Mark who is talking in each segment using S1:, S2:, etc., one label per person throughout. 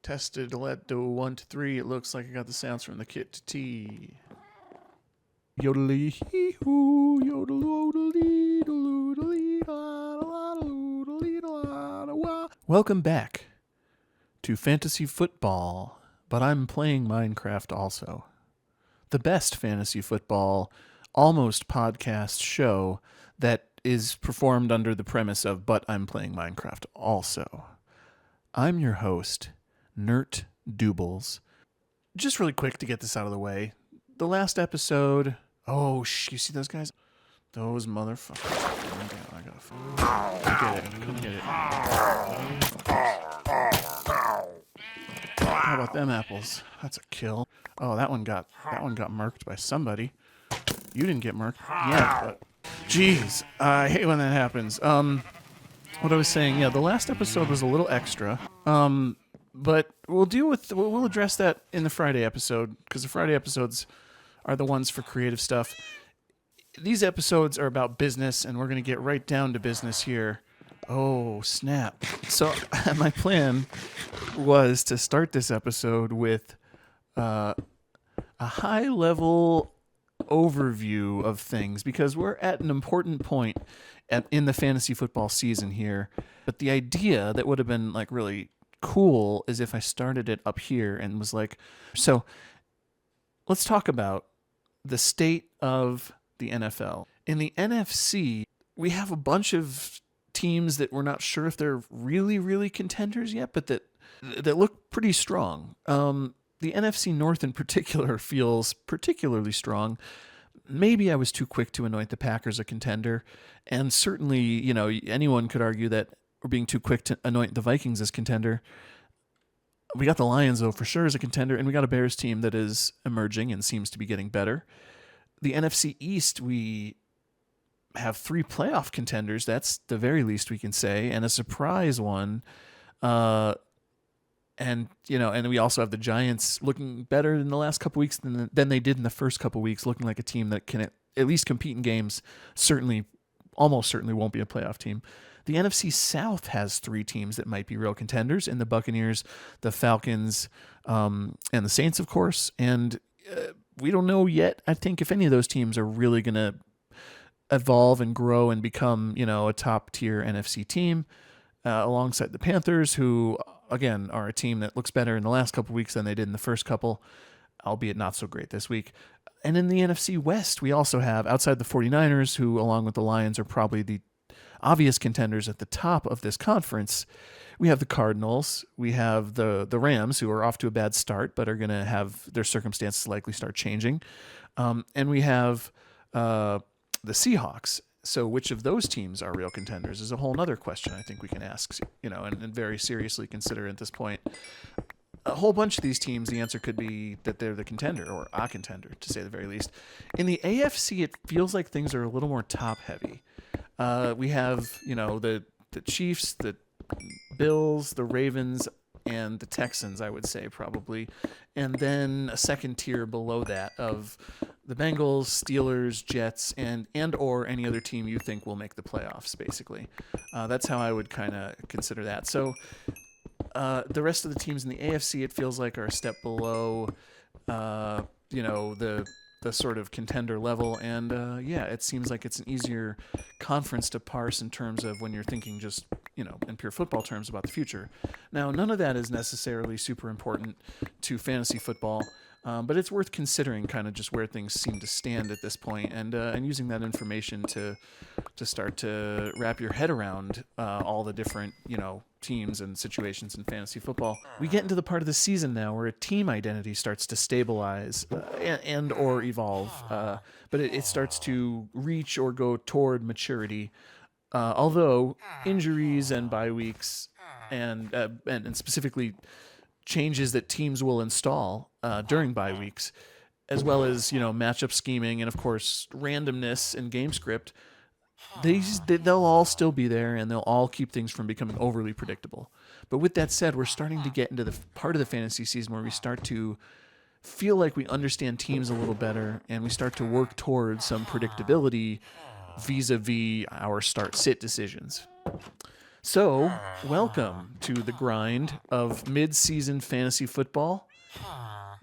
S1: Tested, let do 1 to 3. It looks like I got the sounds from the kit to T. Yodelee hee hoo, yodel yodelee doodlee da doodlee da da. Welcome back to Fantasy Football, but I'm playing Minecraft also. The best fantasy football, almost podcast show that is performed under the premise of, but I'm playing Minecraft also. I'm your host, Nert Doobles. Just really quick to get this out of the way. The last episode... you see those guys? Those motherfuckers. I gotta... Come get it. How about them apples? That's a kill. Oh, that one got murked by somebody. You didn't get murked yet, but... Jeez, I hate when that happens. What I was saying, the last episode was a little extra. But we'll address that in the Friday episode, because the Friday episodes are the ones for creative stuff. These episodes are about business, and we're going to get right down to business here. Oh, snap. So my plan was to start this episode with a high-level overview of things, because we're at an important point in the fantasy football season here. But the idea that would have been like really cool is if I started it up here and was like, so let's talk about the state of the NFL. In the NFC, we have a bunch of teams that we're not sure if they're really, really contenders yet, but that look pretty strong. The NFC North in particular feels particularly strong. Maybe I was too quick to anoint the Packers a contender, and certainly, anyone could argue that we're being too quick to anoint the Vikings as contender. We got the Lions, though, for sure as a contender, and we got a Bears team that is emerging and seems to be getting better. The NFC East, we have 3 playoff contenders. That's the very least we can say, and a surprise one. And we also have the Giants looking better in the last couple weeks than they did in the first couple weeks, looking like a team that can at least compete in games. Almost certainly won't be a playoff team. The NFC South has 3 teams that might be real contenders, in the Buccaneers, the Falcons, and the Saints, of course. And we don't know yet, I think, if any of those teams are really going to evolve and grow and become, a top-tier NFC team, alongside the Panthers, who, again, are a team that looks better in the last couple weeks than they did in the first couple, albeit not so great this week. And in the NFC West, we also have, outside the 49ers, who, along with the Lions, are probably the obvious contenders at the top of this conference, we have the Cardinals, we have the Rams, who are off to a bad start, but are going to have their circumstances likely start changing. And we have the Seahawks. So which of those teams are real contenders is a whole other question I think we can ask, and very seriously consider at this point. A whole bunch of these teams, the answer could be that they're the contender, or a contender, to say the very least. In the AFC, it feels like things are a little more top-heavy. We have, the Chiefs, the Bills, the Ravens, and the Texans, I would say, probably. And then a second tier below that of the Bengals, Steelers, Jets, and or any other team you think will make the playoffs, basically. That's how I would kind of consider that. So the rest of the teams in the AFC, it feels like, are a step below, the sort of contender level. And, it seems like it's an easier conference to parse in terms of when you're thinking just, in pure football terms about the future. Now, none of that is necessarily super important to fantasy football, but it's worth considering kind of just where things seem to stand at this point, and using that information to start to wrap your head around all the different, teams and situations in fantasy football. We get into the part of the season now where a team identity starts to stabilize and or evolve, but it starts to reach or go toward maturity. Although injuries and bye weeks and specifically changes that teams will install during bye weeks, as well as matchup scheming and of course randomness and game script, they'll all still be there, and they'll all keep things from becoming overly predictable. But with that said, we're starting to get into the part of the fantasy season where we start to feel like we understand teams a little better, and we start to work towards some predictability vis-a-vis our start-sit decisions. So, welcome to the grind of mid-season fantasy football.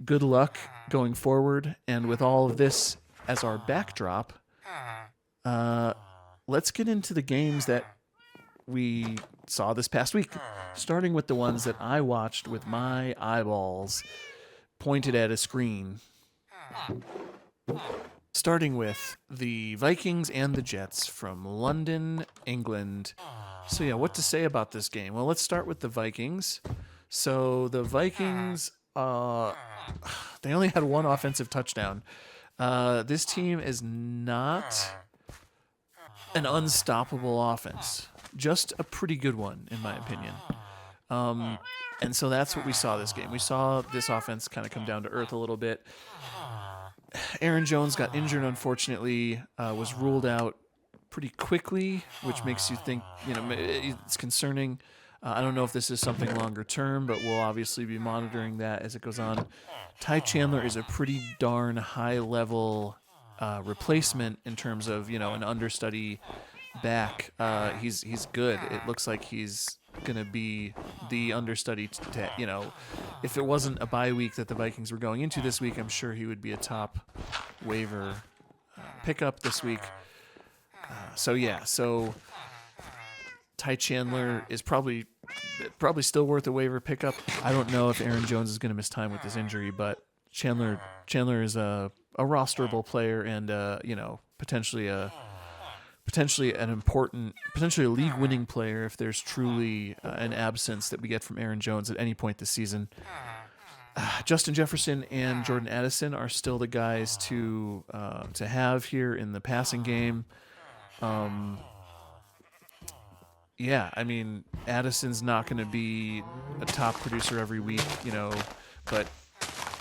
S1: Good luck going forward, and with all of this as our backdrop, let's get into the games that we saw this past week, starting with the ones that I watched with my eyeballs pointed at a screen. Starting with the Vikings and the Jets from London, England. So yeah, what to say about this game? Well, let's start with the Vikings. So the Vikings, they only had one offensive touchdown. This team is not an unstoppable offense, just a pretty good one, in my opinion. And so that's what we saw this game. We saw this offense kind of come down to earth a little bit. Aaron Jones got injured, unfortunately, was ruled out pretty quickly, which makes you think, it's concerning. I don't know if this is something longer term, but we'll obviously be monitoring that as it goes on. Ty Chandler is a pretty darn high-level replacement in terms of, an understudy back. He's good. It looks like he's going to be the understudy if it wasn't a bye week that the Vikings were going into this week, I'm sure he would be a top waiver pickup this week. So Ty Chandler is probably still worth a waiver pickup. I don't know if Aaron Jones is going to miss time with this injury, but Chandler is a rosterable player and potentially an important, potentially a league-winning player if there's truly an absence that we get from Aaron Jones at any point this season. Justin Jefferson and Jordan Addison are still the guys to have here in the passing game. Addison's not going to be a top producer every week, but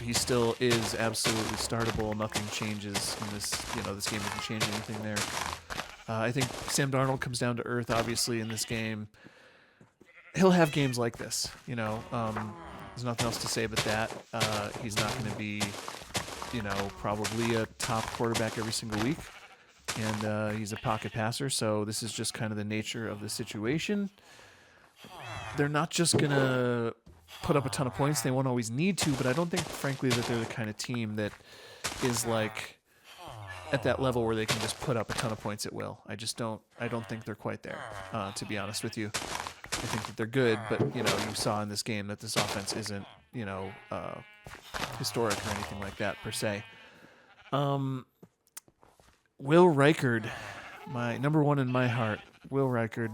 S1: he still is absolutely startable. Nothing changes in this, this game doesn't change anything there. I think Sam Darnold comes down to earth, obviously, in this game. He'll have games like this, There's nothing else to say but that. He's not going to be, probably a top quarterback every single week. And he's a pocket passer, so this is just kind of the nature of the situation. They're not just going to put up a ton of points. They won't always need to, but I don't think, frankly, that they're the kind of team that is like at that level where they can just put up a ton of points at will. I don't think they're quite there, to be honest with you. I think that they're good, but, you saw in this game that this offense isn't, historic or anything like that per se. Will Reichard, my number one in my heart, Will Reichard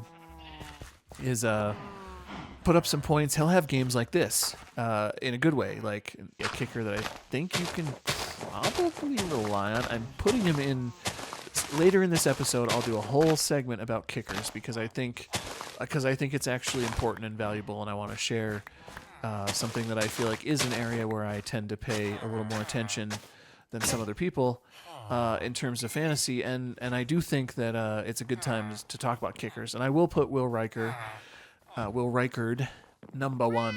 S1: is put up some points. He'll have games like this in a good way, like a kicker that I think you can probably rely on. I'm putting him in later in this episode. I'll do a whole segment about kickers because I think it's actually important and valuable, and I want to share something that I feel like is an area where I tend to pay a little more attention than some other people in terms of fantasy, and I do think that it's a good time to talk about kickers, and I will put Will Reichard number one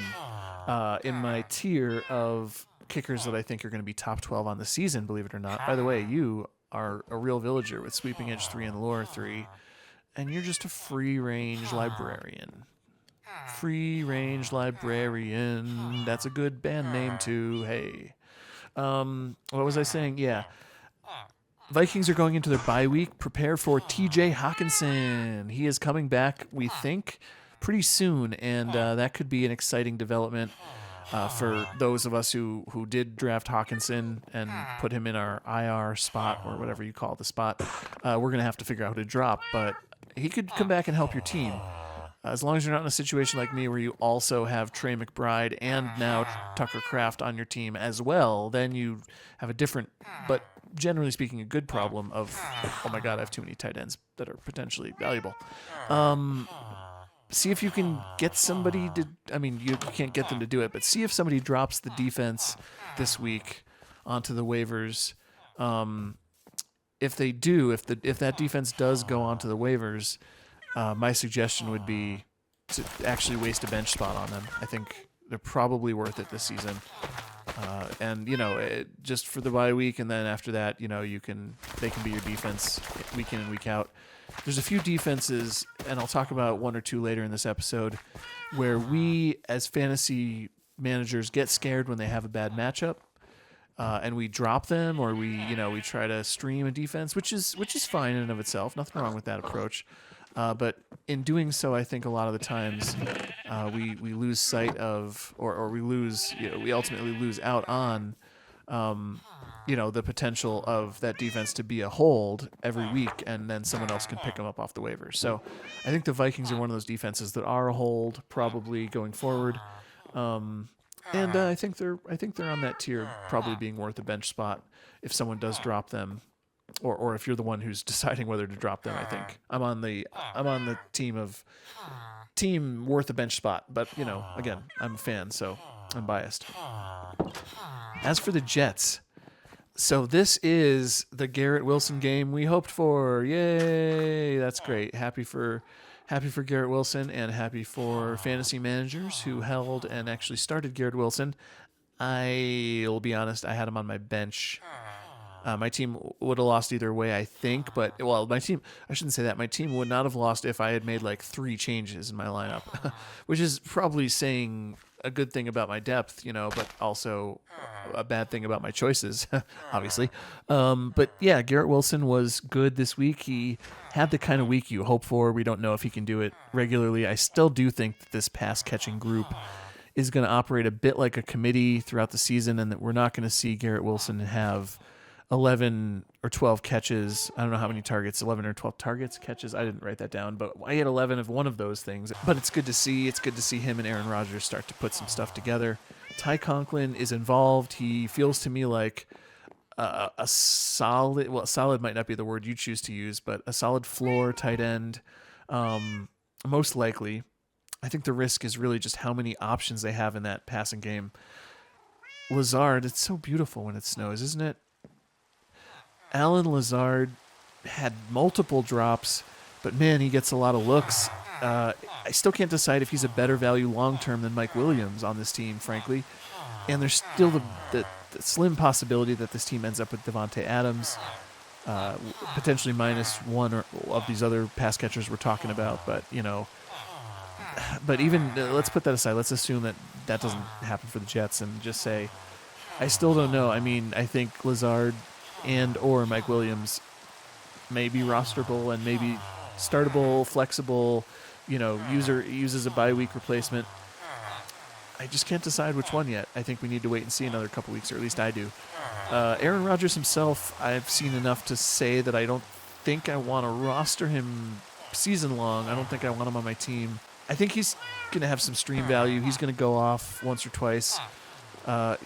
S1: in my tier of kickers that I think are going to be top 12 on the season, believe it or not. By the way, you are a real villager with Sweeping Edge 3 and the Lore 3, and you're just a free-range librarian. Free-range librarian. That's a good band name, too. Hey. What was I saying? Yeah. Vikings are going into their bye week. Prepare for TJ Hawkinson. He is coming back, we think, pretty soon, and that could be an exciting development for those of us who did draft Hawkinson and put him in our IR spot or whatever you call the spot. We're going to have to figure out who to drop, but he could come back and help your team. As long as you're not in a situation like me where you also have Trey McBride and now Tucker Kraft on your team as well, then you have a different, but generally speaking, a good problem of, oh my God, I have too many tight ends that are potentially valuable. See if you can get somebody to, you can't get them to do it, but see if somebody drops the defense this week onto the waivers. If they do, if that defense does go onto the waivers, my suggestion would be to actually waste a bench spot on them. I think they're probably worth it this season. And just for the bye week, and then after that, they can be your defense week in and week out. There's a few defenses, and I'll talk about one or two later in this episode, where we as fantasy managers get scared when they have a bad matchup, and we drop them, or we try to stream a defense, which is fine in and of itself. Nothing wrong with that approach. But in doing so, I think a lot of the times we lose sight of, or we ultimately lose out on, the potential of that defense to be a hold every week, and then someone else can pick them up off the waivers. So I think the Vikings are one of those defenses that are a hold probably going forward. And I think they're on that tier, probably being worth a bench spot if someone does drop them. Or if you're the one who's deciding whether to drop them, I think I'm on the team worth a bench spot. But again, I'm a fan, so I'm biased. As for the Jets, so this is the Garrett Wilson game we hoped for. Yay! That's great. Happy for Garrett Wilson, and happy for fantasy managers who held and actually started Garrett Wilson. I'll be honest, I had him on my bench. My team would have lost either way, I think. But, I shouldn't say that. My team would not have lost if I had made like 3 changes in my lineup, which is probably saying a good thing about my depth, but also a bad thing about my choices, obviously. But yeah, Garrett Wilson was good this week. He had the kind of week you hope for. We don't know if he can do it regularly. I still do think that this pass catching group is going to operate a bit like a committee throughout the season, and that we're not going to see Garrett Wilson have 11 or 12 catches. I don't know how many targets, 11 or 12 targets, catches. I didn't write that down, but I had 11 of one of those things. But it's good to see. It's good to see him and Aaron Rodgers start to put some stuff together. Ty Conklin is involved. He feels to me like a solid, solid might not be the word you choose to use, but a solid floor tight end, most likely. I think the risk is really just how many options they have in that passing game. Lazard, it's so beautiful when it snows, isn't it? Alan Lazard had multiple drops, but man, he gets a lot of looks. I still can't decide if he's a better value long-term than Mike Williams on this team, frankly. And there's still the slim possibility that this team ends up with Devontae Adams, potentially minus one of these other pass catchers we're talking about. But, but even, let's put that aside. Let's assume that doesn't happen for the Jets and just say, I still don't know. I mean, I think Lazard and or Mike Williams may be rosterable and maybe startable, flexible, use as a bye week replacement. I just can't decide which one yet. I think we need to wait and see another couple weeks, or at least I do. Aaron Rodgers himself, I've seen enough to say that I don't think I want to roster him season long. I don't think I want him on my team. I think he's going to have some stream value. He's going to go off once or twice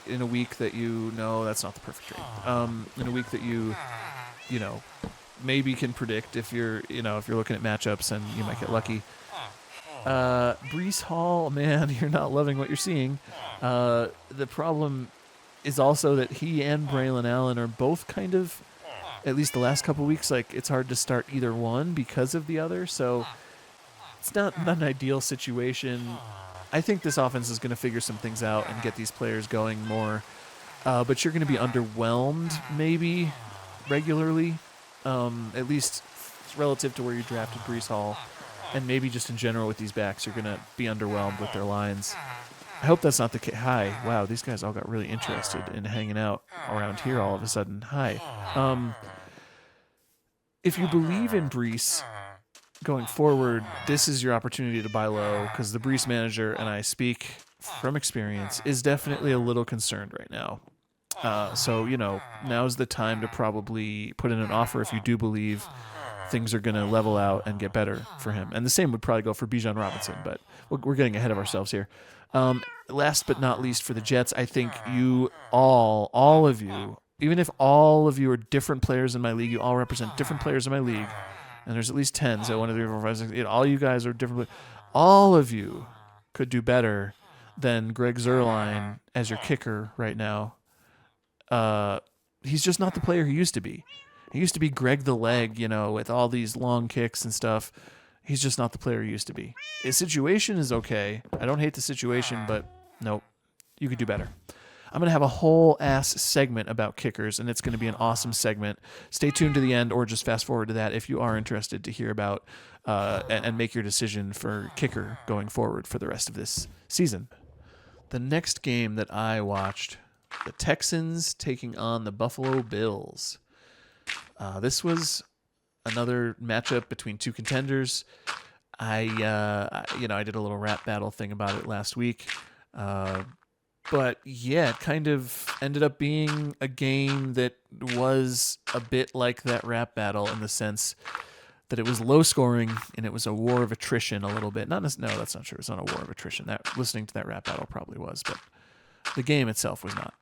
S1: in a week that that's not the perfect trade. In a week that you maybe can predict if you're looking at matchups, and you might get lucky. Breece Hall, man, you're not loving what you're seeing. The problem is also that he and Braylon Allen are both kind of, at least the last couple weeks, like it's hard to start either one because of the other. So it's not an ideal situation. I think this offense is going to figure some things out and get these players going more. But you're going to be underwhelmed maybe regularly, at least relative to where you drafted Breece Hall. And maybe just in general with these backs, you're going to be underwhelmed with their lines. I hope that's not the case. Hi. Wow, these guys all got really interested in hanging out around here all of a sudden. Hi. If you believe in Breece going forward, this is your opportunity to buy low, because the Breece manager, and I speak from experience, is definitely a little concerned right now. So, now's the time to probably put in an offer if you do believe things are going to level out and get better for him. And the same would probably go for Bijan Robinson, but we're getting ahead of ourselves here. Last but not least for the Jets, I think you all of you, even if all of you are different players in my league, you all represent different players in my league, and there's at least 10, so 1, 2, 3, 4, 5, 6, 8, all you guys are different. All of you could do better than Greg Zuerlein as your kicker right now. He's just not the player he used to be. He used to be Greg the Leg, with all these long kicks and stuff. He's just not the player he used to be. His situation is okay. I don't hate the situation, but nope, you could do better. I'm going to have a whole ass segment about kickers, and it's going to be an awesome segment. Stay tuned to the end, or just fast forward to that if you are interested to hear about and make your decision for kicker going forward for the rest of this season. The next game that I watched, the Texans taking on the Buffalo Bills. This was another matchup between two contenders. I did a little rap battle thing about it last week. But yeah, it kind of ended up being a game that was a bit like that rap battle in the sense that it was low scoring and it was a war of attrition a little bit. No, that's not true. It's not a war of attrition. That listening to that rap battle probably was, but the game itself was not.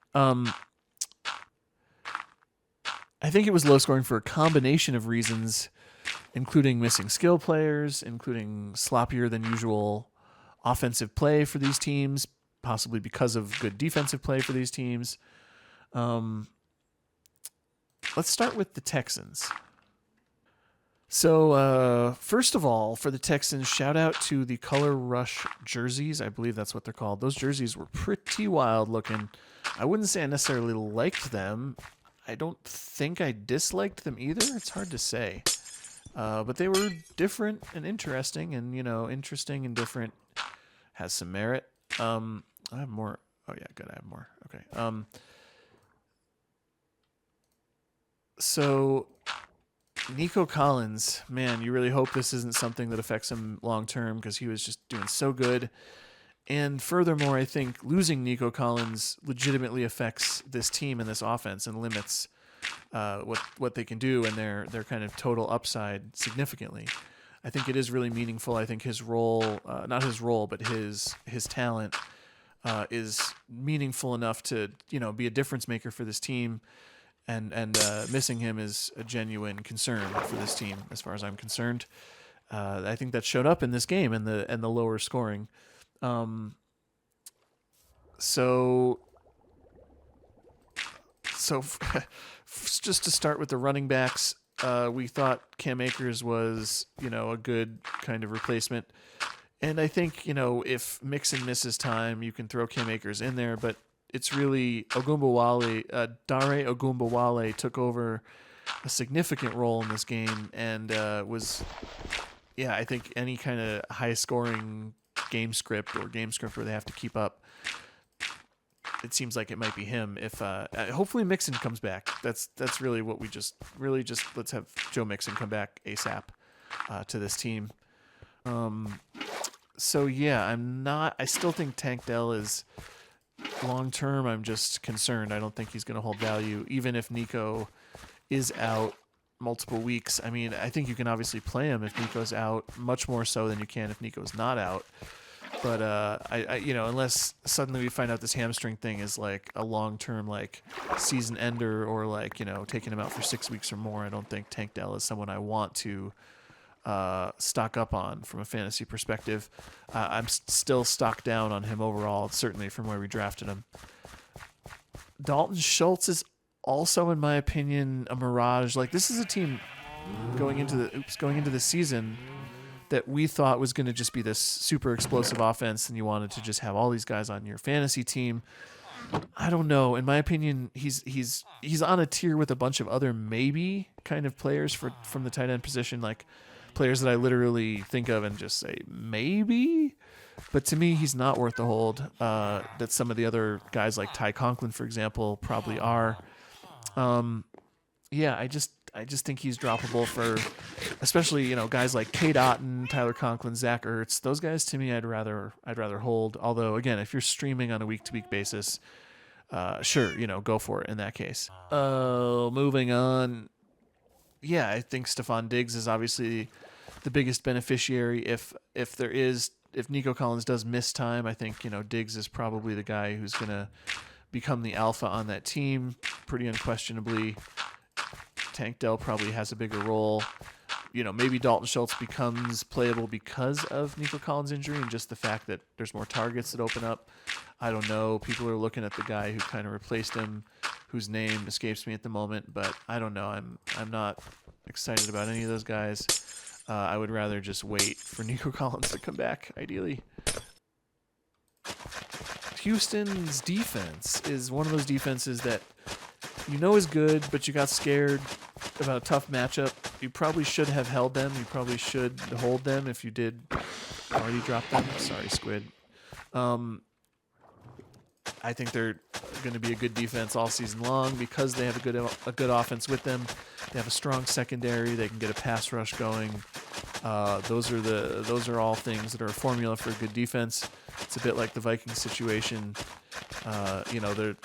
S1: I think it was low scoring for a combination of reasons, including missing skill players, including sloppier than usual offensive play for these teams, possibly because of good defensive play for these teams. Let's start with the Texans. So, first of all, for the Texans, shout out to the Color Rush jerseys. I believe that's what they're called. Those jerseys were pretty wild looking. I wouldn't say I necessarily liked them. I don't think I disliked them either. It's hard to say. But they were different and interesting, and, interesting and different has some merit. I have more. Oh, yeah, good. I have more. Okay. So Nico Collins, man, you really hope this isn't something that affects him long term because he was just doing so good. And furthermore, I think losing Nico Collins legitimately affects this team and this offense and limits what they can do and their kind of total upside significantly. I think it is really meaningful. I think his role, not his role, but his talent is meaningful enough to be a difference maker for this team. And missing him is a genuine concern for this team, as far as I'm concerned. I think that showed up in this game and the lower scoring. So just to start with the running backs, we thought Cam Akers was a good kind of replacement, and I think if Mixon misses time, you can throw Cam Akers in there, but it's really Dare Ogunbowale took over a significant role in this game and was, I think any kind of high-scoring game script where they have to keep up, it seems like it might be him. If hopefully Mixon comes back. That's really what we just let's have Joe Mixon come back ASAP to this team. So yeah, I still think Tank Dell is long term. I'm just concerned. I don't think he's going to hold value, even if Nico is out multiple weeks. I mean, I think you can obviously play him if Nico's out, much more so than you can if Nico's not out. But unless suddenly we find out this hamstring thing is like a long-term like season ender or like taking him out for 6 weeks or more, I don't think Tank Dell is someone I want to stock up on from a fantasy perspective. I'm still stocked down on him overall, certainly from where we drafted him. Dalton Schultz is also, in my opinion, a mirage. Like, this is a team going into the season that we thought was going to just be this super explosive offense, and you wanted to just have all these guys on your fantasy team. I don't know. In my opinion, he's on a tier with a bunch of other maybe kind of players from the tight end position, like players that I literally think of and just say maybe. But to me, he's not worth the hold that some of the other guys like Ty Conklin, for example, probably are. I just think he's droppable for, especially guys like Kate Otten, Tyler Conklin, Zach Ertz. Those guys, to me, I'd rather hold. Although again, if you're streaming on a week-to-week basis, sure, go for it in that case. Moving on. Yeah, I think Stephon Diggs is obviously the biggest beneficiary. If Nico Collins does miss time, I think Diggs is probably the guy who's gonna become the alpha on that team, pretty unquestionably. Tank Dell probably has a bigger role. Maybe Dalton Schultz becomes playable because of Nico Collins' injury and just the fact that there's more targets that open up. I don't know. People are looking at the guy who kind of replaced him, whose name escapes me at the moment, but I don't know. I'm not excited about any of those guys. I would rather just wait for Nico Collins to come back, ideally. Houston's defense is one of those defenses that is good, but you got scared about a tough matchup. You probably should have held them. You probably should hold them if you did already drop them. Sorry, Squid. I think they're going to be a good defense all season long because they have a good offense with them. They have a strong secondary. They can get a pass rush going. Those are all things that are a formula for a good defense. It's a bit like the Vikings situation. I don't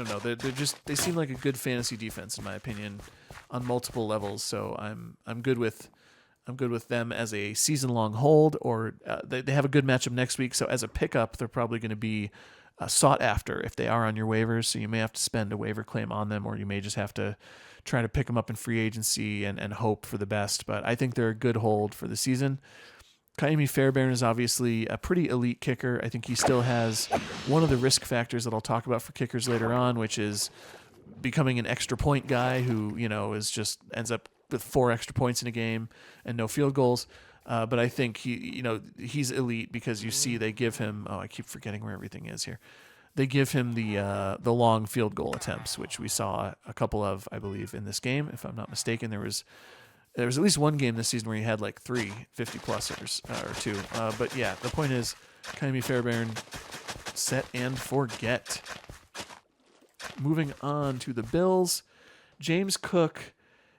S1: know. They seem like a good fantasy defense in my opinion on multiple levels. So I'm good with them as a season-long hold, or they have a good matchup next week. So as a pickup, they're probably going to be sought after if they are on your waivers. So you may have to spend a waiver claim on them, or you may just have to try to pick them up in free agency and hope for the best. But I think they're a good hold for the season. Kaimi Fairbairn is obviously a pretty elite kicker. I think he still has one of the risk factors that I'll talk about for kickers later on, which is becoming an extra point guy who, ends up with 4 extra points in a game and no field goals. But I think he's elite because you see they give him, I keep forgetting where everything is here. They give him the long field goal attempts, which we saw a couple of, I believe, in this game. If I'm not mistaken, there was at least one game this season where he had like 3 50-plusers or 2. But yeah, the point is, Kaimi Fairbairn, set and forget. Moving on to the Bills, James Cook,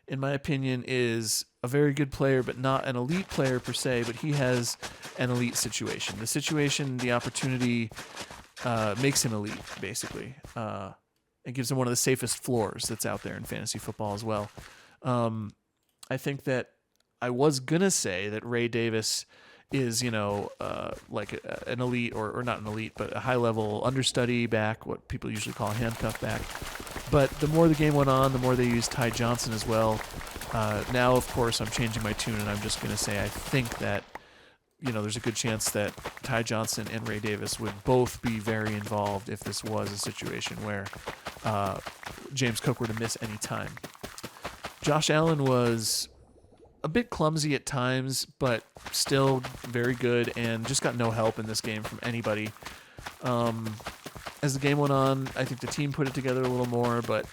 S1: in my opinion, is a very good player, but not an elite player per se, but he has an elite situation. The opportunity makes him elite, basically. It gives him one of the safest floors that's out there in fantasy football as well. I think that I was going to say that Ray Davis is, like an elite, or not an elite, but a high-level understudy back, what people usually call a handcuff back. But the more the game went on, the more they used Ty Johnson as well. Now, of course, I'm changing my tune, and I'm just going to say I think that, there's a good chance that Ty Johnson and Ray Davis would both be very involved if this was a situation where James Cook were to miss any time. Josh Allen was a bit clumsy at times, but still very good and just got no help in this game from anybody. As the game went on, I think the team put it together a little more, but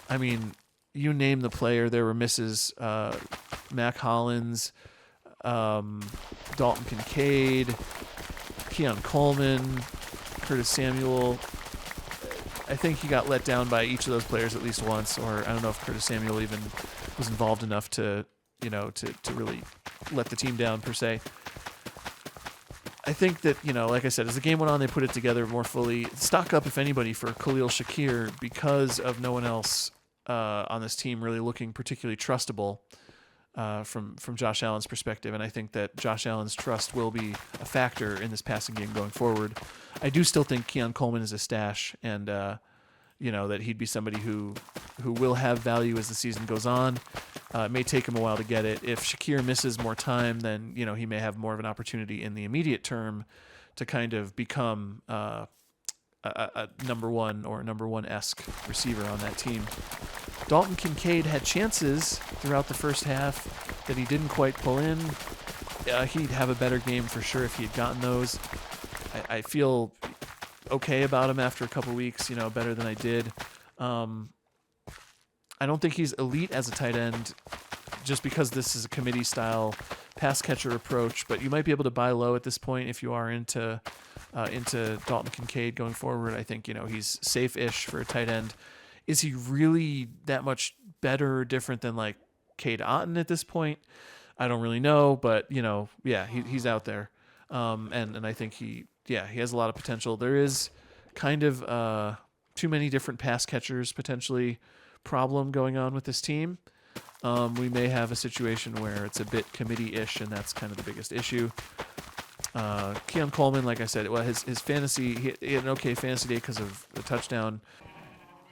S1: I mean, you name the player, there were misses. Mac Hollins, Dalton Kincaid, Keon Coleman, Curtis Samuel. I think he got let down by each of those players at least once, or I don't know if Curtis Samuel even was involved enough to really let the team down per se. I think that, like I said, as the game went on, they put it together more fully. Stock up, if anybody, for Khalil Shakir because of no one else on this team really looking particularly trustable from Josh Allen's perspective. And I think that Josh Allen's trust will be a factor in this passing game going forward. I do still think Keon Coleman is a stash, and that he'd be somebody who will have value as the season goes on. It may take him a while to get it. If Shakir misses more time, then he may have more of an opportunity in the immediate term to kind of become a number one or number one-esque receiver on that team. Dalton Kincaid had chances throughout the first half that he didn't quite pull in. He'd have a better game for sure if he had gotten those. I feel okay about him after a couple weeks, better than I did. I don't think he's elite as a tight end just because this is a committee-style pass catcher approach, but you might be able to buy low at this point if you are into Dalton Kincaid going forward. I think, he's safe-ish for a tight end. Is he really that much better or different than, like, Cade Otton at this point? I don't really know, but, he's out there. And I think he has a lot of potential. There is kind of too many different pass catchers potentially problem going on with this team. We may have a situation where it's a bit committee-ish, and that's kind of the biggest issue. Keon Coleman, like I said, his fantasy, he had an okay fantasy day because of the touchdown.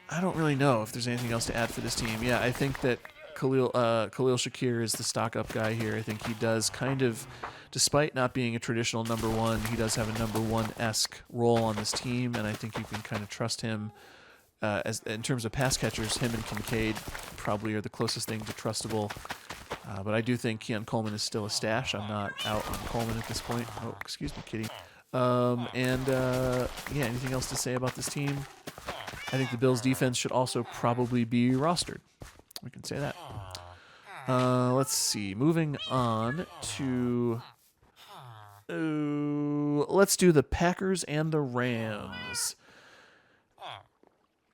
S1: I don't really know if there's anything else to add for this team. Yeah, I think that Khalil Shakir is the stock-up guy here. I think he does kind of, despite not being a traditional number one, he does have a number one-esque role on this team, and I think you can kind of trust him. As in terms of pass catchers, him and Kincaid probably are the closest thing to trustable. But I do think Keon Coleman is still a stash. I'm not out on Coleman at this point. Oh, excuse me, kitty. Anything else to say about this team? I think the Bills' defense should also probably be rostered. We can say that. Let's see. Moving on to... let's do the Packers and the Rams.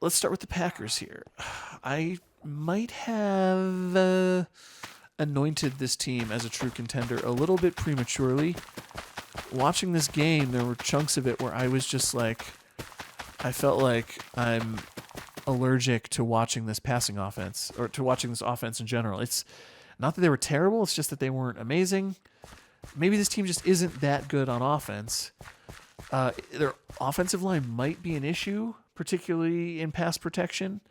S1: Let's start with the Packers here. I might have anointed this team as a true contender a little bit prematurely. Watching this game, there were chunks of it where I was just like, I felt like I'm allergic to watching this passing offense, or to watching this offense in general. It's not that they were terrible, it's just that they weren't amazing. Maybe this team just isn't that good on offense. Their offensive line might be an issue, particularly in pass protection.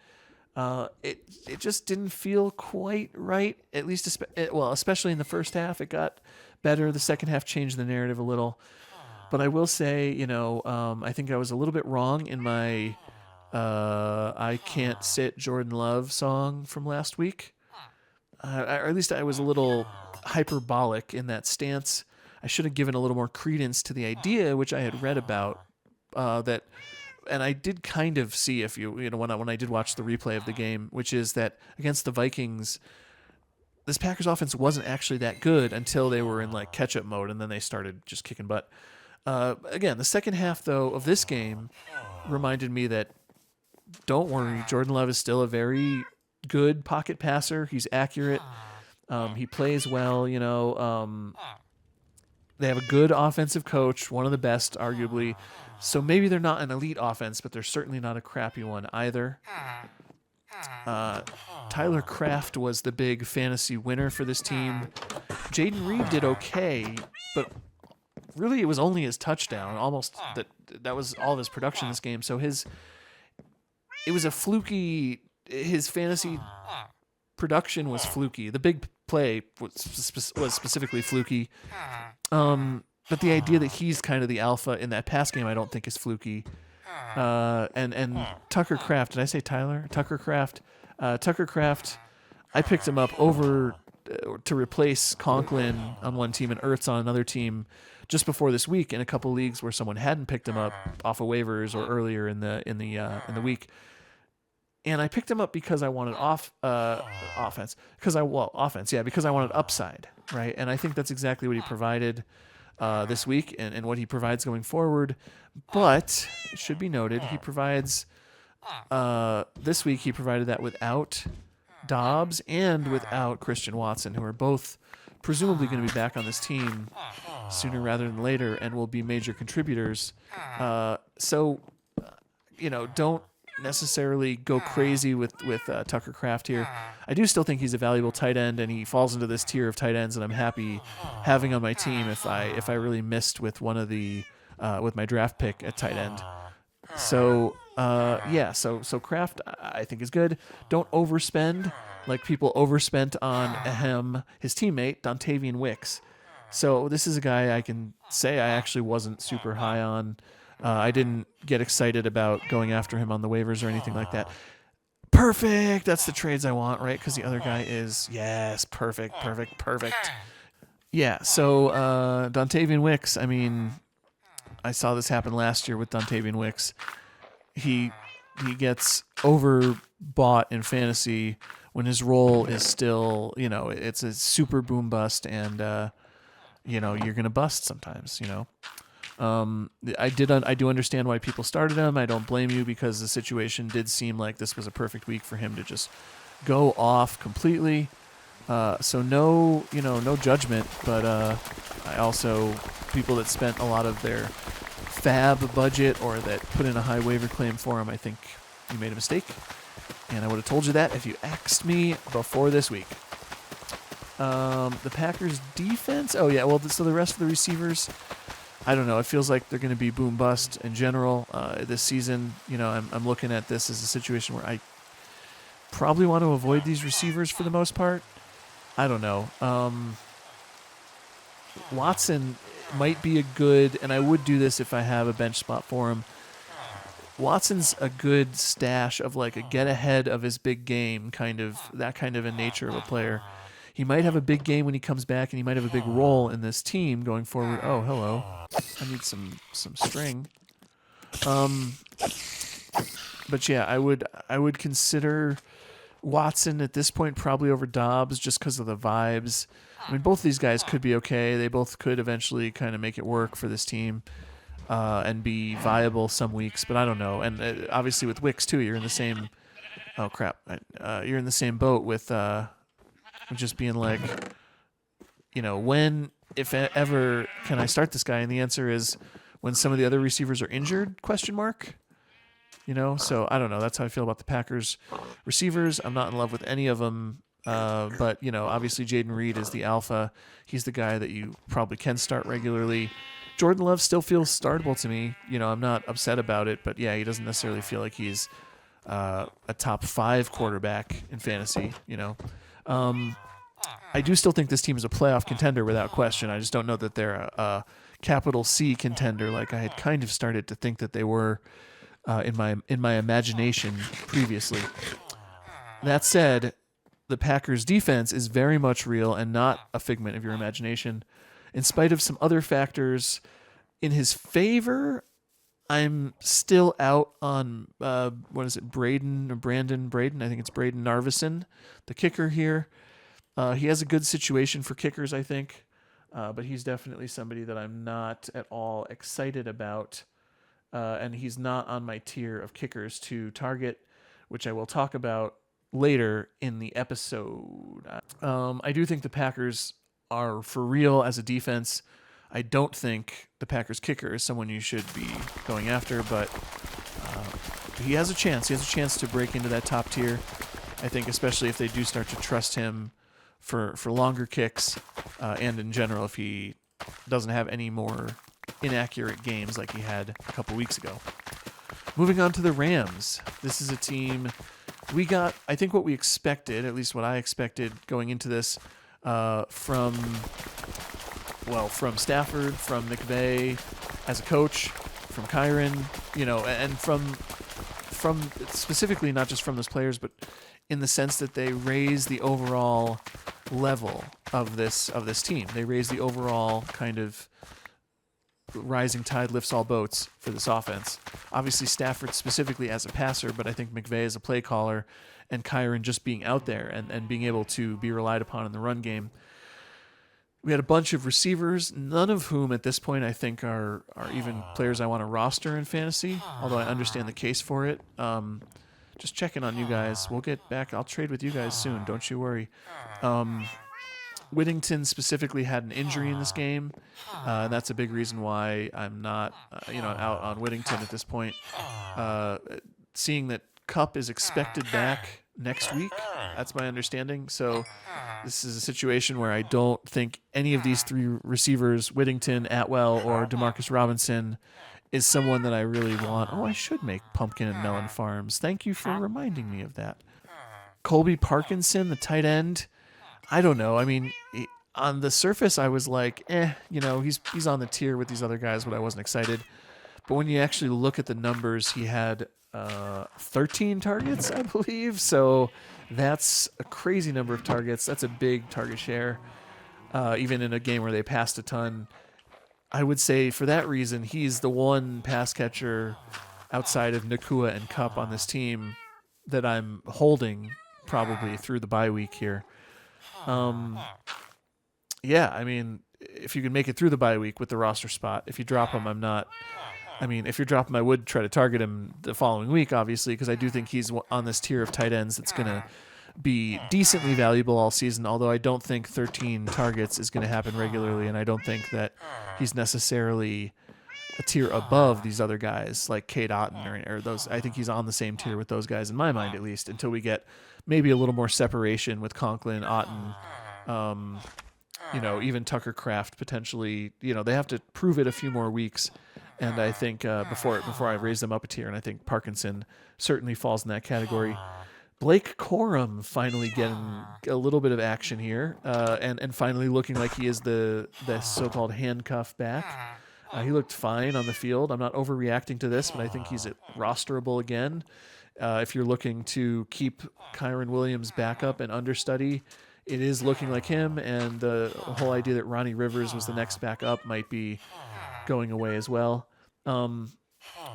S1: It just didn't feel quite right, at least, especially in the first half. It got better. The second half changed the narrative a little. But I will say, I think I was a little bit wrong in my I Can't Sit Jordan Love song from last week. Or at least I was a little hyperbolic in that stance. I should have given a little more credence to the idea, which I had read about, that, and I did kind of see when I did watch the replay of the game, which is that against the Vikings, this Packers offense wasn't actually that good until they were in like catch-up mode, and then they started just kicking butt. Again, the second half, though, of this game reminded me that, don't worry, Jordan Love is still a very good pocket passer. He's accurate. He plays well, They have a good offensive coach, one of the best, arguably. So maybe they're not an elite offense, but they're certainly not a crappy one either. Tyler Kraft was the big fantasy winner for this team. Jaden Reed did okay, but really it was only his touchdown. Almost that was all of his production this game. So it was a fluky. His fantasy production was fluky. The big play was specifically fluky. But the idea that he's kind of the alpha in that pass game, I don't think is fluky. And Tucker Kraft, did I say Tyler? Tucker Kraft. Tucker Kraft, I picked him up over to replace Conklin on one team and Ertz on another team just before this week in a couple leagues where someone hadn't picked him up off of waivers or earlier in the week. And I picked him up because I wanted offense. Because I wanted upside, right? And I think that's exactly what he provided this week and what he provides going forward. But it should be noted, he provides this week he provided that without Dobbs and without Christian Watson, who are both presumably going to be back on this team sooner rather than later and will be major contributors. So don't necessarily go crazy with Tucker Kraft here. I do still think he's a valuable tight end, and he falls into this tier of tight ends that I'm happy having on my team if I really missed with one of the with my draft pick at tight end. So so Kraft I think is good. Don't overspend like people overspent on his teammate Dontavian Wicks. So this is a guy I can say I actually wasn't super high on. I didn't get excited about going after him on the waivers or anything like that. Perfect. That's the trades I want, right? Because the other guy is, yes, perfect. Yeah, so Dontavian Wicks, I mean, I saw this happen last year with Dontavian Wicks. He gets overbought in fantasy when his role is still, it's a super boom bust, and, you're going to bust sometimes, I do understand why people started him. I don't blame you because the situation did seem like this was a perfect week for him to just go off completely. So no judgment, but I also, people that spent a lot of their fab budget or that put in a high waiver claim for him, I think you made a mistake. And I would have told you that if you asked me before this week. The Packers defense. Oh yeah. Well, so the rest of the receivers, I don't know. It feels like they're going to be boom bust in general this season. I'm looking at this as a situation where I probably want to avoid these receivers for the most part. I don't know. Watson might be a good, and I would do this if I have a bench spot for him. Watson's a good stash of like a get ahead of his big game that kind of a nature of a player. he might have a big game when he comes back, and he might have a big role in this team going forward. Oh, hello. I need some string. But yeah, I would consider Watson at this point probably over Dobbs just because of the vibes. I mean, both of these guys could be okay. They both could eventually kind of make it work for this team and be viable some weeks, but I don't know. And obviously with Wicks too, you're in the same. Oh crap! You're in the same boat with just being like, when, if ever, can I start this guy? And the answer is when some of the other receivers are injured? ? So I don't know. That's how I feel about the Packers receivers. I'm not in love with any of them. But, obviously Jaden Reed is the alpha. He's the guy that you probably can start regularly. Jordan Love still feels startable to me. I'm not upset about it, but yeah, he doesn't necessarily feel like he's a top 5 quarterback in fantasy, I do still think this team is a playoff contender without question. I just don't know that they're a capital C contender like I had kind of started to think that they were in my imagination previously. That said, the Packers' defense is very much real and not a figment of your imagination. In spite of some other factors in his favor, I'm still out on, Brandon? I think it's Braden Narvison, the kicker here. He has a good situation for kickers, I think, but he's definitely somebody that I'm not at all excited about, and he's not on my tier of kickers to target, which I will talk about later in the episode. I do think the Packers are for real as a defense. I don't think the Packers kicker is someone you should be going after, but he has a chance. He has a chance to break into that top tier. I think especially if they do start to trust him for longer kicks, and in general if he doesn't have any more inaccurate games like he had a couple weeks ago. Moving on to the Rams. This is a team we got, I think, what we expected, at least what I expected going into this, from Stafford, from McVay as a coach, from Kyron, and from specifically not just from those players, but in the sense that they raise the overall level of this team. They raise the overall kind of rising tide lifts all boats for this offense. Obviously Stafford specifically as a passer, but I think McVay as a play caller, and Kyron just being out there and being able to be relied upon in the run game. We had a bunch of receivers, none of whom at this point I think are even players I want to roster in fantasy, although I understand the case for it. Just checking on you guys. We'll get back. I'll trade with you guys soon. Don't you worry. Whittington specifically had an injury in this game, and that's a big reason why I'm not out on Whittington at this point. Seeing that Kupp is expected back next week, that's my understanding. So this is a situation where I don't think any of these 3 receivers, Whittington, Atwell, or Demarcus Robinson, is someone that I really want. Oh, I should make pumpkin and melon farms. Thank you for reminding me of that. Colby Parkinson, the tight end. I don't know. I mean, on the surface, I was like, he's on the tier with these other guys, but I wasn't excited. But when you actually look at the numbers, he had 13 targets, I believe. So that's a crazy number of targets. That's a big target share, even in a game where they passed a ton. I would say for that reason, he's the one pass catcher outside of Nakua and Kupp on this team that I'm holding probably through the bye week here. I mean, if you can make it through the bye week with the roster spot, if you drop him, if you drop him, I would try to target him the following week, obviously, because I do think he's on this tier of tight ends that's going to be decently valuable all season, although I don't think 13 targets is going to happen regularly, and I don't think that he's necessarily a tier above these other guys like Cade Otton or those. I think he's on the same tier with those guys in my mind, at least, until we get maybe a little more separation with Conklin, Otton, even Tucker Kraft potentially. They have to prove it a few more weeks, and I think before I raise them up a tier, and I think Parkinson certainly falls in that category. Blake Corum finally getting a little bit of action here, and finally looking like he is the so-called handcuff back. He looked fine on the field. I'm not overreacting to this, but I think he's rosterable again. If you're looking to keep Kyron Williams back up and understudy it is looking like him, and the whole idea that Ronnie Rivers was the next back up might be going away as well.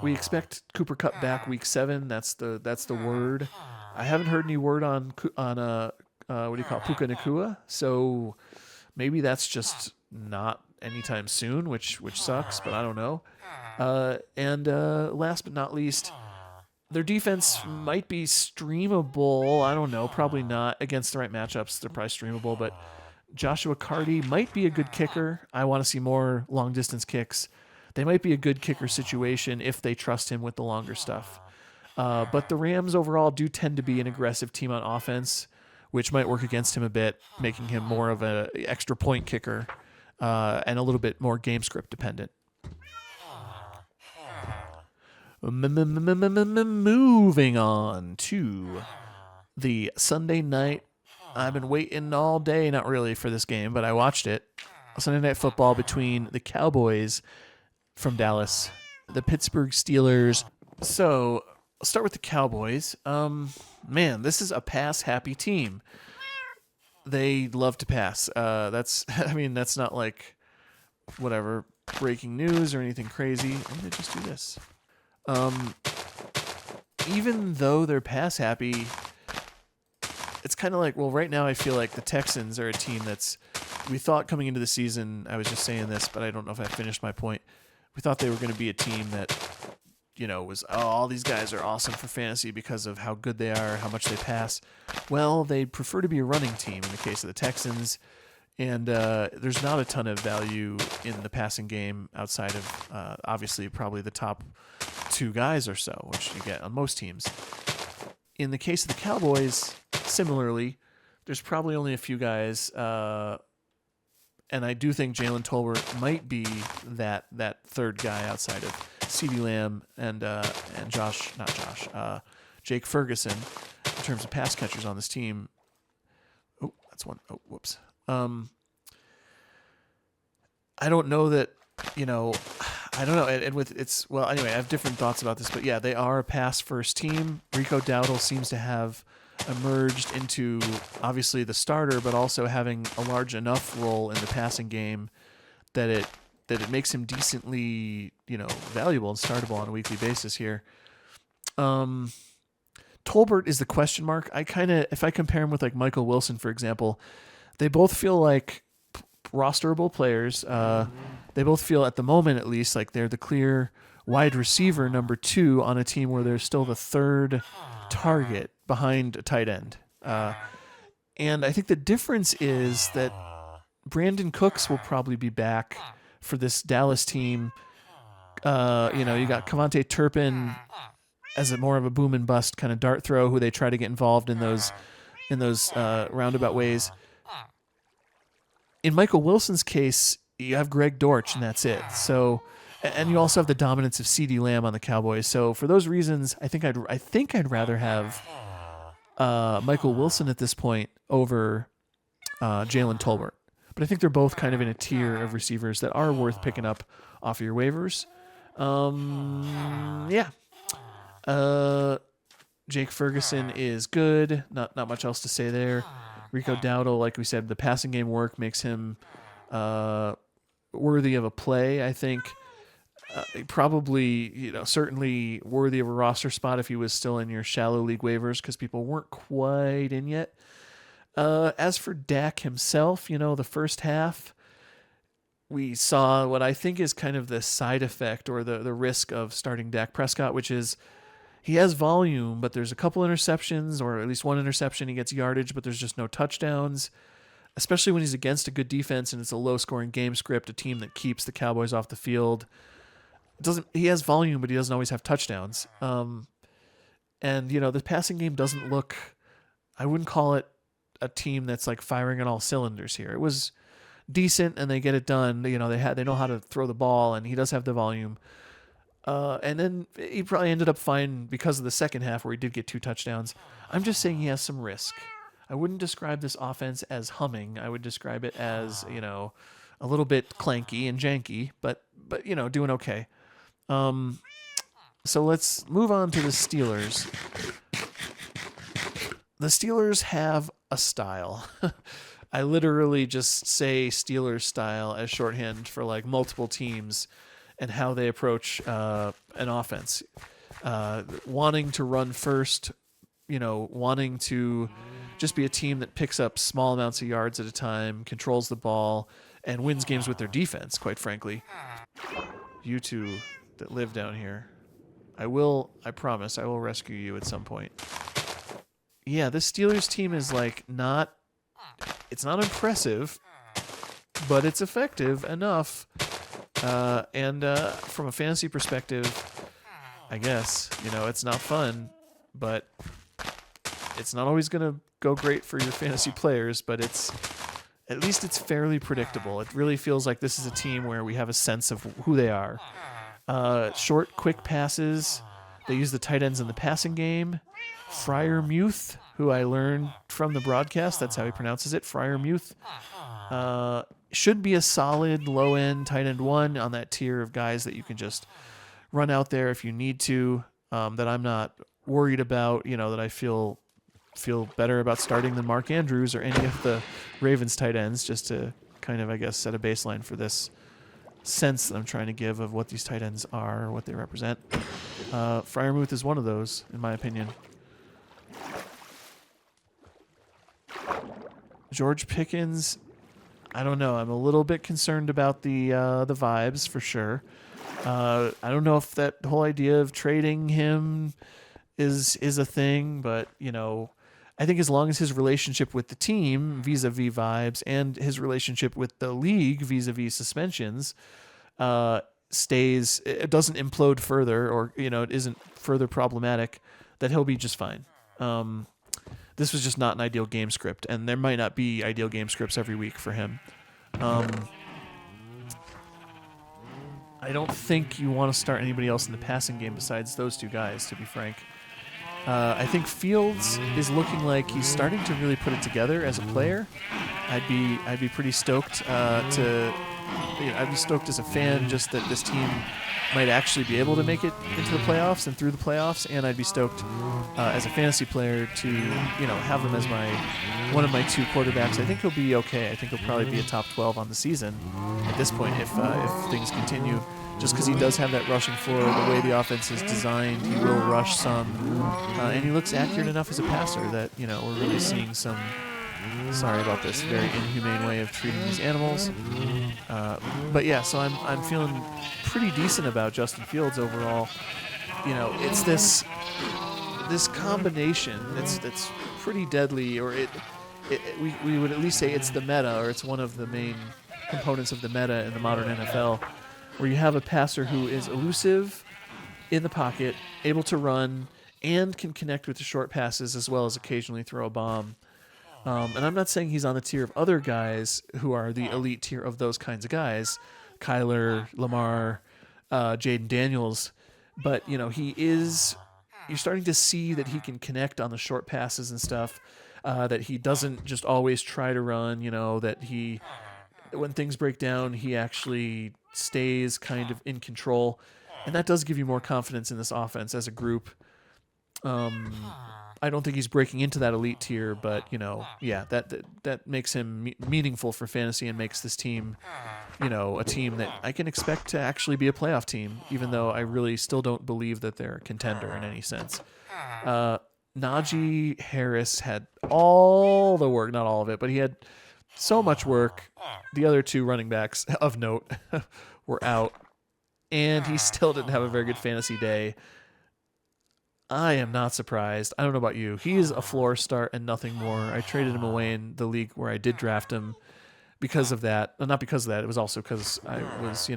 S1: We expect Cooper Kupp back week 7. That's the word. I haven't heard any word on what do you call it, Puka Nakua. So maybe that's just not anytime soon, which sucks, but I don't know. And last but not least, their defense might be streamable. I don't know. Probably not. Against the right matchups, they're probably streamable. But Joshua Carty might be a good kicker. I want to see more long-distance kicks. They might be a good kicker situation if they trust him with the longer stuff. But the Rams overall do tend to be an aggressive team on offense, which might work against him a bit, making him more of an extra point kicker and a little bit more game script dependent. Moving on to the Sunday night. I've been waiting all day, not really for this game, but I watched it. Sunday night football between the Cowboys from Dallas, the Pittsburgh Steelers. So I'll start with the Cowboys. Man, this is a pass-happy team. They love to pass. That's not like whatever breaking news or anything crazy. I'm gonna just do this. Even though they're pass happy, it's kind of like, well, right now I feel like the Texans are a team we thought coming into the season, I was just saying this, but I don't know if I finished my point. We thought they were going to be a team that, was, all these guys are awesome for fantasy because of how good they are, how much they pass. Well, they prefer to be a running team in the case of the Texans. And there's not a ton of value in the passing game outside of, obviously, probably the top 2 guys or so, which you get on most teams. In the case of the Cowboys, similarly, there's probably only a few guys, and I do think Jalen Tolbert might be that third guy outside of CeeDee Lamb and Jake Ferguson in terms of pass catchers on this team. Oh, that's one. Oh, whoops. I don't know that, I don't know. And anyway, I have different thoughts about this, but yeah, they are a pass first team. Rico Dowdle seems to have emerged into obviously the starter, but also having a large enough role in the passing game that it makes him decently, valuable and startable on a weekly basis here. Tolbert is the question mark. If I compare him with like Michael Wilson, for example, they both feel like rosterable players. They both feel, at the moment at least, like they're the clear wide receiver number 2 on a team where they're still the third target behind a tight end. And I think the difference is that Brandon Cooks will probably be back for this Dallas team. You got Kevontae Turpin as more of a boom and bust kind of dart throw, who they try to get involved in those roundabout ways. In Michael Wilson's case, you have Greg Dortch, and that's it. So, and you also have the dominance of CeeDee Lamb on the Cowboys. So, for those reasons, I think I'd rather have Michael Wilson at this point over Jalen Tolbert. But I think they're both kind of in a tier of receivers that are worth picking up off of your waivers. Yeah. Jake Ferguson is good. Not much else to say there. Rico Dowdle, like we said, the passing game work makes him worthy of a play, I think. Probably, certainly worthy of a roster spot if he was still in your shallow league waivers because people weren't quite in yet. As for Dak himself, the first half, we saw what I think is kind of the side effect or the risk of starting Dak Prescott, which is he has volume, but there's a couple interceptions, or at least one interception. He gets yardage, but there's just no touchdowns, especially when he's against a good defense and it's a low-scoring game script, a team that keeps the Cowboys off the field. He has volume, but he doesn't always have touchdowns. And, the passing game doesn't look, I wouldn't call it a team that's like firing on all cylinders here. It was decent and they get it done. They know how to throw the ball, and he does have the volume. And then he probably ended up fine because of the second half where he did get 2 touchdowns. I'm just saying he has some risk. I wouldn't describe this offense as humming. I would describe it as, a little bit clanky and janky, but doing okay. So let's move on to the Steelers. The Steelers have a style. I literally just say Steelers style as shorthand for like multiple teams and how they approach an offense. Wanting to run first, wanting to just be a team that picks up small amounts of yards at a time, controls the ball, and wins games with their defense, quite frankly. You two that live down here, I promise, I will rescue you at some point. Yeah, this Steelers team is like it's not impressive, but it's effective enough. And from a fantasy perspective, I guess, it's not fun, but it's not always going to go great for your fantasy players, but at least it's fairly predictable. It really feels like this is a team where we have a sense of who they are. Short, quick passes. They use the tight ends in the passing game. Freiermuth, who I learned from the broadcast, that's how he pronounces it, Freiermuth, should be a solid low-end tight end one on that tier of guys that you can just run out there if you need to, that I'm not worried about, that I feel better about starting than Mark Andrews or any of the Ravens tight ends, just to kind of, I guess, set a baseline for this sense that I'm trying to give of what these tight ends are or what they represent. Freiermuth is one of those, in my opinion. George Pickens, I don't know. I'm a little bit concerned about the vibes for sure. I don't know if that whole idea of trading him is a thing, but I think as long as his relationship with the team vis-a-vis vibes and his relationship with the league vis-a-vis suspensions stays, it doesn't implode further, or it isn't further problematic, that he'll be just fine. This was just not an ideal game script, and there might not be ideal game scripts every week for him. I don't think you want to start anybody else in the passing game besides those two guys, to be frank. I think Fields is looking like he's starting to really put it together as a player. I'd be pretty stoked I'd be stoked as a fan just that this team might actually be able to make it into the playoffs and through the playoffs, and I'd be stoked as a fantasy player to have him as one of my two quarterbacks. I think he'll be okay. I think he'll probably be a top 12 on the season at this point if things continue. Just because he does have that rushing floor, the way the offense is designed, he will rush some, and he looks accurate enough as a passer that we're really seeing some. Sorry about this very inhumane way of treating these animals, but yeah. So I'm feeling pretty decent about Justin Fields overall. It's this combination that's pretty deadly, or we would at least say it's the meta, or it's one of the main components of the meta in the modern NFL, where you have a passer who is elusive in the pocket, able to run, and can connect with the short passes as well as occasionally throw a bomb. And I'm not saying he's on the tier of other guys who are the elite tier of those kinds of guys, Kyler, Lamar, Jaden Daniels, but he is. You're starting to see that he can connect on the short passes and stuff. That he doesn't just always try to run. That when things break down, he actually stays kind of in control, and that does give you more confidence in this offense as a group. I don't think he's breaking into that elite tier, but that makes him meaningful for fantasy and makes this team, a team that I can expect to actually be a playoff team, even though I really still don't believe that they're a contender in any sense. Najee Harris had all the work, not all of it, but he had so much work. The other two running backs of note were out, and he still didn't have a very good fantasy day. I am not surprised. I don't know about you. He is a floor start and nothing more. I traded him away in the league where I did draft him because of that. Not because of that. It was also because I was,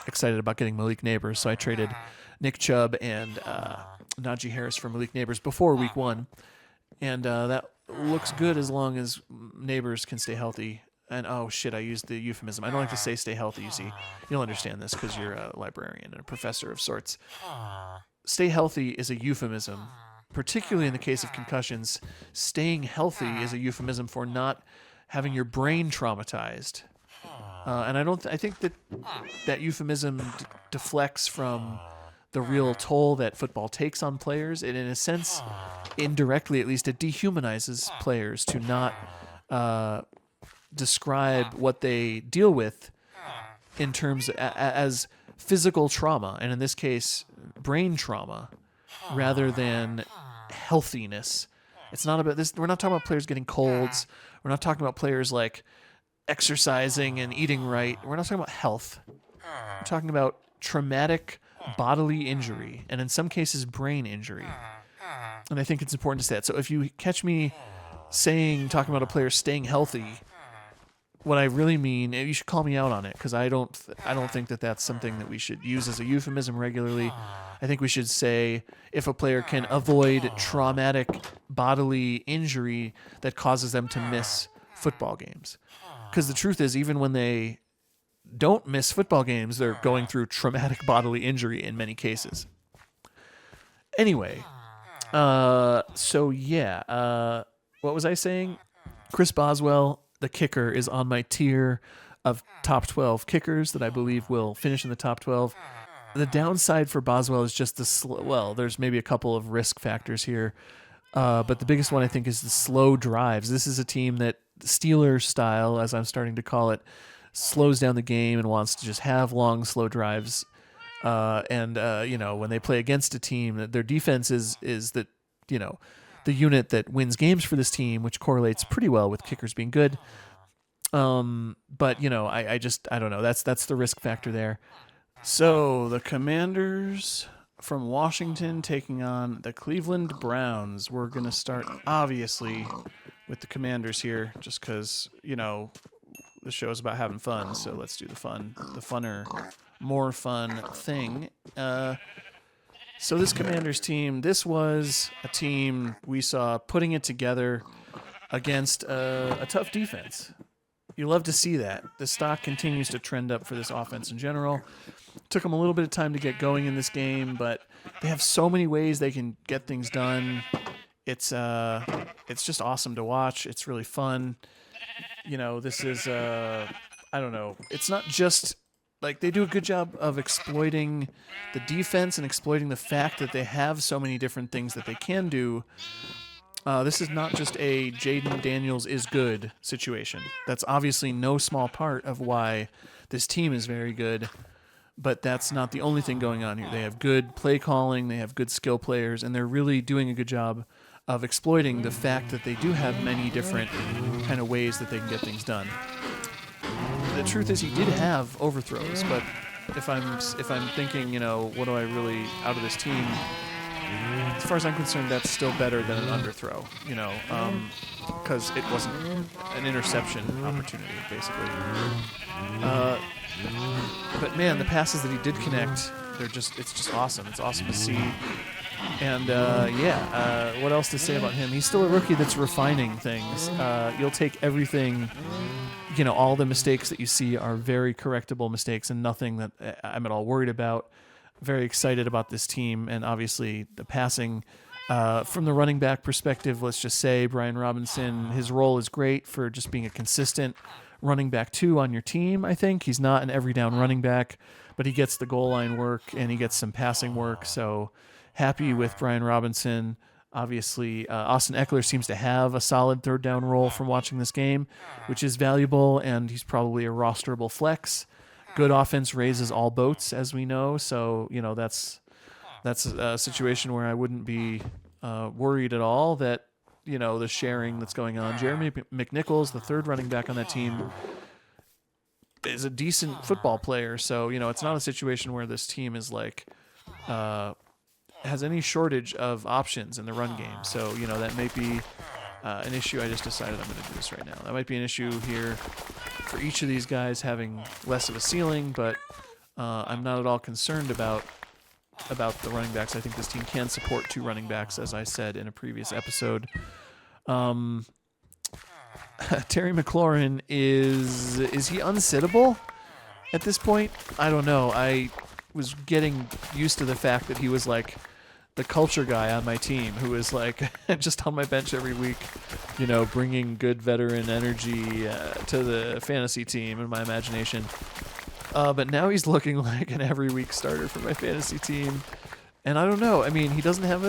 S1: excited about getting Malik Neighbors. So I traded Nick Chubb and Najee Harris for Malik Neighbors before week 1. And that looks good as long as Neighbors can stay healthy. And, oh, shit, I used the euphemism. I don't like to say stay healthy, you see. You'll understand this because you're a librarian and a professor of sorts. Stay healthy is a euphemism, particularly in the case of concussions. Staying healthy is a euphemism for not having your brain traumatized. And I think that euphemism deflects from the real toll that football takes on players. And in a sense, indirectly at least, it dehumanizes players to not describe what they deal with in terms as physical trauma, and in this case, brain trauma, rather than healthiness. It's not about this. We're not talking about players getting colds. We're not talking about players like exercising and eating right. We're not talking about health. We're talking about traumatic bodily injury, and in some cases, brain injury. And I think it's important to say that. So if you catch me talking about a player staying healthy, what I really mean, you should call me out on it, because I don't think that that's something that we should use as a euphemism regularly. I think we should say if a player can avoid traumatic bodily injury that causes them to miss football games. Because the truth is, even when they don't miss football games, they're going through traumatic bodily injury in many cases. Anyway, what was I saying? Chris Boswell, the kicker, is on my tier of top 12 kickers that I believe will finish in the top 12. The downside for Boswell is just there's maybe a couple of risk factors here, but the biggest one I think is the slow drives. This is a team that, Steelers style, as I'm starting to call it, slows down the game and wants to just have long, slow drives. When they play against a team, their defense is the unit that wins games for this team, which correlates pretty well with kickers being good. I don't know. That's the risk factor there. So the Commanders from Washington taking on the Cleveland Browns. We're going to start, obviously, with the Commanders here, just because, the show is about having fun. So let's do more fun thing. So this Commanders team, this was a team we saw putting it together against a tough defense. You love to see that. The stock continues to trend up for this offense in general. Took them a little bit of time to get going in this game, but they have so many ways they can get things done. It's just awesome to watch. It's really fun. This is I don't know. It's not just like they do a good job of exploiting the defense and exploiting the fact that they have so many different things that they can do. This is not just a Jaden Daniels is good situation. That's obviously no small part of why this team is very good, but that's not the only thing going on here. They have good play calling, they have good skill players, and they're really doing a good job of exploiting the fact that they do have many different kind of ways that they can get things done. The truth is he did have overthrows, but if I'm thinking, what do I really out of this team? As far as I'm concerned, that's still better than an underthrow, because it wasn't an interception opportunity, basically. But man, the passes that he did connect, it's just awesome. It's awesome to see. And what else to say about him? He's still a rookie that's refining things. You'll take everything. All the mistakes that you see are very correctable mistakes and nothing that I'm at all worried about. Very excited about this team, and obviously the passing. From the running back perspective, let's just say Brian Robinson, his role is great for just being a consistent running back 2 on your team, I think. He's not an every down running back, but he gets the goal line work and he gets some passing work, so happy with Brian Robinson. Obviously, Austin Eckler seems to have a solid third down role from watching this game, which is valuable, and he's probably a rosterable flex. Good offense raises all boats, as we know. So, that's a situation where I wouldn't be worried at all that, the sharing that's going on. Jeremy McNichols, the third running back on that team, is a decent football player. So, it's not a situation where this team is like has any shortage of options in the run game. So, that might be an issue. I just decided I'm going to do this right now. That might be an issue here for each of these guys having less of a ceiling, but I'm not at all concerned about the running backs. I think this team can support 2 running backs, as I said in a previous episode. Terry McLaurin, is he unsittable at this point? I don't know. I was getting used to the fact that he was like the culture guy on my team who is like just on my bench every week, bringing good veteran energy to the fantasy team in my imagination. But now he's looking like an every week starter for my fantasy team. And I don't know. I mean, he doesn't have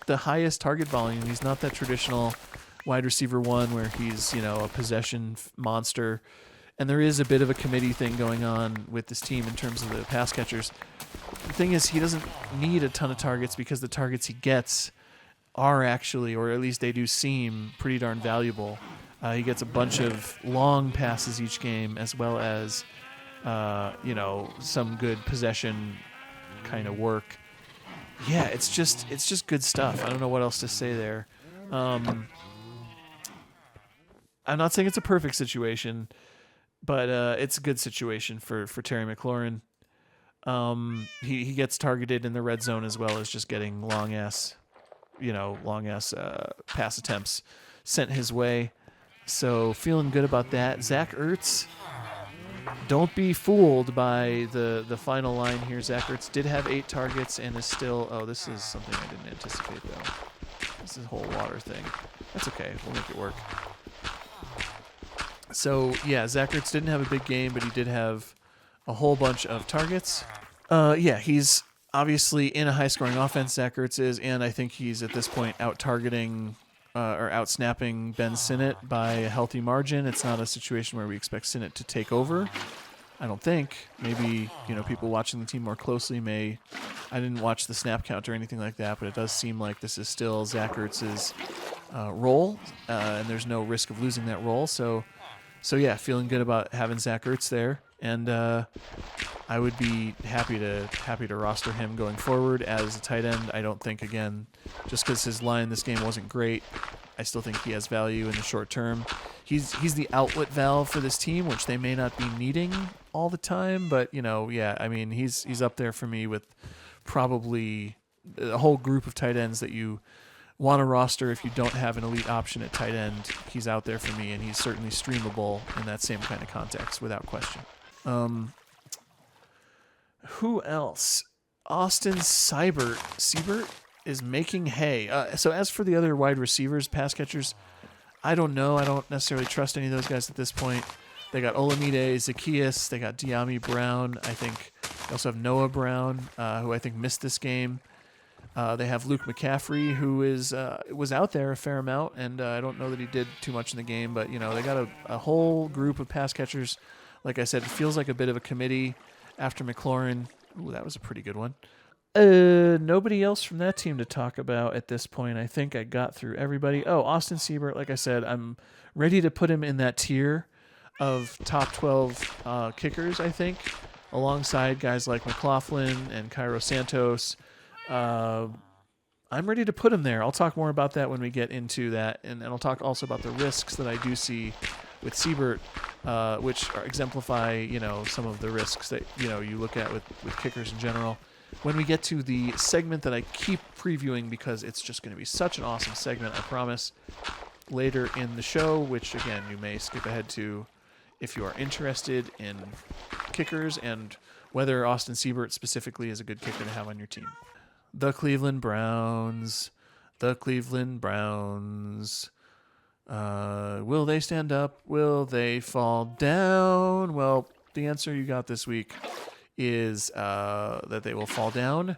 S1: the highest target volume. He's not that traditional wide receiver one where he's, a possession monster. And there is a bit of a committee thing going on with this team in terms of the pass catchers. The thing is, he doesn't need a ton of targets because the targets he gets are actually, or at least they do seem, pretty darn valuable. He gets a bunch of long passes each game, as well as, some good possession kind of work. Yeah, it's just good stuff. I don't know what else to say there. I'm not saying it's a perfect situation, but it's a good situation for Terry McLaurin. He gets targeted in the red zone as well as just getting long ass pass attempts sent his way. So feeling good about that. Zach Ertz, don't be fooled by the final line here. Zach Ertz did have 8 targets and is still... Oh, this is something I didn't anticipate, though. This is a whole water thing. That's okay. We'll make it work. So, yeah, Zach Ertz didn't have a big game, but he did have a whole bunch of targets. He's obviously in a high-scoring offense, Zach Ertz is, and I think he's at this point out-targeting or out-snapping Ben Sinnott by a healthy margin. It's not a situation where we expect Sinnott to take over. I don't think. Maybe, people watching the team more closely may... I didn't watch the snap count or anything like that, but it does seem like this is still Zach Ertz's role, and there's no risk of losing that role. So yeah, feeling good about having Zach Ertz there, and I would be happy to roster him going forward as a tight end. I don't think, again, just because his line this game wasn't great, I still think he has value in the short term. He's the outlet valve for this team, which they may not be needing all the time, but he's up there for me with probably a whole group of tight ends that you want to roster if you don't have an elite option at tight end. He's out there for me, and he's certainly streamable in that same kind of context without question. Who else? Austin Seibert is making hay. So as for the other wide receivers, pass catchers, I don't know. I don't necessarily trust any of those guys at this point. They got Olamide Zaccheaus. They got De'Ami Brown. I think they also have Noah Brown, who I think missed this game. They have Luke McCaffrey, who was out there a fair amount, and I don't know that he did too much in the game, but they got a whole group of pass catchers. Like I said, it feels like a bit of a committee after McLaurin. Ooh, that was a pretty good one. Nobody else from that team to talk about at this point. I think I got through everybody. Oh, Austin Seibert, like I said, I'm ready to put him in that tier of top 12 kickers, I think, alongside guys like McLaughlin and Cairo Santos. I'm ready to put him there. I'll talk more about that when we get into that, and I'll talk also about the risks that I do see with Seibert, which exemplify, some of the risks that, you look at with kickers in general. When we get to the segment that I keep previewing because it's just going to be such an awesome segment, I promise, later in the show, which, again, you may skip ahead to if you are interested in kickers and whether Austin Seibert specifically is a good kicker to have on your team. The Cleveland Browns. Will they stand up? Will they fall down? Well, the answer you got this week is that they will fall down.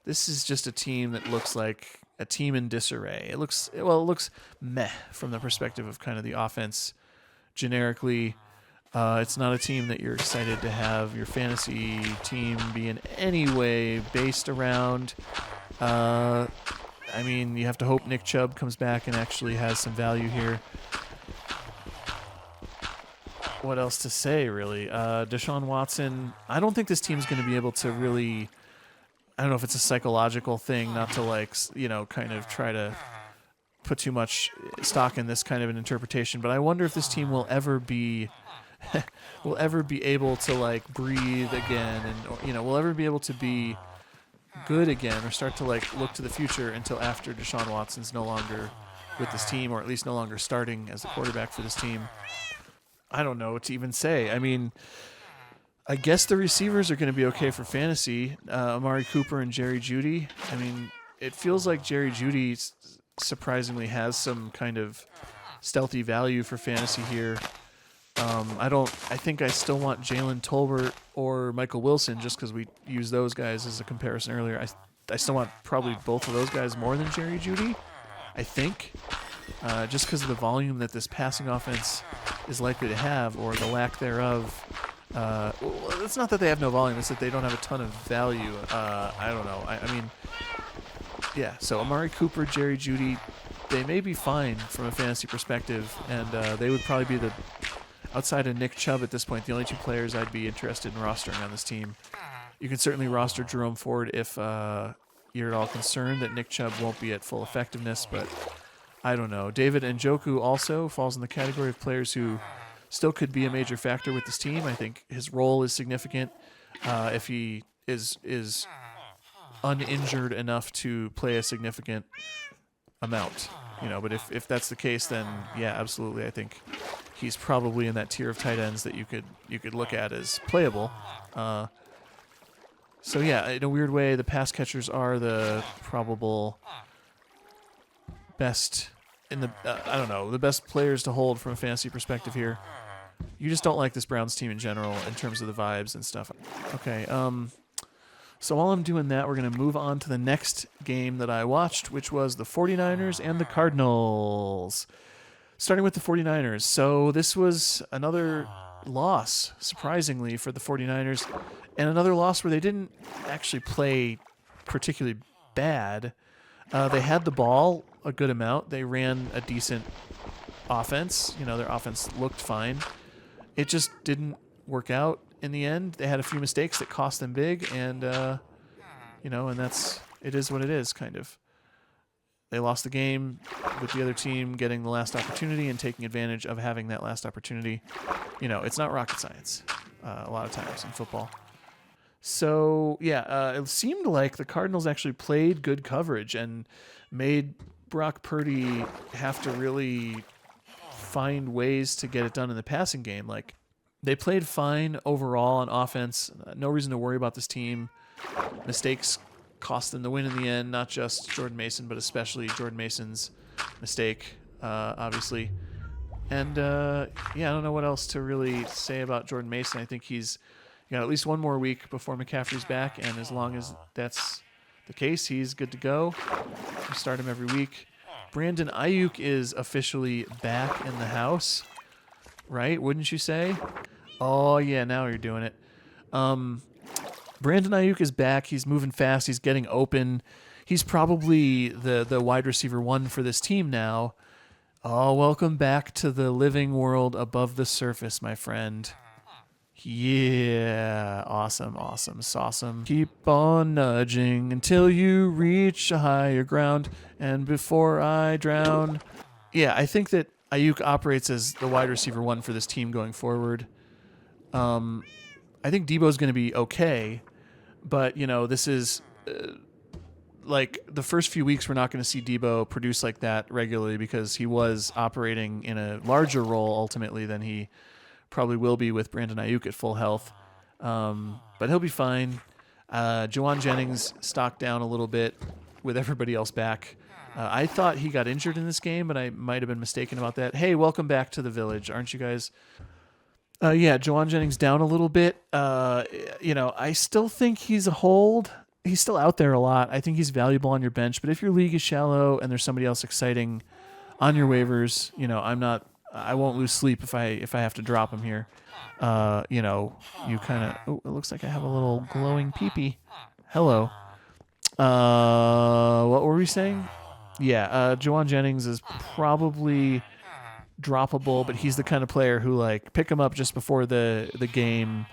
S1: This is just a team that looks like a team in disarray. It looks meh from the perspective of kind of the offense generically. It's not a team that you're excited to have your fantasy team be in any way based around. You have to hope Nick Chubb comes back and actually has some value here. What else to say, really? Deshaun Watson, I don't think this team's going to be able to really... I don't know if it's a psychological thing not to, kind of try to put too much stock in this kind of an interpretation, but I wonder if this team will ever be... able to breathe again, and will ever be able to be good again or start to look to the future until after Deshaun Watson's no longer with this team, or at least no longer starting as the quarterback for this team. I don't know what to even say. I guess the receivers are going to be okay for fantasy. Amari Cooper and Jerry Jeudy. It feels like Jerry Jeudy surprisingly has some kind of stealthy value for fantasy here. I think I still want Jalen Tolbert or Michael Wilson just because we used those guys as a comparison earlier. I I still want probably both of those guys more than Jerry Jeudy, I think, just because of the volume that this passing offense is likely to have, or the lack thereof. Well, it's not that they have no volume, it's that they don't have a ton of value. I don't know. I mean, yeah, so Amari Cooper, Jerry Jeudy, they may be fine from a fantasy perspective, and they would probably be the, outside of Nick Chubb at this point, the only two players I'd be interested in rostering on this team. You can certainly roster Jerome Ford if you're at all concerned that Nick Chubb won't be at full effectiveness, but I don't know. David Njoku also falls in the category of players who still could be a major factor with this team. I think his role is significant if he is uninjured enough to play a significant amount. But if that's the case, then yeah, absolutely. I think he's probably in that tier of tight ends that you could look at as playable. So yeah, in a weird way, the pass catchers are the probable best in the the best players to hold from a fantasy perspective here. You just don't like this Browns team in general in terms of the vibes and stuff. Okay, so while I'm doing that, we're going to move on to the next game that I watched, which was the 49ers and the Cardinals. Starting with the 49ers. So this was another loss, surprisingly, for the 49ers, and another loss where they didn't actually play particularly bad. They had the ball a good amount. They ran a decent offense. Their offense looked fine. It just didn't work out in the end. They had a few mistakes that cost them big, and and it is what it is, kind of. They lost the game with the other team getting the last opportunity and taking advantage of having that last opportunity. It's not rocket science a lot of times in football. So, yeah, it seemed like the Cardinals actually played good coverage and made Brock Purdy have to really find ways to get it done in the passing game. Like, they played fine overall on offense. No reason to worry about this team. Mistakes cost them the win in the end, not just Jordan Mason, but especially Jordan Mason's mistake, obviously. And, I don't know what else to really say about Jordan Mason. I think he's got at least one more week before McCaffrey's back, and as long as that's the case, he's good to go. You start him every week. Brandon Ayuk is officially back in the house, right? Wouldn't you say? Oh, yeah, now you're doing it. Brandon Ayuk is back. He's moving fast. He's getting open. He's probably the wide receiver one for this team now. Oh, welcome back to the living world above the surface, my friend. Yeah, awesome. Keep on nudging until you reach a higher ground, and before I drown. Yeah, I think that Ayuk operates as the wide receiver one for this team going forward. I think Debo's going to be okay, but, this is like the first few weeks we're not going to see Debo produce like that regularly because he was operating in a larger role ultimately than he probably will be with Brandon Ayuk at full health. But he'll be fine. Juwan Jennings stock down a little bit with everybody else back. I thought he got injured in this game, but I might have been mistaken about that. Hey, welcome back to the village, aren't you guys? Juwan Jennings down a little bit. I still think he's a hold. He's still out there a lot. I think he's valuable on your bench, but if your league is shallow and there's somebody else exciting on your waivers, I won't lose sleep if I have to drop him here. You kind of. Oh, it looks like I have a little glowing peepee. Hello. What were we saying? Yeah, Juwan Jennings is probably droppable, but he's the kind of player who pick him up just before the game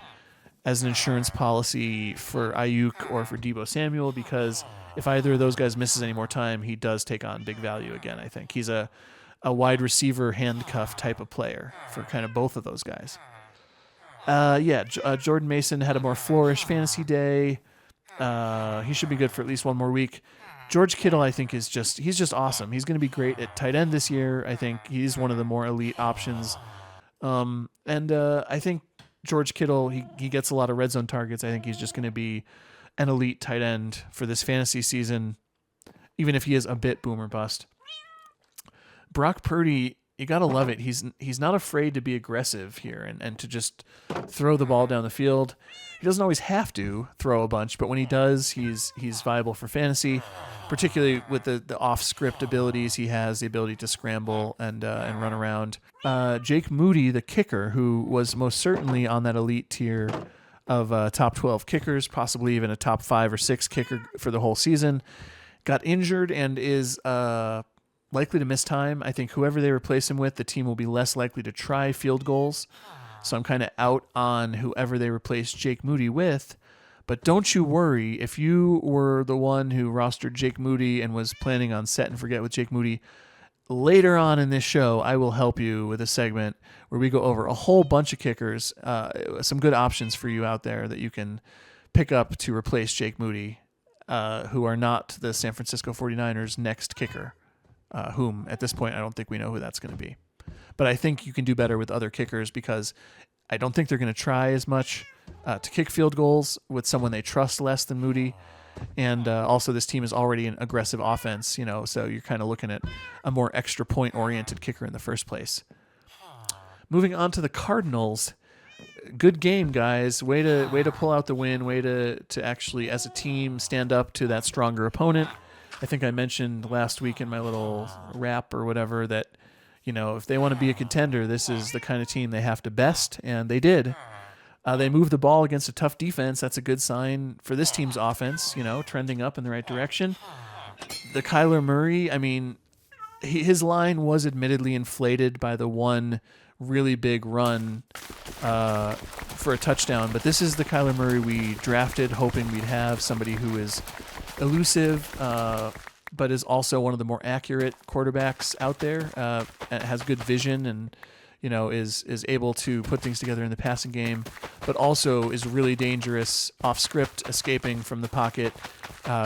S1: as an insurance policy for Ayuk or for Debo Samuel, because if either of those guys misses any more time, he does take on big value again. I think he's a wide receiver handcuff type of player for kind of both of those guys. Jordan Mason had a more flourish fantasy day. He should be good for at least one more week. George Kittle, I think, he's just awesome. He's going to be great at tight end this year. I think he's one of the more elite options. I think George Kittle, he gets a lot of red zone targets. I think he's just going to be an elite tight end for this fantasy season, even if he is a bit boom or bust. Brock Purdy you got to love it. He's not afraid to be aggressive here and to just throw the ball down the field. He doesn't always have to throw a bunch, but when he does, he's viable for fantasy, particularly with the off-script abilities he has, the ability to scramble and run around. Jake Moody, the kicker, who was most certainly on that elite tier of top 12 kickers, possibly even a top 5 or 6 kicker for the whole season, got injured and is likely to miss time. I think whoever they replace him with, the team will be less likely to try field goals. So I'm kind of out on whoever they replace Jake Moody with. But don't you worry, if you were the one who rostered Jake Moody and was planning on set and forget with Jake Moody, later on in this show, I will help you with a segment where we go over a whole bunch of kickers, some good options for you out there that you can pick up to replace Jake Moody, who are not the San Francisco 49ers' next kicker, whom at this point I don't think we know who that's going to be. But I think you can do better with other kickers because I don't think they're going to try as much to kick field goals with someone they trust less than Moody. And also this team is already an aggressive offense, so you're kind of looking at a more extra point-oriented kicker in the first place. Moving on to the Cardinals. Good game, guys. Way to pull out the win. Way to actually, as a team, stand up to that stronger opponent. I think I mentioned last week in my little wrap or whatever that, if they want to be a contender, this is the kind of team they have to best, and they did. They moved the ball against a tough defense. That's a good sign for this team's offense, trending up in the right direction. The Kyler Murray, his line was admittedly inflated by the one really big run for a touchdown, but this is the Kyler Murray we drafted, hoping we'd have somebody who is elusive, but is also one of the more accurate quarterbacks out there, has good vision and is able to put things together in the passing game, but also is really dangerous off script, escaping from the pocket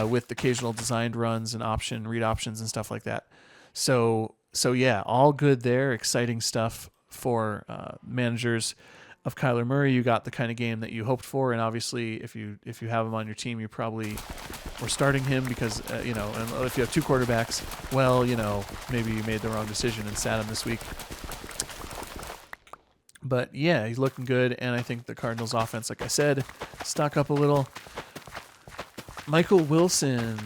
S1: with occasional designed runs and read options and stuff like that. So yeah, all good there. Exciting stuff for managers of Kyler Murray. You got the kind of game that you hoped for, and obviously if you have him on your team, you probably were starting him because and if you have two quarterbacks, well, maybe you made the wrong decision and sat him this week. But yeah, he's looking good, and I think the Cardinals offense, like I said, stock up a little. Michael Wilson,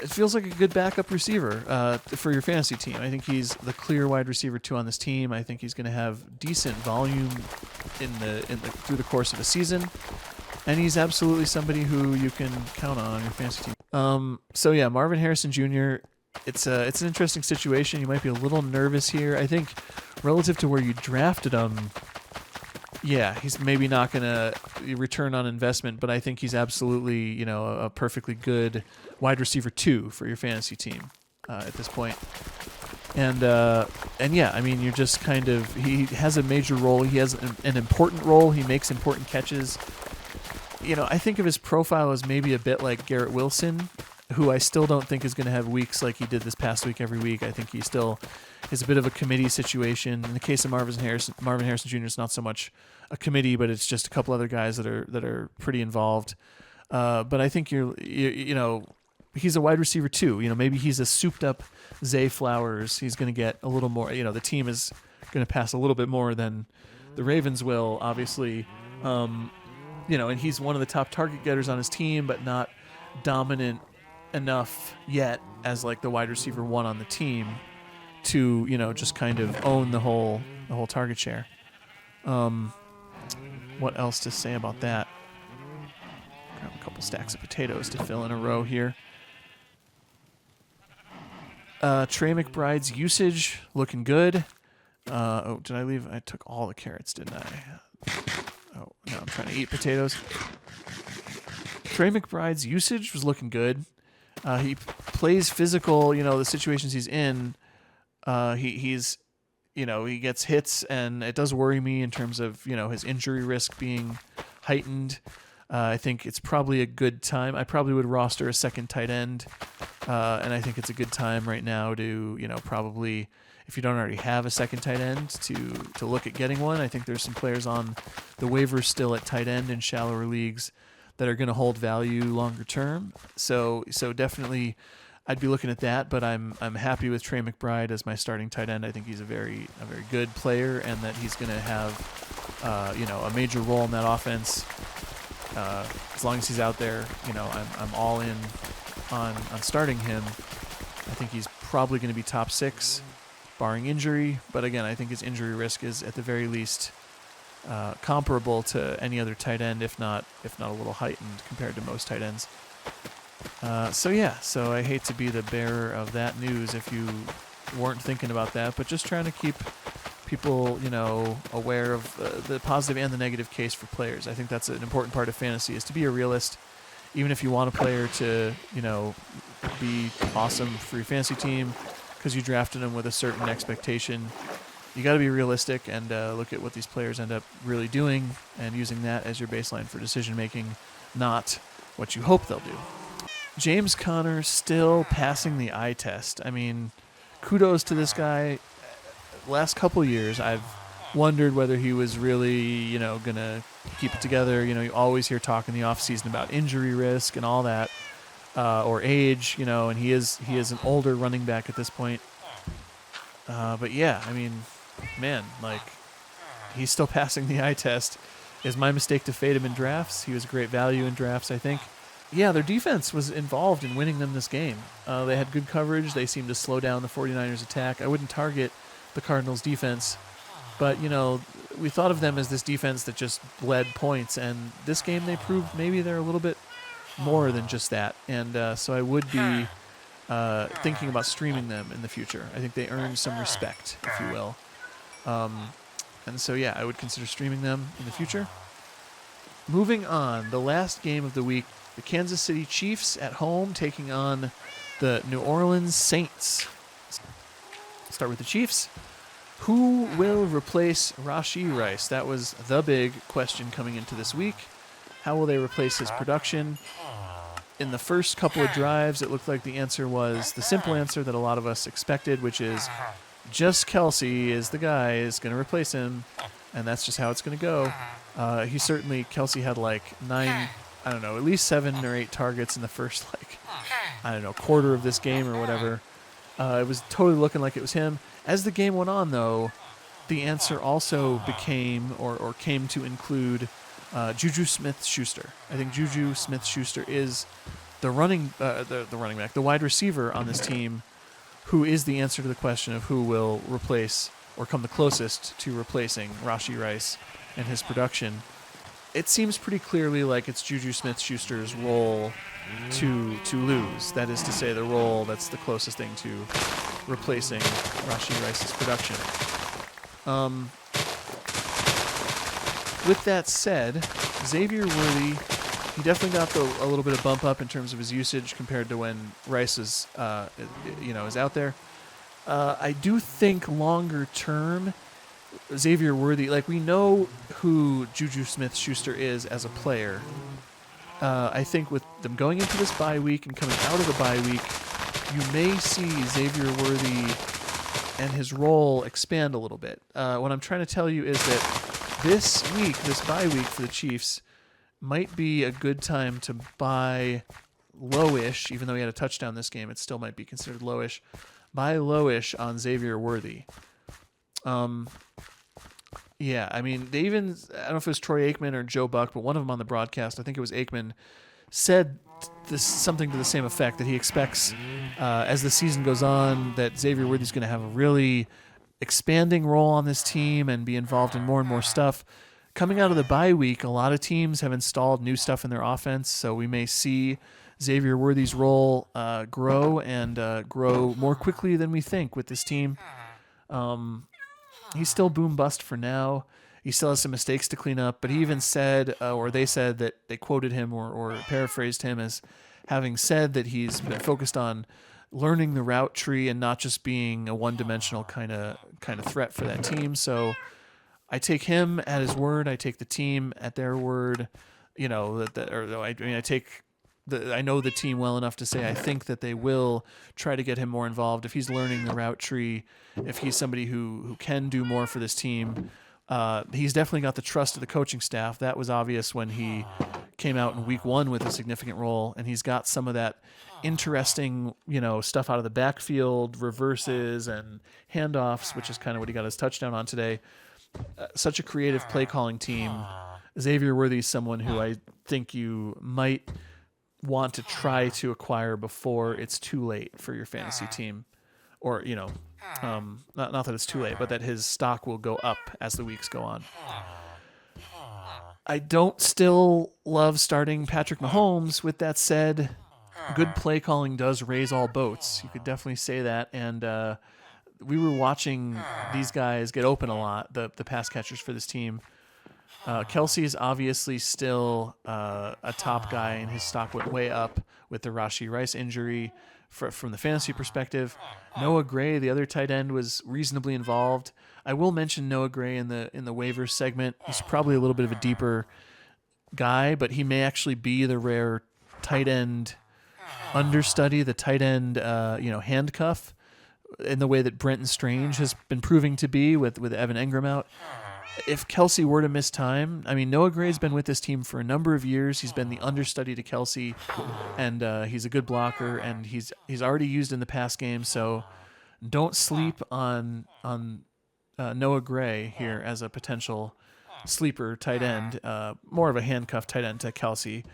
S1: it feels like a good backup receiver for your fantasy team. I think he's the clear wide receiver 2 on this team. I think he's going to have decent volume through the course of a season, and he's absolutely somebody who you can count on your fantasy team. So yeah, Marvin Harrison Jr., it's an interesting situation. You might be a little nervous here. I think relative to where you drafted him, yeah, he's maybe not going to return on investment, but I think he's absolutely, a perfectly good wide receiver 2 for your fantasy team at this point. And yeah, you're just kind of, he has a major role. He has an important role. He makes important catches. I think of his profile as maybe a bit like Garrett Wilson, who I still don't think is going to have weeks like he did this past week every week. I think he still is a bit of a committee situation. In the case of Marvin Harrison Jr. is not so much a committee, but it's just a couple other guys that are pretty involved. But I think he's a wide receiver 2. Maybe he's a souped up Zay Flowers. He's going to get a little more. The team is going to pass a little bit more than the Ravens will, obviously. And he's one of the top target getters on his team, but not dominant enough yet as like the wide receiver 1 on the team to just kind of own the whole target share. What else to say about that? Grab a couple stacks of potatoes to fill in a row here. Trey McBride's usage looking good. Did I leave? I took all the carrots, didn't I? Oh no, I'm trying to eat potatoes. Trey McBride's usage was looking good. He plays physical, the situations he's in. He's he gets hits, and it does worry me in terms of, his injury risk being heightened. I think it's probably a good time. I probably would roster a second tight end, and I think it's a good time right now to, probably, if you don't already have a second tight end, to look at getting one. I think there's some players on the waivers still at tight end in shallower leagues that are going to hold value longer term. So definitely I'd be looking at that. But I'm happy with Trey McBride as my starting tight end. I think he's a very good player, and that he's going to have a major role in that offense. As long as he's out there, I'm all in on starting him. I think he's probably going to be top 6, barring injury. But again, I think his injury risk is at the very least comparable to any other tight end, if not a little heightened compared to most tight ends. So I hate to be the bearer of that news if you weren't thinking about that, but just trying to keep people, aware of the positive and the negative case for players. I think that's an important part of fantasy, is to be a realist. Even if you want a player to, be awesome for your fantasy team because you drafted them with a certain expectation, you got to be realistic and look at what these players end up really doing and using that as your baseline for decision making, not what you hope they'll do. James Conner still passing the eye test. I mean, kudos to this guy. Last couple years, I've wondered whether he was really, going to keep it together. You always hear talk in the offseason about injury risk and all that, or age, and he is an older running back at this point. But yeah, I mean, man, he's still passing the eye test. Is my mistake to fade him in drafts? He was a great value in drafts, I think. Yeah, their defense was involved in winning them this game. They had good coverage. They seemed to slow down the 49ers attack. I wouldn't target the Cardinals defense, but we thought of them as this defense that just bled points, and this game they proved maybe they're a little bit more than just that. And so I would be thinking about streaming them in the future. I think they earned some respect, if you will. And so yeah, I would consider streaming them in the future. Moving on, the last game of the week, the Kansas City Chiefs at home taking on the New Orleans Saints. Start with the Chiefs. Who will replace Rashee Rice? That was the big question coming into this week. How will they replace his production? In the first couple of drives, it looked like the answer was the simple answer that a lot of us expected, which is just Kelsey is the guy is going to replace him, and that's just how it's going to go. Kelsey had at least 7 or 8 targets in the first, quarter of this game or whatever. It was totally looking like it was him. As the game went on, though, the answer also became or came to include Juju Smith-Schuster. I think Juju Smith-Schuster is the running back, the wide receiver on this team, who is the answer to the question of who will replace or come the closest to replacing Rashee Rice and his production. It seems pretty clearly like it's Juju Smith-Schuster's role to lose. That is to say, the role that's the closest thing to replacing Rashee Rice's production. With that said, Xavier Worthy, he definitely got a little bit of bump up in terms of his usage compared to when Rice is out there. I do think longer term, Xavier Worthy, we know who Juju Smith-Schuster is as a player. I think with them going into this bye week and coming out of the bye week, you may see Xavier Worthy and his role expand a little bit. What I'm trying to tell you is that this bye week for the Chiefs, might be a good time to buy lowish, even though he had a touchdown this game, it still might be considered lowish. Buy lowish on Xavier Worthy. Yeah, I mean, I don't know if it was Troy Aikman or Joe Buck, but one of them on the broadcast, I think it was Aikman, said something to the same effect, that he expects, as the season goes on, that Xavier Worthy's going to have a really expanding role on this team and be involved in more and more stuff. Coming out of the bye week, a lot of teams have installed new stuff in their offense, so we may see Xavier Worthy's role grow and grow more quickly than we think with this team. He's still boom bust for now. He still has some mistakes to clean up, but he even said, or they said that they quoted him or paraphrased him as having said that he's been focused on learning the route tree and not just being a one-dimensional kind of threat for that team. So I take him at his word. I take the team at their word. I know the team well enough to say I think that they will try to get him more involved. If he's learning the route tree, if he's somebody who can do more for this team, he's definitely got the trust of the coaching staff. That was obvious when he came out in week 1 with a significant role, and he's got some of that interesting, stuff out of the backfield, reverses and handoffs, which is kind of what he got his touchdown on today. Such a creative play calling team. Xavier Worthy's someone who I think you might want to try to acquire before it's too late for your fantasy team, or not that it's too late, but that his stock will go up as the weeks go on. I don't still love starting Patrick Mahomes. With that said, good play calling does raise all boats. You could definitely say that. And we were watching these guys get open a lot, the pass catchers for this team. Kelsey is obviously still a top guy, and his stock went way up with the Rashee Rice injury. From the fantasy perspective, Noah Gray, the other tight end, was reasonably involved. I will mention Noah Gray in the waivers segment. He's probably a little bit of a deeper guy, but he may actually be the rare tight end understudy, the tight end handcuff, in the way that Brenton Strange has been proving to be with Evan Engram out. If Kelsey were to miss time, Noah Gray's been with this team for a number of years. He's been the understudy to Kelsey, and he's a good blocker, and he's already used in the pass game. So don't sleep on Noah Gray here as a potential sleeper tight end, more of a handcuff tight end to Kelsey,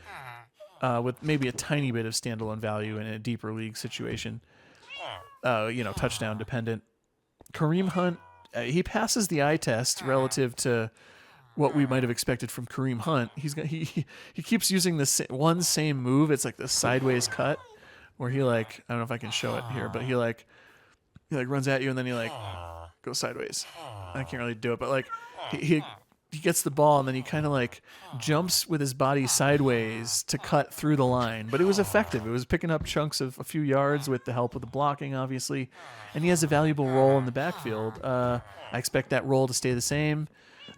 S1: with maybe a tiny bit of standalone value in a deeper league situation. Touchdown dependent. Kareem Hunt. He passes the eye test relative to what we might have expected from Kareem Hunt. He keeps using the same move. It's like the sideways cut where he I don't know if I can show it here, but he runs at you and then he goes sideways. I can't really do it, but he gets the ball and then he kind of jumps with his body sideways to cut through the line. But it was effective. It was picking up chunks of a few yards with the help of the blocking, obviously. And he has a valuable role in the backfield. I expect that role to stay the same.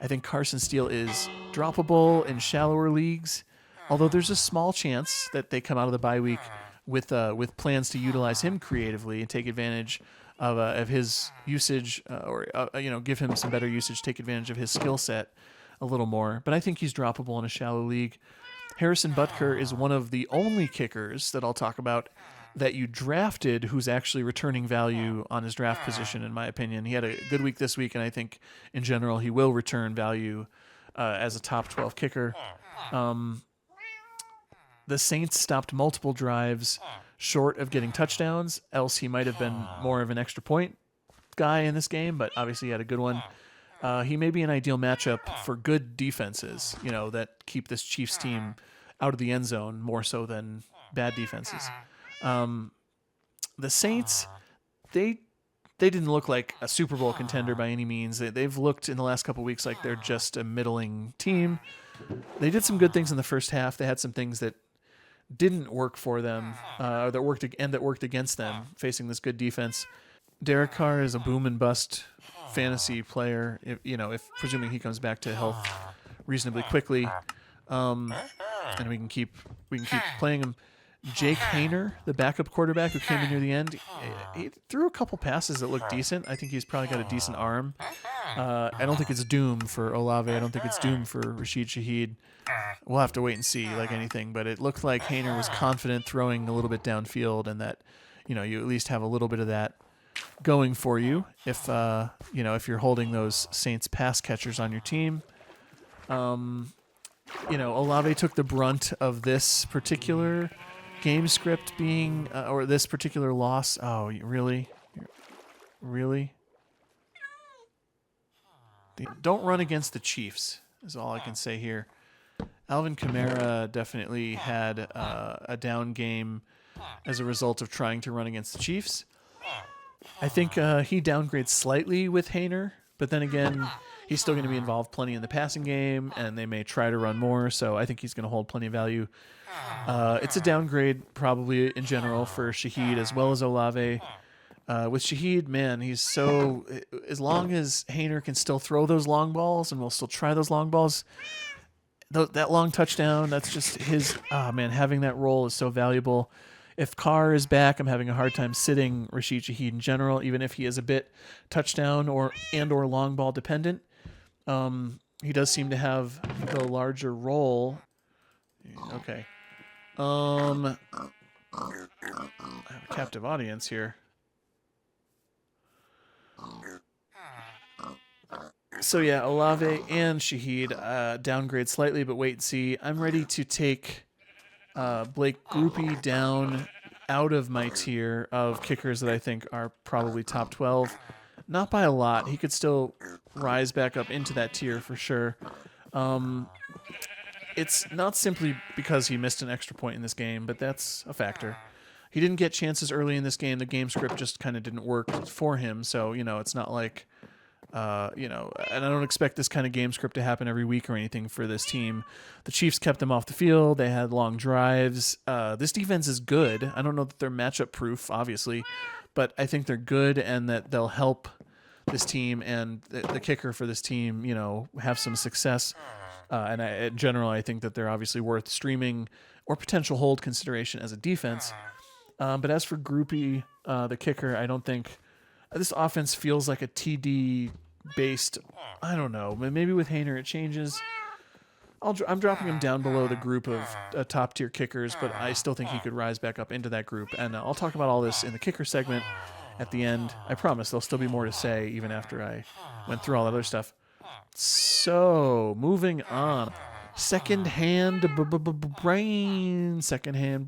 S1: I think Carson Steele is droppable in shallower leagues, although there's a small chance that they come out of the bye week with plans to utilize him creatively and take advantage of his usage, or give him some better usage, take advantage of his skill set a little more. But I think he's droppable in a shallow league. Harrison Butker is one of the only kickers that I'll talk about that you drafted who's actually returning value on his draft position, in my opinion. He had a good week this week, and I think in general he will return value as a top 12 kicker. The Saints stopped multiple drives short of getting touchdowns, else he might have been more of an extra point guy in this game, but obviously he had a good one. He may be an ideal matchup for good defenses, that keep this Chiefs team out of the end zone more so than bad defenses. The Saints, they didn't look like a Super Bowl contender by any means. They've looked in the last couple of weeks like they're just a middling team. They did some good things in the first half. They had some things that didn't work for them, that worked against them, facing this good defense. Derek Carr is a boom and bust fantasy player, if presuming he comes back to health reasonably quickly, and we can keep playing him. Jake Haener, the backup quarterback who came in near the end, he threw a couple passes that looked decent. I think he's probably got a decent arm. I don't think it's doom for Olave. I don't think it's doom for Rashid Shaheed. We'll have to wait and see, like anything. But it looked like Haener was confident throwing a little bit downfield, and that you at least have a little bit of that going for you if you're holding those Saints pass catchers on your team. Olave took the brunt of this particular game script being, or this particular loss. Oh, really? Don't run against the Chiefs is all I can say here. Alvin Kamara definitely had a down game as a result of trying to run against the Chiefs. I think he downgrades slightly with Haener, but then again, he's still going to be involved plenty in the passing game, and they may try to run more, so I think he's going to hold plenty of value. It's a downgrade probably in general for Shaheed as well as Olave. With Shaheed, man, he's so... As long as Haener can still throw those long balls, and we'll still try those long balls, that long touchdown, that's just his... having that role is so valuable. If Carr is back, I'm having a hard time sitting Rashid Shaheed in general, even if he is a bit touchdown or long ball dependent. He does seem to have the larger role Okay. I have a captive audience here. So yeah, Olave and Shaheed downgrade slightly, but wait and see. I'm ready to take Blake Groupie down out of my tier of kickers that I think are probably top 12. Not by a lot. He could still rise back up into that tier for sure. It's not simply because he missed an extra point in this game, but that's a factor. He didn't get chances early in this game. The game script just kind of didn't work for him. So, it's not like, and I don't expect this kind of game script to happen every week or anything for this team. The Chiefs kept them off the field. They had long drives. This defense is good. I don't know that they're matchup proof, obviously, but I think they're good and that they'll help this team and the kicker for this team, have some success. In general, I think that they're obviously worth streaming or potential hold consideration as a defense. But as for Groupie, the kicker, I don't think this offense feels like a TD-based. I don't know. Maybe with Haener it changes. I'm dropping him down below the group of top-tier kickers, but I still think he could rise back up into that group. And I'll talk about all this in the kicker segment at the end. I promise there'll still be more to say even after I went through all that other stuff. So, moving on. Second-hand brains. Second-hand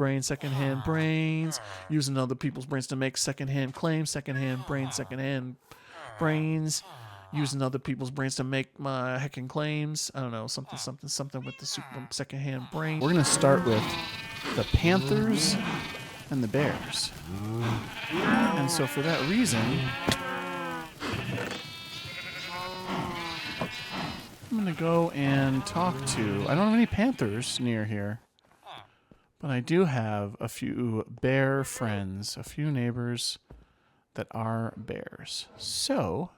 S1: brains. Using other people's brains to make second-hand claims. Second-hand brains. Using other people's brains to make my heckin' claims. I don't know, something with the super second-hand brain. We're going to start with the Panthers and the Bears. And so for that reason, I'm going to go and talk to... I don't have any Panthers near here, but I do have a few bear friends, a few neighbors that are bears. So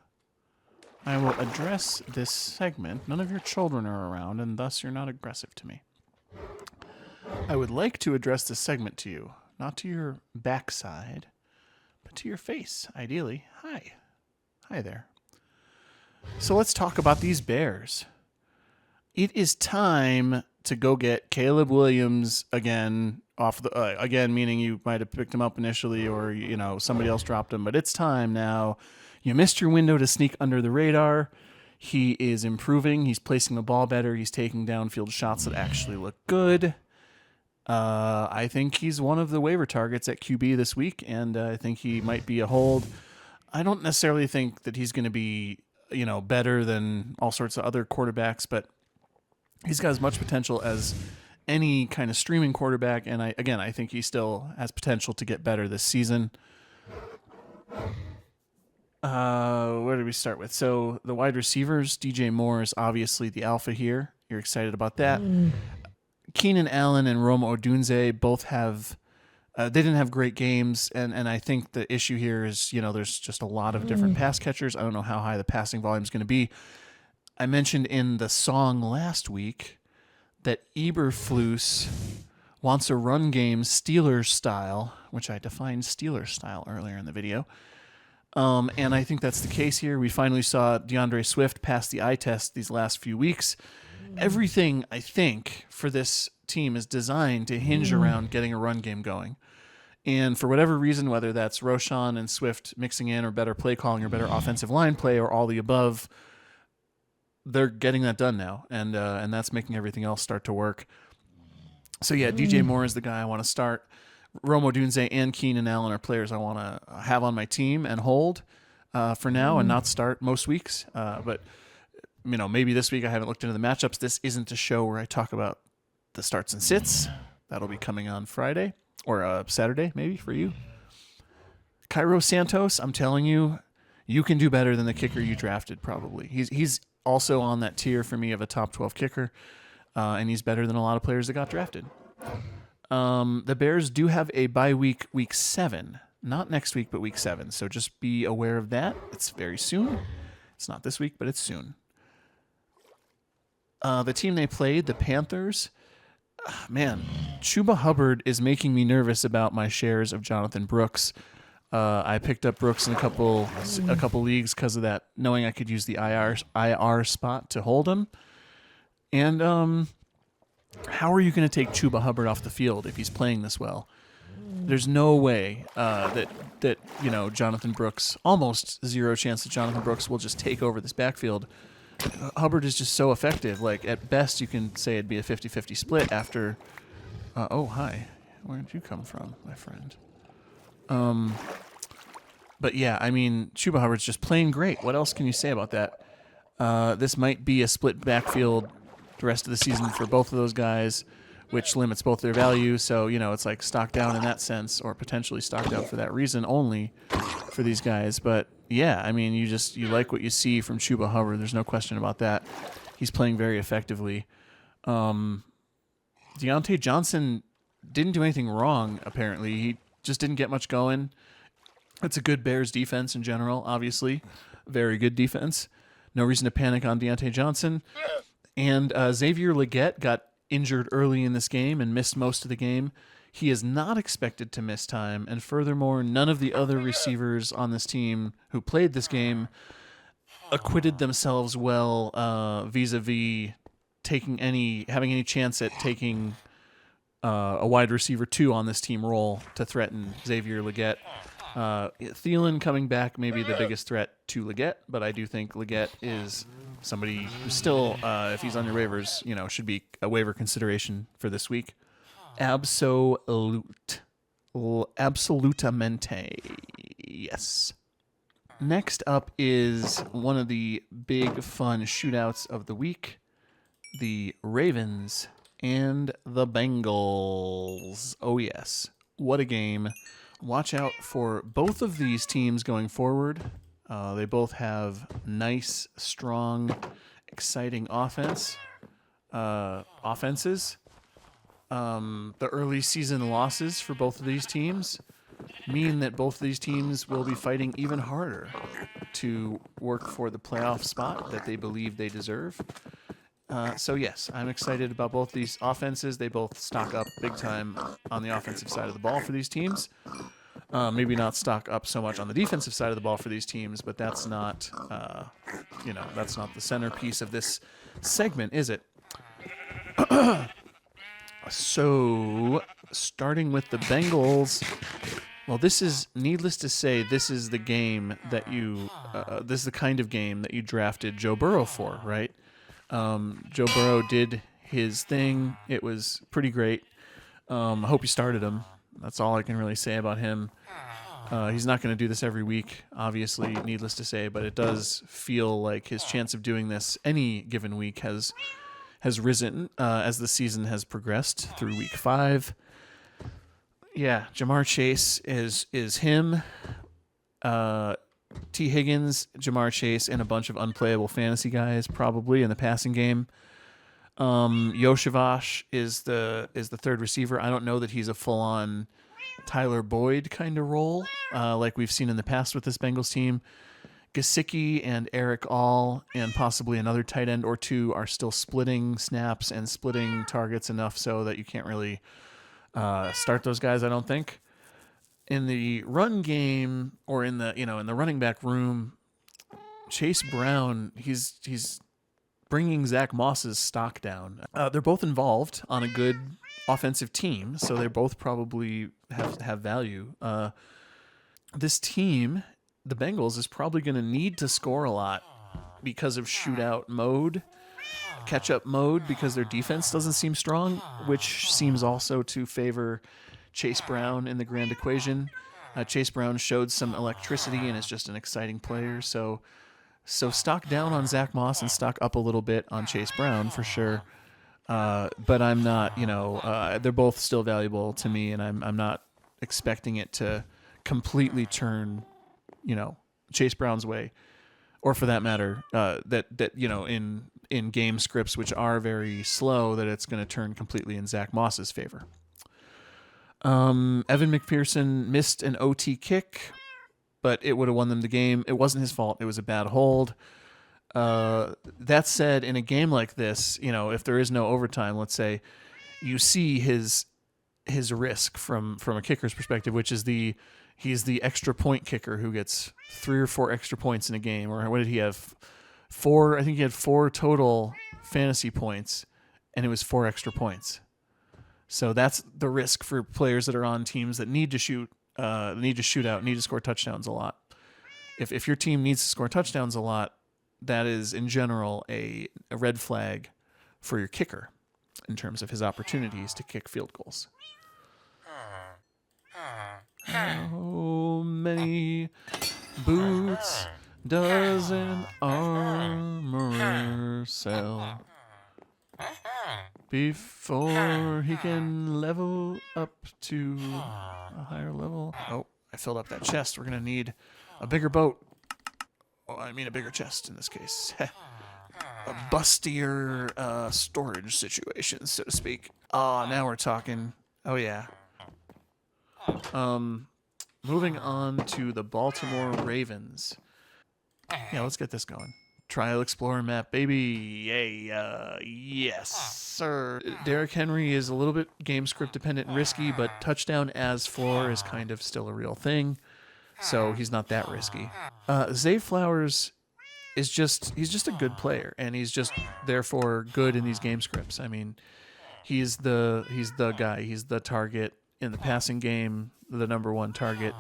S1: I will address this segment. None of your children are around, and thus you're not aggressive to me. I would like to address this segment to you, not to your backside, but to your face, ideally. Hi. Hi there. So let's talk about these Bears. It is time to go get Caleb Williams again off the again, meaning you might have picked him up initially or somebody else dropped him, but it's time now. You missed your window to sneak under the radar. He is improving. He's placing the ball better. He's taking downfield shots that actually look good. I think he's one of the waiver targets at QB this week, and I think he might be a hold. I don't necessarily think that he's going to be better than all sorts of other quarterbacks, but he's got as much potential as any kind of streaming quarterback, and I think he still has potential to get better this season. Where did we start with? So the wide receivers, DJ Moore is obviously the alpha here. You're excited about that. Keenan Allen and Rome Odunze both have... they didn't have great games, and I think the issue here is, there's just a lot of different pass catchers. I don't know how high the passing volume is going to be. I mentioned in the song last week that Eberflus wants a run game Steelers style, which I defined Steelers style earlier in the video. And I think that's the case here. We finally saw DeAndre Swift pass the eye test these last few weeks. Everything, I think, for this team is designed to hinge around getting a run game going. And for whatever reason, whether that's Roschon and Swift mixing in or better play calling or better offensive line play or all the above, they're getting that done now. And that's making everything else start to work. So, yeah, DJ Moore is the guy I want to start. Rome Odunze and Keenan Allen are players I want to have on my team and hold for now and not start most weeks. But, maybe this week I haven't looked into the matchups. This isn't a show where I talk about the starts and sits. That'll be coming on Friday or Saturday, maybe, for you. Cairo Santos, I'm telling you, you can do better than the kicker you drafted, probably. He's also on that tier for me of a top 12 kicker, and he's better than a lot of players that got drafted. The Bears do have a bye week, week 7. Not next week, but week 7. So just be aware of that. It's very soon. It's not this week, but it's soon. The team they played, the Panthers, man, Chuba Hubbard is making me nervous about my shares of Jonathan Brooks. I picked up Brooks in a couple leagues because of that, knowing I could use the IR spot to hold him. And how are you going to take Chuba Hubbard off the field if he's playing this well? There's no way that Jonathan Brooks, almost zero chance that Jonathan Brooks will just take over this backfield. Hubbard is just so effective. Like, at best, you can say it'd be a 50-50 split after. Oh, hi. Where did you come from, my friend? But yeah, I mean, Chuba Hubbard's just playing great. What else can you say about that? This might be a split backfield the rest of the season for both of those guys, which limits both their value. So, it's like stock down in that sense, or potentially stocked out for that reason only for these guys. But yeah, I mean, you like what you see from Chuba Hubbard. There's no question about that. He's playing very effectively. Deontay Johnson didn't do anything wrong, apparently. He just didn't get much going. It's a good Bears defense in general, obviously. Very good defense. No reason to panic on Deontay Johnson. And Xavier Legette got injured early in this game and missed most of the game. He is not expected to miss time. And furthermore, none of the other receivers on this team who played this game acquitted themselves well vis-a-vis having any chance at taking a wide receiver 2 on this team role to threaten Xavier Legette. Thielen coming back may be the biggest threat to Legette, but I do think Legette is somebody who still, if he's on your waivers, should be a waiver consideration for this week. Absolutamente. Yes. Next up is one of the big fun shootouts of the week, the Ravens and the Bengals. Oh yes, what a game. Watch out for both of these teams going forward. They both have nice, strong, exciting offenses. The early season losses for both of these teams mean that both of these teams will be fighting even harder to work for the playoff spot that they believe they deserve. So yes, I'm excited about both these offenses. They both stock up big time on the offensive side of the ball for these teams. Maybe not stock up so much on the defensive side of the ball for these teams, but that's not, that's not the centerpiece of this segment, is it? So, starting with the Bengals, well, this is, needless to say, this is the game that this is the kind of game that you drafted Joe Burrow for, right? Joe Burrow did his thing. It was pretty great. I hope you started him. That's all I can really say about him. He's not going to do this every week, obviously, needless to say, but it does feel like his chance of doing this any given week has risen as the season has progressed through week 5. Yeah, Jamar Chase is him. T. Higgins, Jamar Chase, and a bunch of unplayable fantasy guys probably in the passing game. Yoshavash is the third receiver. I don't know that he's a full-on Tyler Boyd kind of role like we've seen in the past with this Bengals team. Gesicki and Eric All and possibly another tight end or two are still splitting snaps and splitting targets enough so that you can't really start those guys, I don't think. In the run game or in the in the running back room, Chase Brown, he's bringing Zach Moss's stock down. They're both involved on a good offensive team, so they both probably have value. This team, the Bengals, is probably going to need to score a lot because of shootout mode, catch-up mode, because their defense doesn't seem strong, which seems also to favor Chase Brown in the grand equation. Chase Brown showed some electricity and is just an exciting player, so stock down on Zach Moss and stock up a little bit on Chase Brown for sure. But I'm not, they're both still valuable to me, and I'm not expecting it to completely turn, Chase Brown's way, or for that matter, that in game scripts which are very slow, that it's going to turn completely in Zach Moss's favor. Evan McPherson missed an OT kick, but it would have won them the game. It wasn't his fault. It was a bad hold. That said, in a game like this, if there is no overtime, let's say, you see his risk from a kicker's perspective, which is he's the extra point kicker who gets 3 or 4 extra points in a game. Or what did he have? 4. I think he had 4 total fantasy points, and it was 4 extra points. So that's the risk for players that are on teams that need to shoot out, need to score touchdowns a lot. If your team needs to score touchdowns a lot, that is in general a red flag for your kicker in terms of his opportunities to kick field goals. How many boots does an armorer sell before he can level up to a higher level? Oh, I filled up that chest. We're going to need a bigger boat. Oh, I mean a bigger chest in this case. A bustier storage situation, so to speak. Oh, now we're talking. Oh, yeah. Moving on to the Baltimore Ravens. Yeah, let's get this going. Trial Explorer map, baby. Yay. Yes, sir. Derrick Henry is a little bit game script dependent and risky, but touchdown as floor is kind of still a real thing. So he's not that risky. Zay Flowers is he's just a good player, and he's just therefore good in these game scripts. I mean, he's the guy. He's the target in the passing game, the number one target.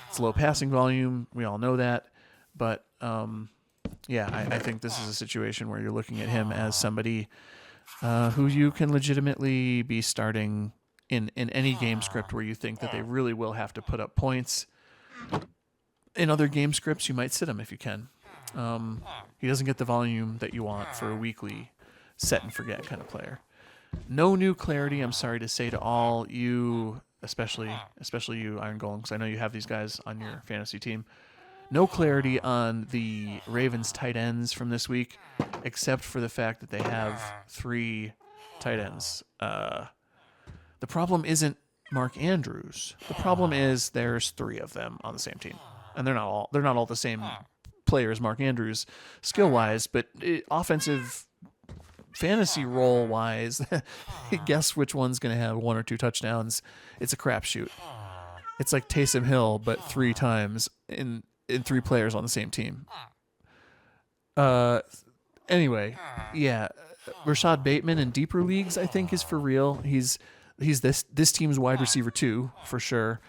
S1: It's low passing volume. We all know that. But, I think this is a situation where you're looking at him as somebody who you can legitimately be starting in any game script where you think that they really will have to put up points. In other game scripts, you might sit him if you can. He doesn't get the volume that you want for a weekly set and forget kind of player. No new clarity, I'm sorry to say to all you, especially you, Iron Golem, because I know you have these guys on your fantasy team. No clarity on the Ravens tight ends from this week, except for the fact that they have 3 tight ends. The problem isn't Mark Andrews. The problem is there's 3 of them on the same team, and they're not all the same players, Mark Andrews, skill-wise, but offensive fantasy role-wise, guess which one's going to have 1 or 2 touchdowns. It's a crapshoot. It's like Taysom Hill, but 3 times in 3 players on the same team. Anyway, yeah, Rashad Bateman in deeper leagues, I think, is for real. He's this team's wide receiver too, for sure.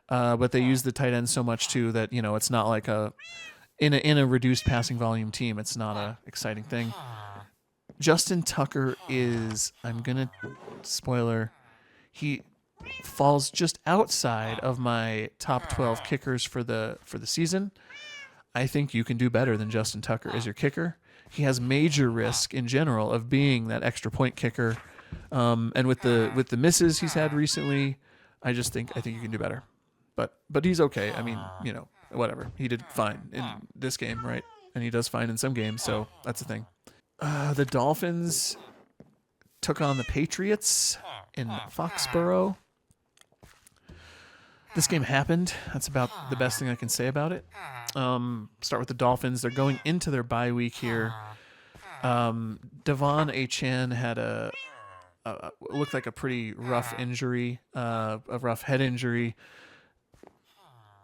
S1: But they use the tight end so much too that it's not like in a reduced passing volume team. It's not a exciting thing. Justin Tucker is, I'm gonna spoiler, he falls just outside of my top 12 kickers for the season. I think you can do better than Justin Tucker as your kicker. He has major risk in general of being that extra point kicker. And with the misses he's had recently, I think you can do better. But he's okay. I mean, whatever. He did fine in this game, right? And he does fine in some games, so that's the thing. The Dolphins took on the Patriots in Foxborough. This game happened. That's about the best thing I can say about it. Start with the Dolphins. They're going into their bye week here. Devon Achane had looked like a pretty rough injury, a rough head injury.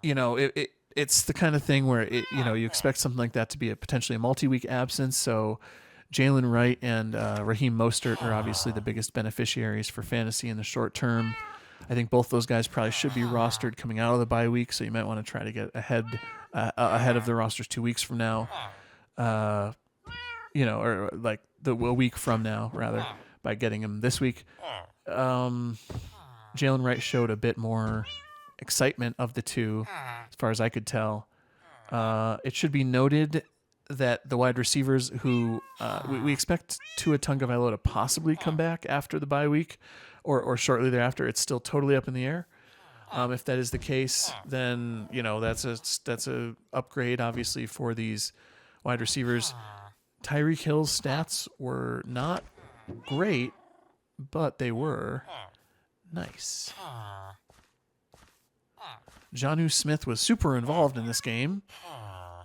S1: It's the kind of thing where you expect something like that to be potentially a multi-week absence. So Jalen Wright and Raheem Mostert are obviously the biggest beneficiaries for fantasy in the short term. I think both those guys probably should be rostered coming out of the bye week, so you might want to try to get ahead of the rosters 2 weeks from now, or like a week from now, rather, by getting them this week. Jalen Wright showed a bit more excitement of the two, as far as I could tell. It should be noted that the wide receivers who we expect Tua Tagovailoa to possibly come back after the bye week or shortly thereafter. It's still totally up in the air. If that is the case, then that's a upgrade obviously for these wide receivers. Tyreek Hill's stats were not great, but they were nice. Jonnu Smith was super involved in this game.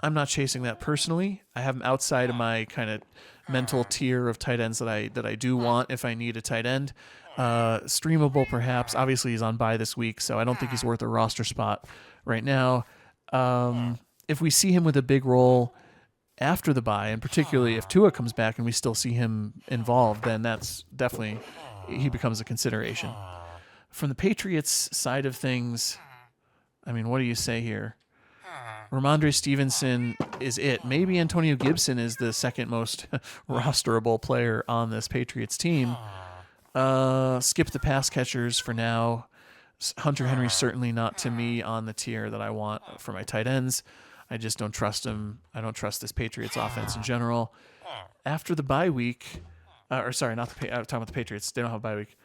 S1: I'm not chasing that personally. I have him outside of my kind of mental tier of tight ends that I do want if I need a tight end. Streamable, perhaps. Obviously, he's on bye this week, so I don't think he's worth a roster spot right now. If we see him with a big role, after the bye, and particularly if Tua comes back and we still see him involved, then that's definitely, he becomes a consideration. From the Patriots side of things, I mean, what do you say here? Ramondre Stevenson is it. Maybe Antonio Gibson is the second most rosterable player on this Patriots team. Skip the pass catchers for now. Hunter Henry certainly not to me on the tier that I want for my tight ends. I just don't trust him. I don't trust this Patriots offense in general. After the bye week, I'm talking about the Patriots. They don't have a bye week.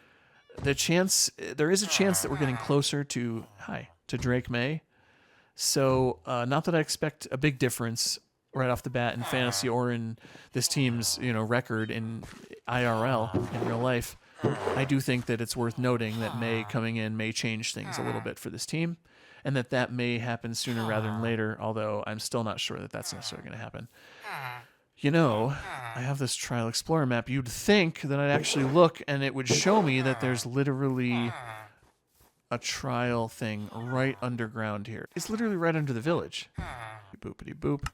S1: There is a chance that we're getting closer to Drake May. So not that I expect a big difference right off the bat in fantasy or in this team's record in IRL in real life. I do think that it's worth noting that May coming in may change things a little bit for this team, and that may happen sooner rather than later, although I'm still not sure that that's necessarily going to happen. I have this Trial Explorer map. You'd think that I'd actually look and it would show me that there's literally a trial thing right underground here. It's literally right under the village. Boopity boop.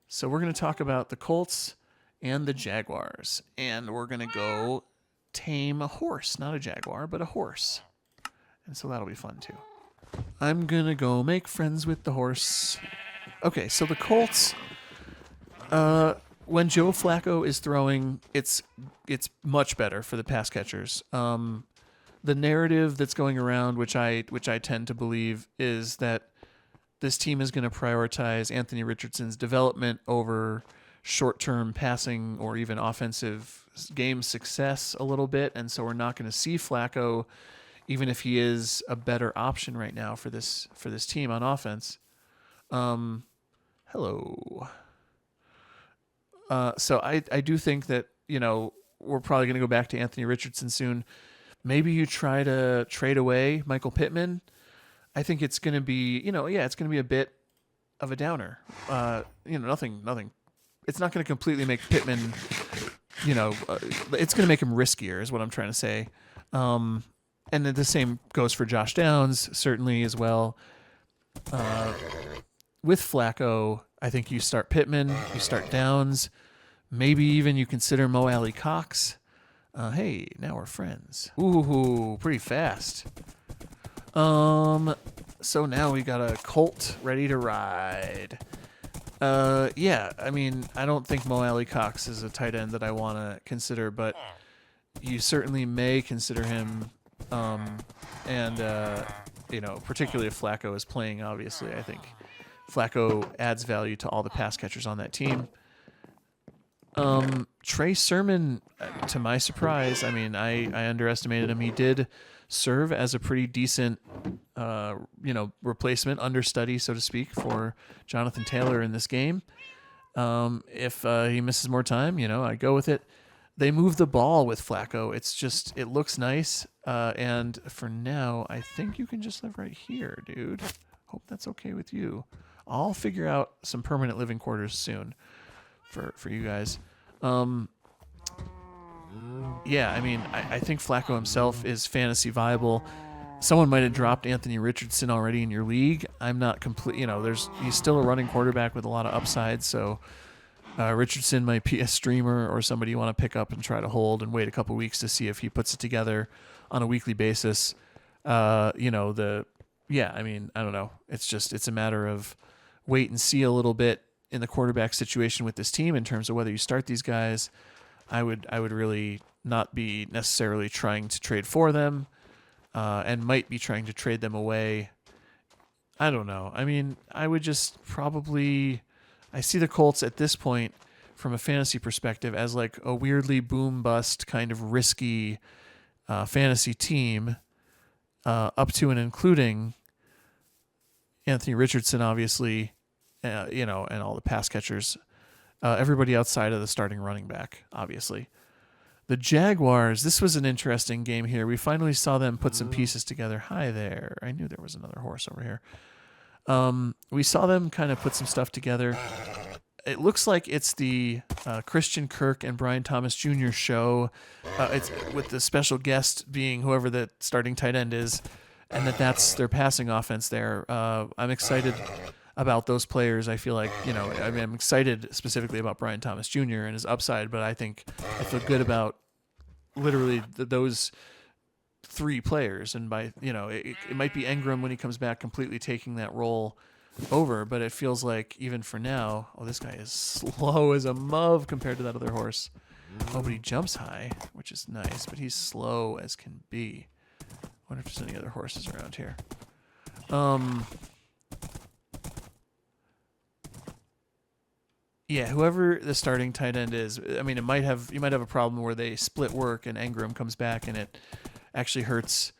S1: So we're going to talk about the Colts and the Jaguars, and we're going to go tame a horse, not a jaguar, but a horse. And so that'll be fun too. I'm going to go make friends with the horse. Okay, so the Colts, when Joe Flacco is throwing, it's much better for the pass catchers. The narrative that's going around, which I tend to believe, is that this team is going to prioritize Anthony Richardson's development over short-term passing or even offensive game success a little bit, and so we're not going to see Flacco, even if he is a better option right now for this team on offense. Hello. So I do think that we're probably going to go back to Anthony Richardson soon. Maybe you try to trade away Michael Pittman. I think it's going to be it's going to be a bit of a downer. Nothing. It's not going to completely make Pittman, it's going to make him riskier is what I'm trying to say. And then the same goes for Josh Downs, certainly as well. With Flacco, I think you start Pittman, you start Downs, maybe even you consider Mo Alley Cox. Hey, now we're friends. Ooh, pretty fast. So now we got a Colt ready to ride. I mean, I don't think Mo Alley Cox is a tight end that I want to consider, but you certainly may consider him. Particularly if Flacco is playing, obviously, I think Flacco adds value to all the pass catchers on that team. Trey Sermon, to my surprise, I mean, I underestimated him. He did serve as a pretty decent, replacement, understudy, so to speak, for Jonathan Taylor in this game. If he misses more time, I go with it. They move the ball with Flacco. It looks nice. And for now, I think you can just live right here, dude. Hope that's okay with you. I'll figure out some permanent living quarters soon for you guys. I think Flacco himself is fantasy viable. Someone might have dropped Anthony Richardson already in your league. I'm not complete. He's still a running quarterback with a lot of upside. So Richardson might be a streamer or somebody you want to pick up and try to hold and wait a couple weeks to see if he puts it together on a weekly basis. I don't know. It's a matter of wait and see a little bit in the quarterback situation with this team in terms of whether you start these guys. I would really not be necessarily trying to trade for them, and might be trying to trade them away. I don't know. I mean, I would just probably. I see the Colts at this point from a fantasy perspective as like a weirdly boom bust kind of risky fantasy team, up to and including Anthony Richardson, obviously, and all the pass catchers, everybody outside of the starting running back, obviously. The Jaguars, this was an interesting game here. We finally saw them put some pieces together. Hi there. I knew there was another horse over here. We saw them kind of put some stuff together. It looks like it's the Christian Kirk and Brian Thomas Jr. show. It's with the special guest being whoever the starting tight end is, and that's their passing offense there. I'm excited. about those players. I feel like, I mean, I'm excited specifically about Brian Thomas Jr. and his upside, but I think I feel good about literally those three players. And by, it might be Engram when he comes back completely taking that role over, but it feels like even for now, this guy is slow as a muv compared to that other horse. Oh, but he jumps high, which is nice, but he's slow as can be. I wonder if there's any other horses around here. Yeah, whoever the starting tight end is, I mean, you might have a problem where they split work and Engram comes back and it actually hurts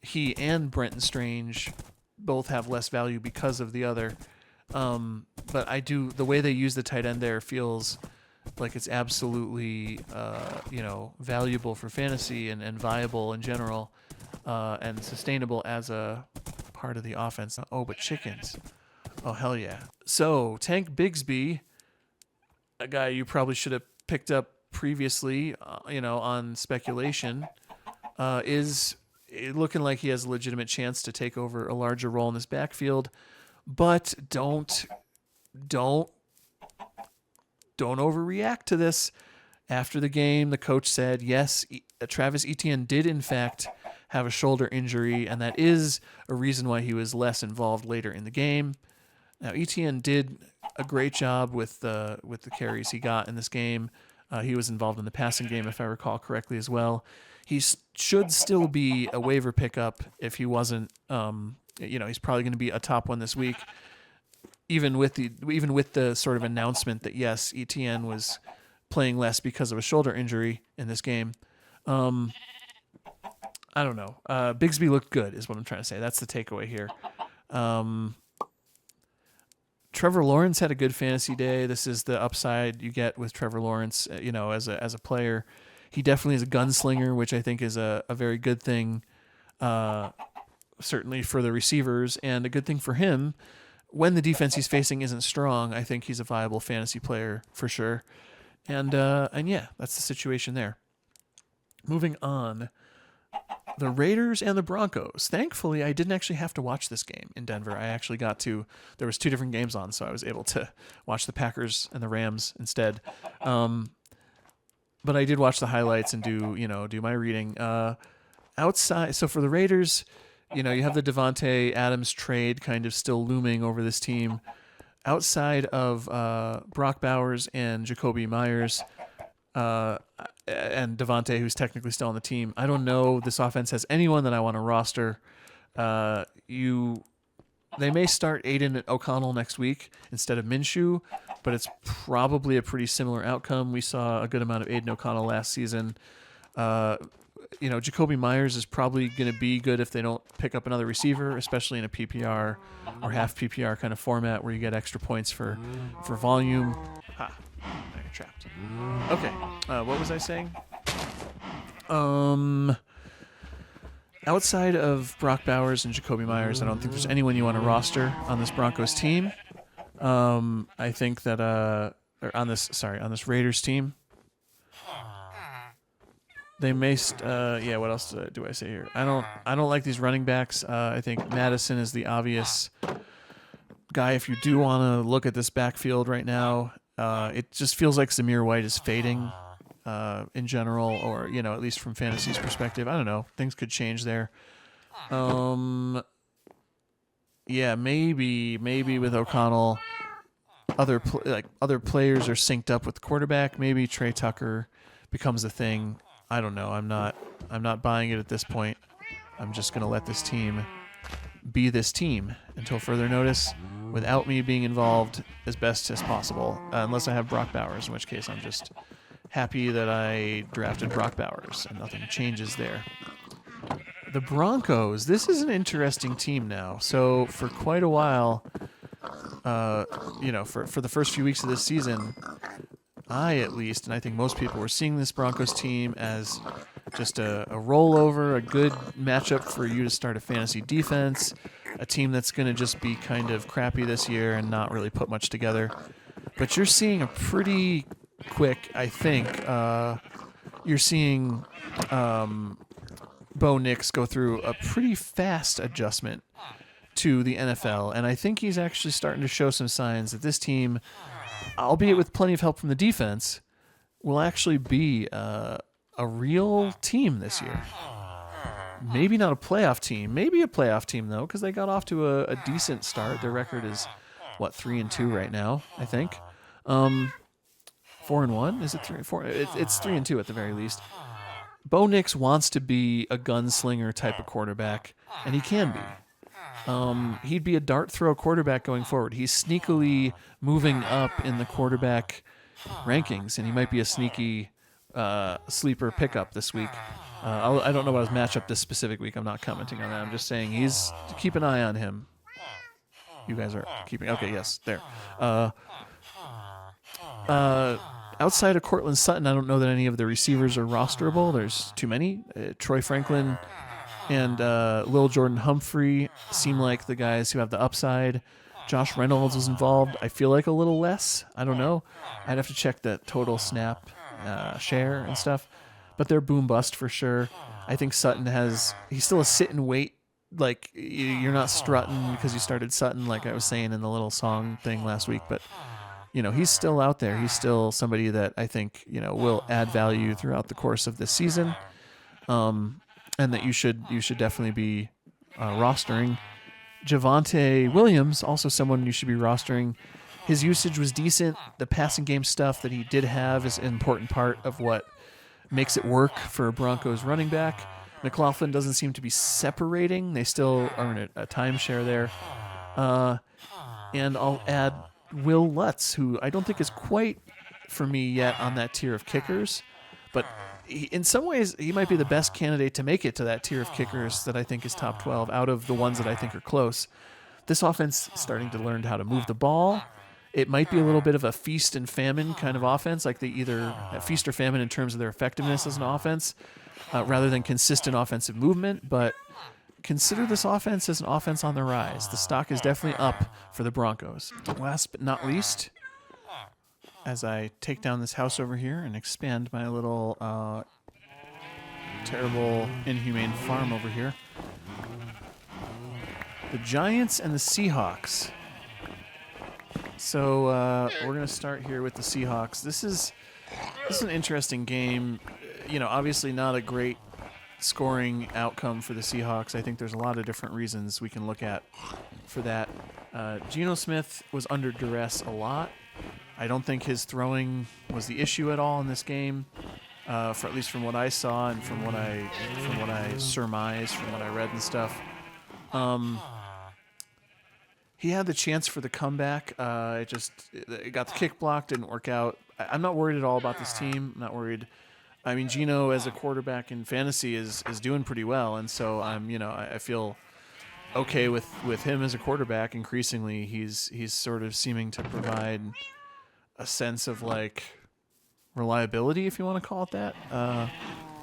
S1: he and Brenton Strange both have less value because of the other. But the way they use the tight end there feels like it's absolutely, valuable for fantasy and viable in general, and sustainable as a part of the offense. Oh, but chickens. Oh, hell yeah. So Tank Bigsby, a guy you probably should have picked up previously, on speculation, is looking like he has a legitimate chance to take over a larger role in this backfield. But don't overreact to this. After the game, the coach said, yes, Travis Etienne did in fact have a shoulder injury, and that is a reason why he was less involved later in the game. Now, Etienne did a great job with the carries he got in this game. He was involved in the passing game, if I recall correctly, as well. He should still be a waiver pickup if he wasn't. He's probably going to be a top one this week, even with the sort of announcement that yes, Etienne was playing less because of a shoulder injury in this game. I don't know. Bigsby looked good, is what I'm trying to say. That's the takeaway here. Trevor Lawrence had a good fantasy day. This is the upside you get with Trevor Lawrence, as a player. He definitely is a gunslinger, which I think is a very good thing, certainly for the receivers, and a good thing for him. When the defense he's facing isn't strong, I think he's a viable fantasy player for sure. And yeah, that's the situation there. Moving on. The Raiders and the Broncos. Thankfully, I didn't actually have to watch this game in Denver. I actually there was two different games on, so I was able to watch the Packers and the Rams instead. But I did watch the highlights and do my reading. Outside, so for the Raiders, you have the Devontae Adams trade kind of still looming over this team. Outside of Brock Bowers and Jacoby Myers, and Devontae, who's technically still on the team, I don't know this offense has anyone that I want to roster. They may start Aiden O'Connell next week instead of Minshew, but it's probably a pretty similar outcome. We saw a good amount of Aiden O'Connell last season. Jacoby Myers is probably going to be good if they don't pick up another receiver, especially in a PPR or half PPR kind of format where you get extra points for volume. Now you're trapped. Okay, what was I saying? Outside of Brock Bowers and Jacoby Myers, I don't think there's anyone you want to roster on this Broncos team. I think that on this Raiders team, they may. What else do I say here? I don't like these running backs. I think Madison is the obvious guy. If you do want to look at this backfield right now, it just feels like Zamir White is fading in general, or at least from fantasy's perspective. I don't know. Things could change there. Maybe with O'Connell, other players are synced up with the quarterback. Maybe Trey Tucker becomes a thing. I don't know. I'm not buying it at this point. I'm just going to let this team be this team until further notice, without me being involved as best as possible, unless I have Brock Bowers, in which case I'm just happy that I drafted Brock Bowers and nothing changes there. The Broncos, this is an interesting team now. So for quite a while, for the first few weeks of this season, I at least, and I think most people, were seeing this Broncos team as just a rollover, a good matchup for you to start a fantasy defense, a team that's going to just be kind of crappy this year and not really put much together. But you're seeing a pretty quick, I think, you're seeing Bo Nix go through a pretty fast adjustment to the NFL, and I think he's actually starting to show some signs that this team, albeit with plenty of help from the defense, will actually be a real team this year. Maybe not a playoff team. Maybe a playoff team, though, because they got off to a decent start. Their record is, 3-2 right now, I think. 4-1? Is it 3-4? It's 3-2 at the very least. Bo Nix wants to be a gunslinger type of quarterback, and he can be. He'd be a dart throw quarterback going forward. He's sneakily moving up in the quarterback rankings, and he might be a sneaky sleeper pickup this week. I don't know about his matchup this specific week. I'm not commenting on that. I'm just saying keep an eye on him. You guys are keeping... Okay, yes, there. Outside of Cortland Sutton, I don't know that any of the receivers are rosterable. There's too many. Troy Franklin and Lil Jordan Humphrey seem like the guys who have the upside. Josh Reynolds was involved. I feel like a little less. I don't know. I'd have to check the total snap share and stuff. But they're boom bust for sure. I think Sutton he's still a sit and wait. Like, you're not strutting because you started Sutton, like I was saying in the little song thing last week. But, he's still out there. He's still somebody that I think, will add value throughout the course of this season. And that you should definitely be rostering. Javonte Williams, also someone you should be rostering. His usage was decent. The passing game stuff that he did have is an important part of what makes it work for a Broncos running back. McLaughlin doesn't seem to be separating. They still are in a timeshare there. And I'll add Will Lutz, who I don't think is quite, for me, yet on that tier of kickers. But in some ways, he might be the best candidate to make it to that tier of kickers that I think is top 12 out of the ones that I think are close. This offense is starting to learn how to move the ball. It might be a little bit of a feast and famine kind of offense, like they either feast or famine in terms of their effectiveness as an offense, rather than consistent offensive movement. But consider this offense as an offense on the rise. The stock is definitely up for the Broncos. Last but not least, as I take down this house over here and expand my little terrible, inhumane farm over here, the Giants and the Seahawks. So we're going to start here with the Seahawks. This is an interesting game. Obviously not a great scoring outcome for the Seahawks. I think there's a lot of different reasons we can look at for that. Geno Smith was under duress a lot. I don't think his throwing was the issue at all in this game, for at least from what I saw and from what I surmised, from what I read and stuff. He had the chance for the comeback. It got the kick blocked, didn't work out. I'm not worried at all about this team. I'm not worried. I mean, Geno as a quarterback in fantasy is doing pretty well, and so I feel okay with him as a quarterback. Increasingly, he's sort of seeming to provide a sense of like reliability, if you want to call it that,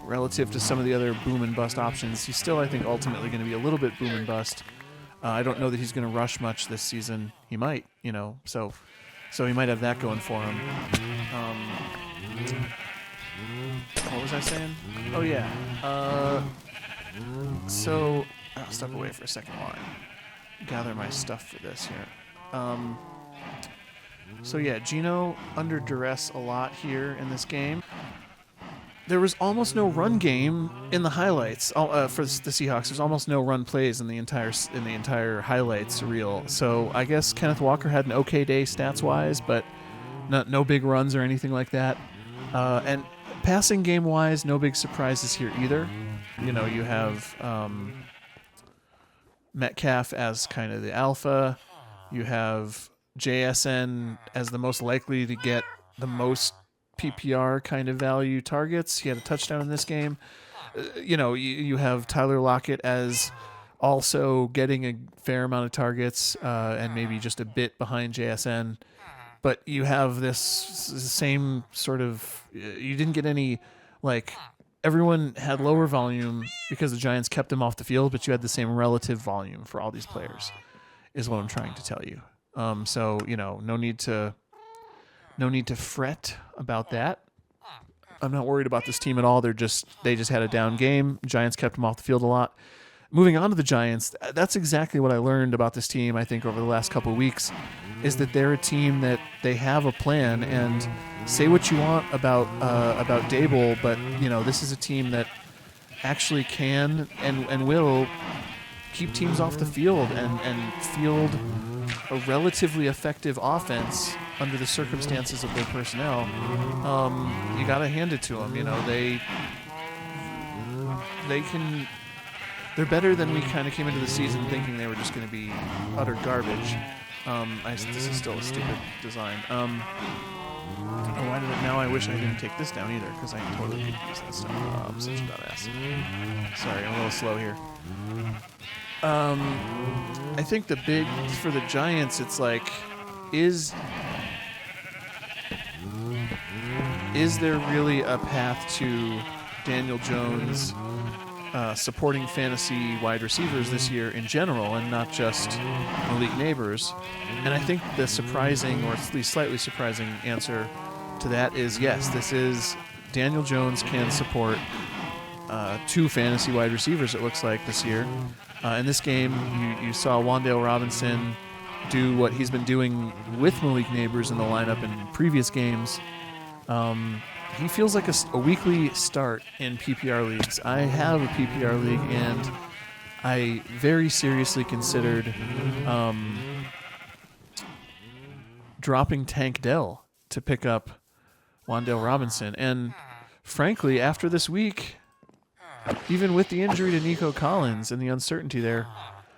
S1: relative to some of the other boom and bust options. He's still, I think, ultimately going to be a little bit boom and bust. I don't know that he's going to rush much this season. He might, so he might have that going for him. What was I saying? Oh, yeah. So I'll step away for a second while I gather my stuff for this here. So, yeah, Geno under duress a lot here in this game. There was almost no run game in the highlights for the Seahawks. There's almost no run plays in the entire highlights reel. So I guess Kenneth Walker had an okay day stats wise, but no big runs or anything like that. And passing game wise, no big surprises here either. You have Metcalf as kind of the alpha. You have JSN as the most likely to get the most PPR kind of value targets. He had a touchdown in this game. You have Tyler Lockett as also getting a fair amount of targets and maybe just a bit behind JSN. But you have this same sort of, you didn't get any, like, everyone had lower volume because the Giants kept them off the field, but you had the same relative volume for all these players, is what I'm trying to tell you. So, no need to fret about that. I'm not worried about this team at all. They just had a down game. Giants kept them off the field a lot. moving on to the Giants, that's exactly what I learned about this team, I think, over the last couple of weeks, is that they're a team that they have a plan. And say what you want about Dable, but this is a team that actually can and will keep teams off the field and field a relatively effective offense under the circumstances of their personnel. You got to hand it to them. They're better than we kind of came into the season thinking they were just going to be utter garbage. This is still a stupid design. Why did it? Now I wish I didn't take this down either, because I totally could use that stuff. I'm such a dumbass. Sorry, I'm a little slow here. I think the big for the Giants, it's like, is there really a path to Daniel Jones supporting fantasy wide receivers this year in general, and not just Malik Neighbors? And I think the surprising, or at least slightly surprising, answer to that is yes. This is Daniel Jones can support 2 fantasy wide receivers, it looks like, this year. In this game, you saw Wan'Dale Robinson do what he's been doing with Malik Neighbors in the lineup in previous games. He feels like a weekly start in PPR leagues. I have a PPR league, and I very seriously considered dropping Tank Dell to pick up Wan'Dale Robinson. And frankly, after this week, even with the injury to Nico Collins and the uncertainty there,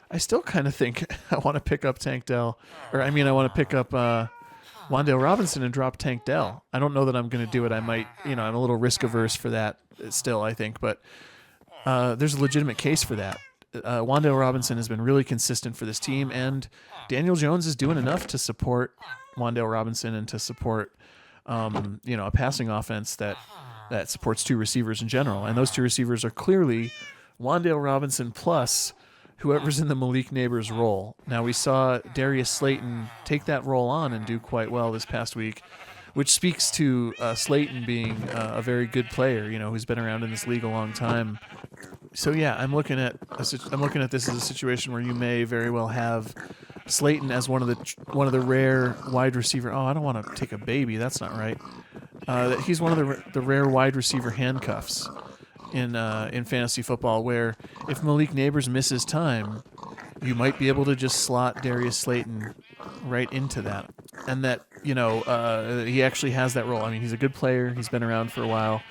S1: I still kind of think I want to pick up Tank Dell. I want to pick up Wan'Dale Robinson and drop Tank Dell. I don't know that I'm going to do it. I might, I'm a little risk averse for that still, I think. But there's a legitimate case for that. Wan'Dale Robinson has been really consistent for this team, and Daniel Jones is doing enough to support Wan'Dale Robinson and to support a passing offense that supports 2 receivers in general. And those 2 receivers are clearly Wan'Dale Robinson plus whoever's in the Malik Neighbors role. Now, we saw Darius Slayton take that role on and do quite well this past week, which speaks to Slayton being a very good player, who's been around in this league a long time. So yeah, I'm looking at this as a situation where you may very well have Slayton as one of the rare wide receiver. Oh, I don't want to take a baby. That's not right. He's one of the rare wide receiver handcuffs in fantasy football, where if Malik Neighbors misses time, you might be able to just slot Darius Slayton right into that, and that he actually has that role. I mean, he's a good player. He's been around for a while.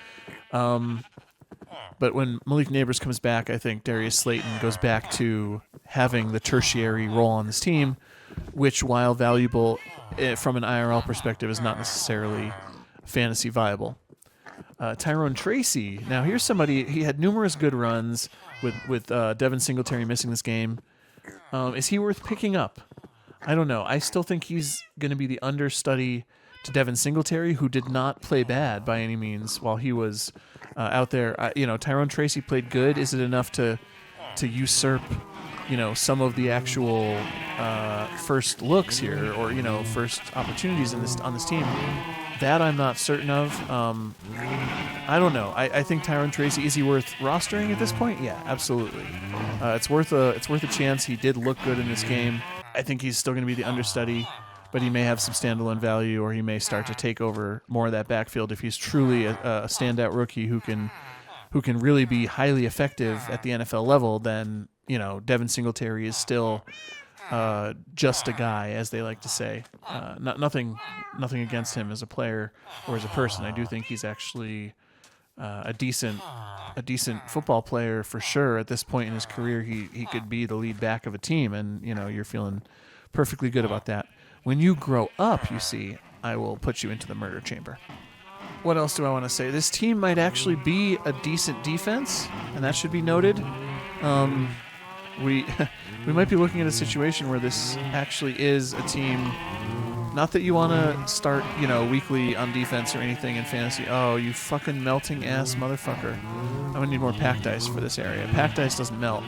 S1: But when Malik Neighbors comes back, I think Darius Slayton goes back to having the tertiary role on this team, which, while valuable from an IRL perspective, is not necessarily fantasy viable. Tyrone Tracy. Now, here's somebody, he had numerous good runs with Devin Singletary missing this game. Is he worth picking up? I don't know. I still think he's going to be the understudy to Devin Singletary, who did not play bad by any means while he was out there. Tyrone Tracy played good. Is it enough to usurp, some of the actual first looks here, or first opportunities on this team? That I'm not certain of. I don't know. I think Tyrone Tracy, is he worth rostering at this point? Yeah, absolutely. It's worth a chance. He did look good in this game. I think he's still going to be the understudy, but he may have some standalone value, or he may start to take over more of that backfield if he's truly a standout rookie who can really be highly effective at the NFL level. Then Devin Singletary is still just a guy, as they like to say. Nothing against him as a player or as a person. I do think he's actually a decent football player for sure. At this point in his career, he could be the lead back of a team, and you're feeling perfectly good about that. When you grow up, you see, I will put you into the murder chamber. What else do I want to say? This team might actually be a decent defense, and that should be noted. We might be looking at a situation where this actually is a team. Not that you want to start, weekly on defense or anything in fantasy. Oh, you fucking melting ass motherfucker! I'm gonna need more packed ice for this area. Packed ice doesn't melt.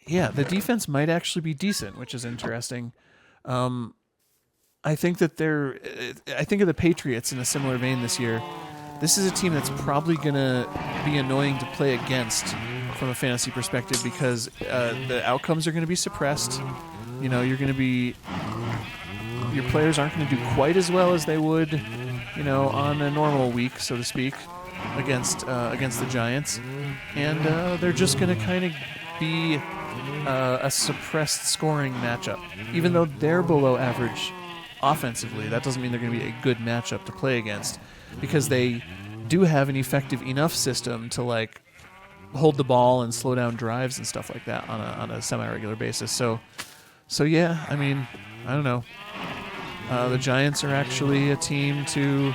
S1: Yeah, the defense might actually be decent, which is interesting. I think of the Patriots in a similar vein this year. this is a team that's probably going to be annoying to play against from a fantasy perspective because the outcomes are going to be suppressed. You know, your players aren't going to do quite as well as they would, you know, on a normal week, so to speak, against the Giants, and they're just going to kind of be a suppressed scoring matchup. Even though they're below average offensively, that doesn't mean they're going to be a good matchup to play against, because they do have an effective enough system to like hold the ball and slow down drives and stuff like that on a semi-regular basis. So yeah, I mean, I don't know. The Giants are actually a team to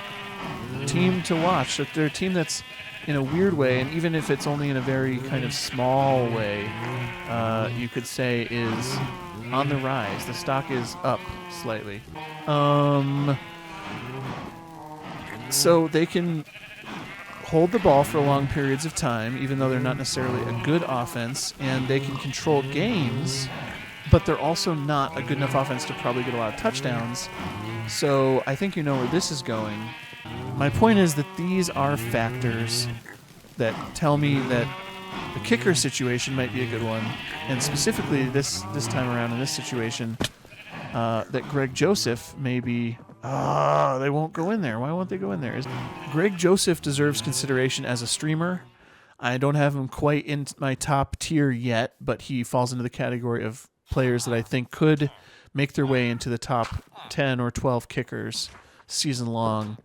S1: watch. They're a team that's, in a weird way, and even if it's only in a very kind of small way, you could say is on the rise. The stock is up slightly. So they can hold the ball for long periods of time, even though they're not necessarily a good offense, and they can control games, but they're also not a good enough offense to probably get a lot of touchdowns. So I think you know where this is going. My point is that these are factors that tell me that the kicker situation might be a good one, and specifically this time around in this situation, that Greg Joseph may be... they won't go in there. Why won't they go in there? Greg Joseph deserves consideration as a streamer. I don't have him quite in my top tier yet, but he falls into the category of players that I think could make their way into the top 10 or 12 kickers season long.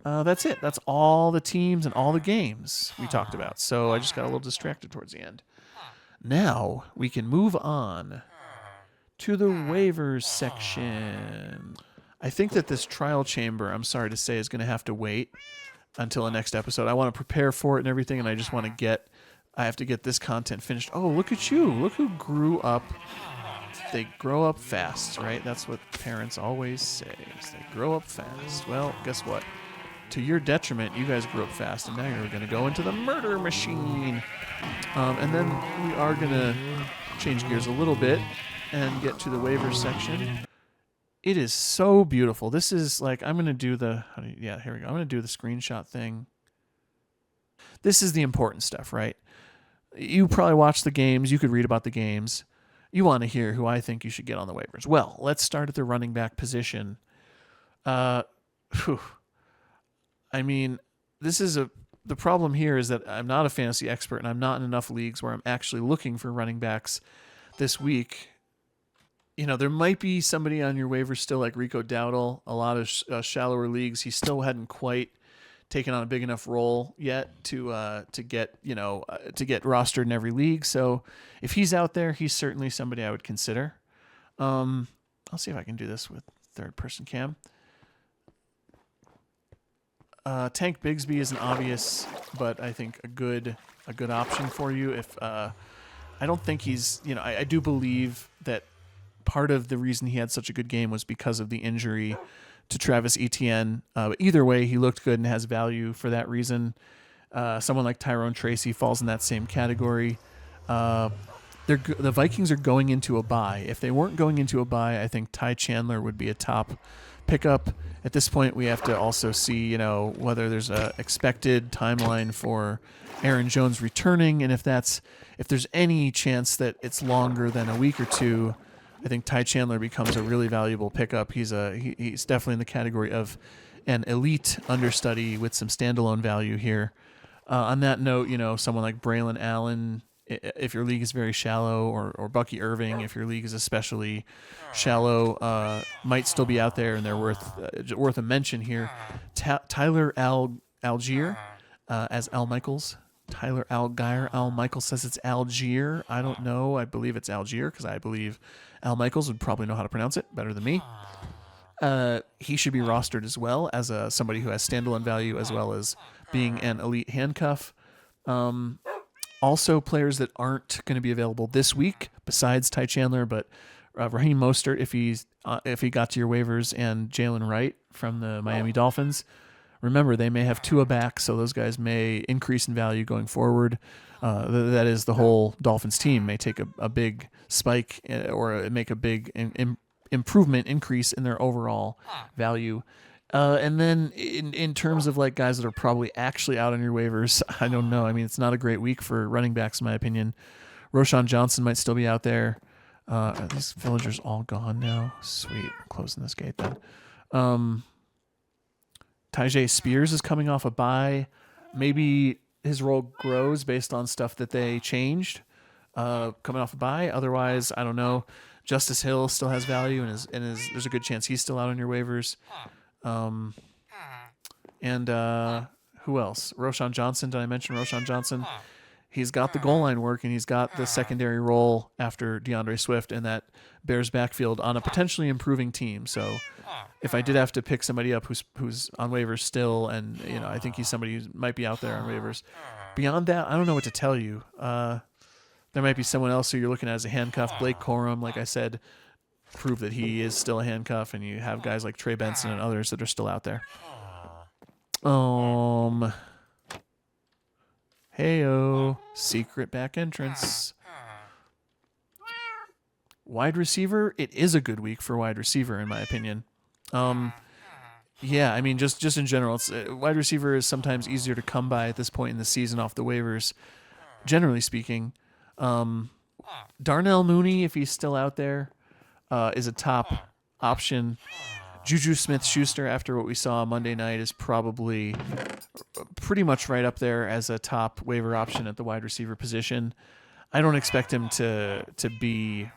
S1: That's it. That's all the teams and all the games we talked about. So I just got a little distracted towards the end. Now we can move on to the waivers section. I think that this trial chamber, I'm sorry to say, is going to have to wait until the next episode. I want to prepare for it and everything, and I just want to I have to get this content finished. Oh, look at you. Look who grew up. They grow up fast, right? That's what parents always say, is they grow up fast. Well, guess what? To your detriment, you guys grew up fast, and now you're going to go into the murder machine. And then we are going to change gears a little bit and get to the waivers section. It is so beautiful. This is like, I'm going to do here we go. I'm going to do the screenshot thing. This is the important stuff, right? You probably watch the games. You could read about the games. You want to hear who I think you should get on the waivers. Well, let's start at the running back position. I mean, the problem here is that I'm not a fantasy expert, and I'm not in enough leagues where I'm actually looking for running backs this week. You know, there might be somebody on your waivers still like Rico Dowdle. A lot of shallower leagues, he still hadn't quite taken on a big enough role yet to get rostered in every league. So if he's out there, he's certainly somebody I would consider. I'll see if I can do this with third person cam. Tank Bigsby is an obvious, but I think a good option for you. If I don't think he's, I do believe that part of the reason he had such a good game was because of the injury to Travis Etienne. But either way, he looked good and has value for that reason. Someone like Tyrone Tracy falls in that same category. The Vikings are going into a bye. If they weren't going into a bye, I think Ty Chandler would be a top pickup. At this point, we have to also see, whether there's a expected timeline for Aaron Jones returning, and if there's any chance that it's longer than a week or two, I think Ty Chandler becomes a really valuable pickup. He's definitely in the category of an elite understudy with some standalone value here. On that note, someone like Braylon Allen, if your league is very shallow, or Bucky Irving, if your league is especially shallow, might still be out there, and they're worth a mention here. Tyler Algier as Al Michaels. Tyler Algier. Al Michaels says it's Algier. I don't know. I believe it's Algier because I believe Al Michaels would probably know how to pronounce it better than me. He should be rostered as well as somebody who has standalone value as well as being an elite handcuff. Also, players that aren't going to be available this week besides Ty Chandler, but Raheem Mostert, if he got to your waivers, and Jalen Wright from the Miami Dolphins. Remember, they may have Tua back, so those guys may increase in value going forward. That is, the whole Dolphins team may take a big spike or make a big improvement, increase in their overall value. And then in terms of like guys that are probably actually out on your waivers, I don't know. I mean, it's not a great week for running backs, in my opinion. Roshan Johnson might still be out there. Are these villagers all gone now? Sweet. I'm closing this gate then. Tyjae Spears is coming off a bye. Maybe his role grows based on stuff that they changed coming off a bye. Otherwise, I don't know. Justice Hill still has value, and there's a good chance he's still out on your waivers. And who else? Roshan Johnson. Did I mention Roshan Johnson? He's got the goal line work, and he's got the secondary role after DeAndre Swift and that Bears backfield on a potentially improving team. So if I did have to pick somebody up who's on waivers still, and I think he's somebody who might be out there on waivers. Beyond that, I don't know what to tell you. There might be someone else who you're looking at as a handcuff. Blake Corum, like I said, prove that he is still a handcuff, and you have guys like Trey Benson and others that are still out there. Heyo, secret back entrance. Wide receiver, it is a good week for wide receiver, in my opinion. Yeah, I mean, just in general, wide receiver is sometimes easier to come by at this point in the season off the waivers, generally speaking. Darnell Mooney, if he's still out there, is a top option. Juju Smith-Schuster, after what we saw Monday night, is probably pretty much right up there as a top waiver option at the wide receiver position. I don't expect him to be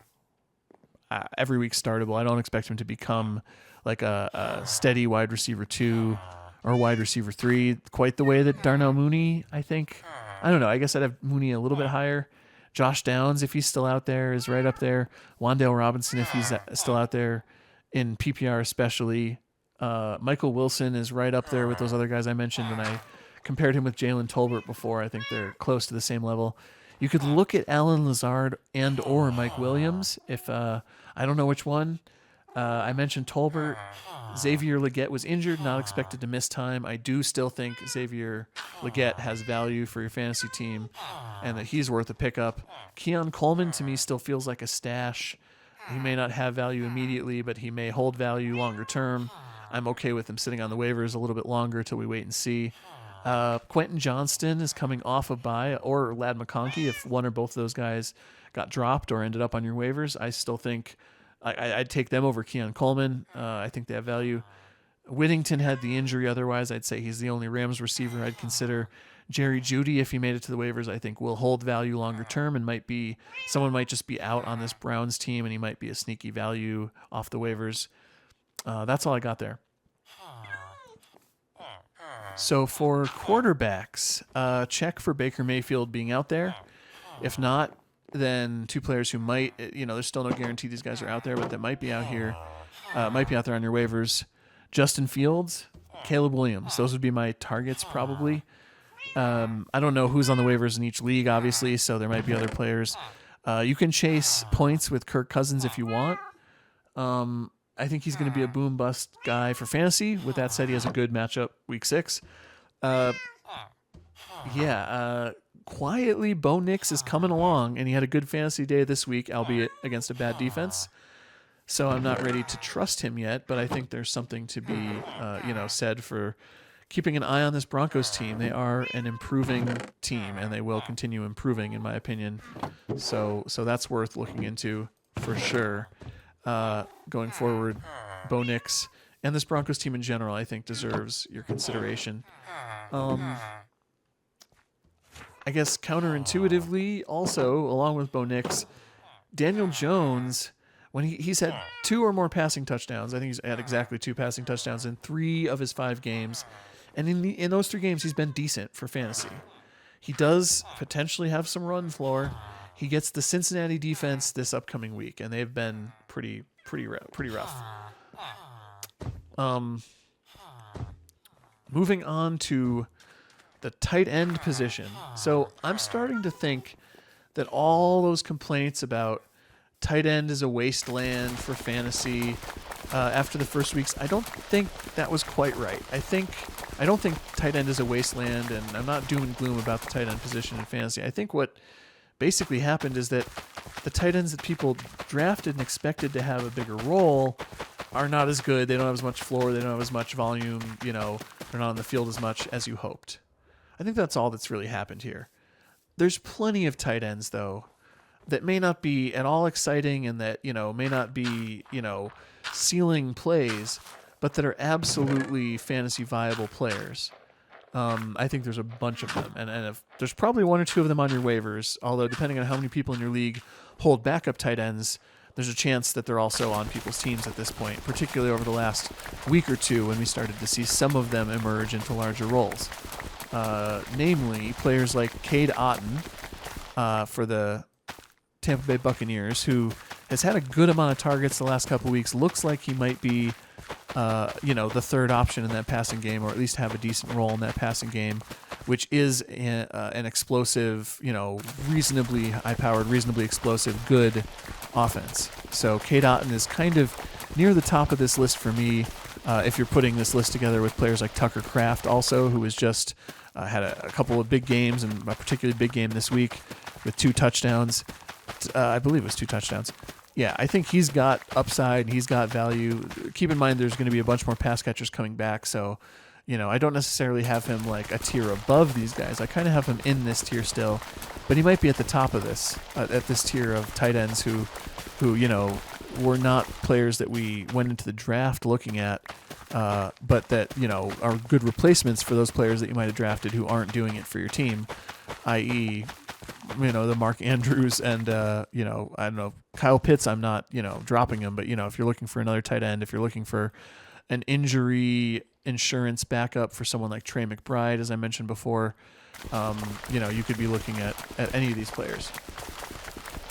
S1: every week startable. I don't expect him to become like a steady wide receiver 2 or wide receiver 3 quite the way that Darnell Mooney, I think. I don't know. I guess I'd have Mooney a little bit higher. Josh Downs, if he's still out there, is right up there. Wan'Dale Robinson, if he's still out there, in PPR especially. Michael Wilson is right up there with those other guys I mentioned, and I compared him with Jalen Tolbert before. I think they're close to the same level. You could look at Alan Lazard and or Mike Williams. If I don't know which one. I mentioned Tolbert. Xavier Legette was injured, not expected to miss time. I do still think Xavier Legette has value for your fantasy team and that he's worth a pickup. Keon Coleman, to me, still feels like a stash. He may not have value immediately, but he may hold value longer term. I'm okay with him sitting on the waivers a little bit longer till we wait and see. Quentin Johnston is coming off a bye, or Ladd McConkey, if one or both of those guys got dropped or ended up on your waivers. I still think I'd take them over Keon Coleman. I think they have value. Whittington had the injury. Otherwise, I'd say he's the only Rams receiver I'd consider. Jerry Jeudy, if he made it to the waivers, I think will hold value longer term and someone might just be out on this Browns team and he might be a sneaky value off the waivers. That's all I got there. So for quarterbacks, check for Baker Mayfield being out there. If not, then two players who might, there's still no guarantee these guys are out there, but that might be out here, might be out there on your waivers. Justin Fields, Caleb Williams. Those would be my targets probably. I don't know who's on the waivers in each league, obviously, so there might be other players. You can chase points with Kirk Cousins if you want. I think he's going to be a boom-bust guy for fantasy. With that said, he has a good matchup week 6. Quietly, Bo Nix is coming along, and he had a good fantasy day this week, albeit against a bad defense. So I'm not ready to trust him yet, but I think there's something to be, said for keeping an eye on this Broncos team. They are an improving team, and they will continue improving, in my opinion. So that's worth looking into for sure. Going forward, Bo Nix and this Broncos team in general, I think, deserves your consideration. I guess counterintuitively, also, along with Bo Nix, Daniel Jones, when he's had 2 or more passing touchdowns, I think he's had exactly 2 passing touchdowns in 3 of his 5 games. And in those 3 games, he's been decent for fantasy. He does potentially have some run floor. He gets the Cincinnati defense this upcoming week, and they've been pretty rough. Moving on to the tight end position. So I'm starting to think that all those complaints about tight end is a wasteland for fantasy after the first weeks, I don't think that was quite right. I don't think tight end is a wasteland, and I'm not doom and gloom about the tight end position in fantasy. I think what basically happened is that the tight ends that people drafted and expected to have a bigger role are not as good. They don't have as much floor. They don't have as much volume. They're not on the field as much as you hoped. I think that's all that's really happened here. There's plenty of tight ends, though, that may not be at all exciting and that, may not be, ceiling plays, but that are absolutely fantasy viable players. I think there's a bunch of them. And if there's probably one or two of them on your waivers, although depending on how many people in your league hold backup tight ends, there's a chance that they're also on people's teams at this point, particularly over the last week or two when we started to see some of them emerge into larger roles. Namely, players like Cade Otton for the Tampa Bay Buccaneers, who has had a good amount of targets the last couple of weeks. Looks like he might be, the third option in that passing game, or at least have a decent role in that passing game, which is an explosive, reasonably high-powered, reasonably explosive, good offense. So Cade Otton is kind of near the top of this list for me. If you're putting this list together with players like Tucker Kraft also, who has just had a couple of big games, and a particularly big game this week with 2 touchdowns. I believe it was 2 touchdowns. Yeah, I think he's got upside, he's got value. Keep in mind there's going to be a bunch more pass catchers coming back, so I don't necessarily have him like a tier above these guys. I kind of have him in this tier still, but he might be at the top of this, at this tier of tight ends who were not players that we went into the draft looking at, but that, are good replacements for those players that you might have drafted who aren't doing it for your team, i.e., the Mark Andrews and, I don't know, Kyle Pitts, I'm not, dropping him, but, if you're looking for another tight end, if you're looking for an injury insurance backup for someone like Trey McBride, as I mentioned before, you could be looking at any of these players.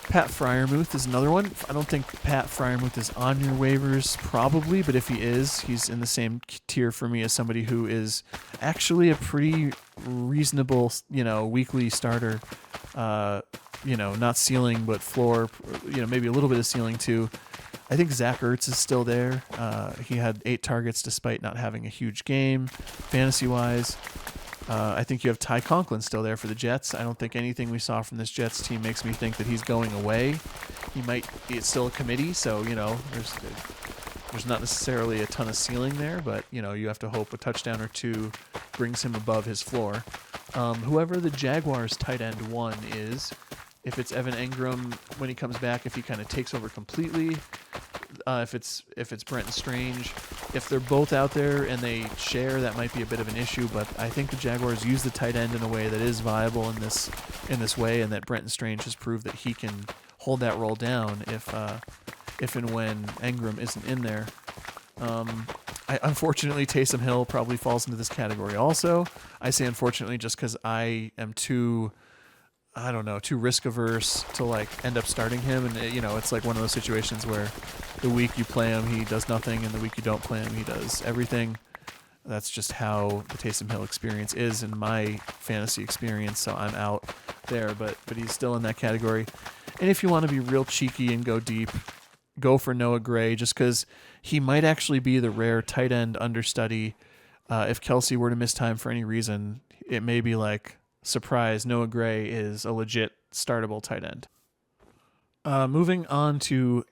S1: Pat Freiermuth is another one. I don't think Pat Freiermuth is on your waivers, probably, but if he is, he's in the same tier for me as somebody who is actually a pretty reasonable, weekly starter. Not ceiling, but floor, maybe a little bit of ceiling too. I think Zach Ertz is still there. He had 8 targets despite not having a huge game, fantasy-wise. I think you have Ty Conklin still there for the Jets. I don't think anything we saw from this Jets team makes me think that he's going away. It's still a committee, so, there's not necessarily a ton of ceiling there, but, you have to hope a touchdown or 2 brings him above his floor. Whoever the Jaguars tight end 1 is, if it's Evan Engram when he comes back, if he kind of takes over completely, if it's Brenton Strange, if they're both out there and they share, that might be a bit of an issue. But I think the Jaguars use the tight end in a way that is viable in this way, and that Brenton Strange has proved that he can hold that role down if and when Engram isn't in there. Unfortunately, Taysom Hill probably falls into this category also. I say unfortunately just because I am too risk averse to end up starting him. And, it's like one of those situations where the week you play him, he does nothing, and the week you don't play him, he does everything. That's just how the Taysom Hill experience is in my fantasy experience, so I'm out there. But he's still in that category. And if you want to be real cheeky and go deep, go for Noah Gray, just because he might actually be the rare tight end understudy. If Kelsey were to miss time for any reason, it may be like, surprise, Noah Gray is a legit startable tight end. Moving on to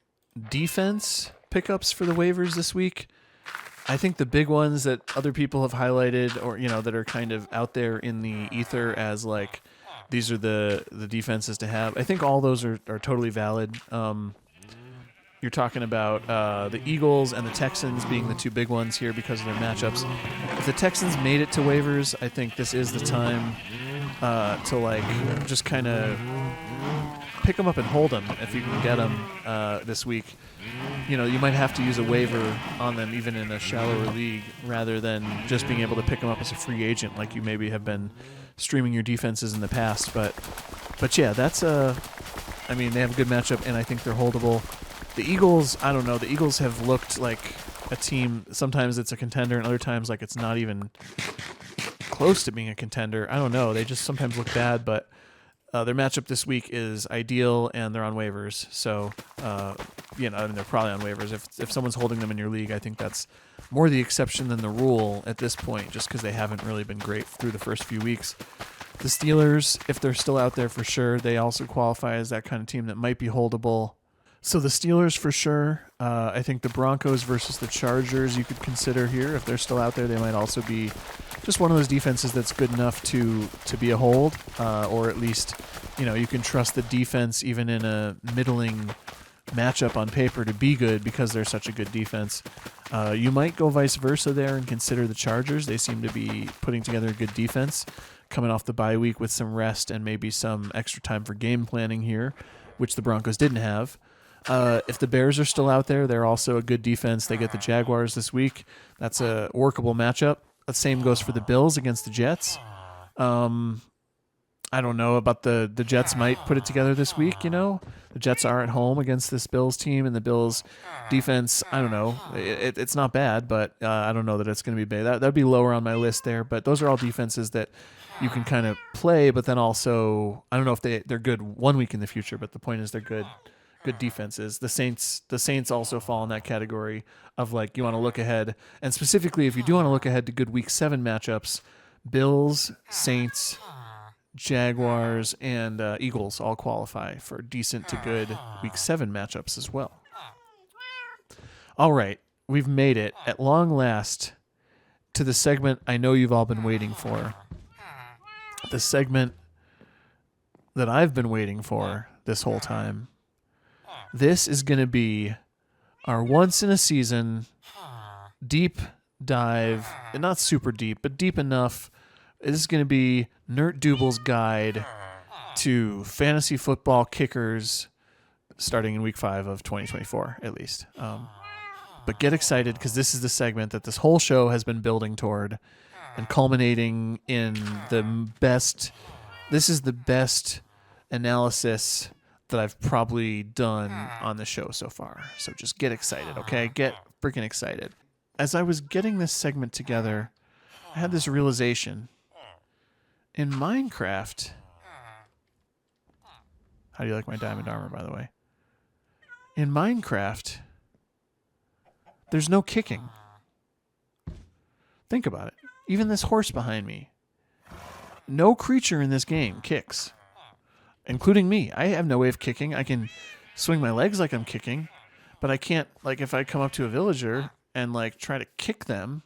S1: defense pickups for the waivers this week. I think the big ones that other people have highlighted, or that are kind of out there in the ether as these are the defenses to have, I think all those are totally valid. You're talking about the Eagles and the Texans being the 2 big ones here because of their matchups. If the Texans made it to waivers, I think this is the time to just kind of pick them up and hold them if you can get them this week. You might have to use a waiver on them even in a shallower league rather than just being able to pick them up as a free agent like you maybe have been streaming your defenses in the past. But yeah, that's they have a good matchup, and I think they're holdable. The Eagles, I don't know. The Eagles have looked like a team. Sometimes it's a contender, and other times it's not even close to being a contender. I don't know. They just sometimes look bad, but their matchup this week is ideal, and they're on waivers. So, they're probably on waivers. If someone's holding them in your league, I think that's more the exception than the rule at this point, just because they haven't really been great through the first few weeks. The Steelers, if they're still out there for sure, they also qualify as that kind of team that might be holdable. So the Steelers for sure. I think the Broncos versus the Chargers you could consider here. If they're still out there, they might also be just one of those defenses that's good enough to be a hold, or at least, you can trust the defense even in a middling matchup on paper to be good because they're such a good defense. You might go vice versa there and consider the Chargers. They seem to be putting together a good defense, coming off the bye week with some rest and maybe some extra time for game planning here, which the Broncos didn't have. If the Bears are still out there, they're also a good defense. They get the Jaguars this week. That's a workable matchup. The same goes for the Bills against the Jets. I don't know about the Jets might put it together this week, The Jets are at home against this Bills team, and the Bills defense, I don't know. It's not bad, but I don't know that it's going to be bad. That'd be lower on my list there, but those are all defenses that you can kind of play, but then also, I don't know if they're good one week in the future, but the point is they're good defenses. The Saints also fall in that category of like you want to look ahead, and specifically if you do want to look ahead to good Week 7 matchups, Bills, Saints, Jaguars, and Eagles all qualify for decent to good Week 7 matchups as well. All right, we've made it at long last to the segment I know you've all been waiting for. The segment that I've been waiting for this whole time. This is going to be our once-in-a-season deep dive, not super deep, but deep enough. This is going to be Nert Duble's guide to fantasy football kickers starting in Week 5 of 2024, at least. But get excited because this is the segment that this whole show has been building toward and culminating in the best. This is the best analysis that I've probably done on the show so far. So just get excited, okay? Get freaking excited. As I was getting this segment together, I had this realization. In Minecraft, how do you like my diamond armor, by the way? In Minecraft, there's no kicking. Think about it. Even this horse behind me. No creature in this game kicks. Including me. I have no way of kicking. I can swing my legs like I'm kicking, but I can't, like, if I come up to a villager and, like, try to kick them,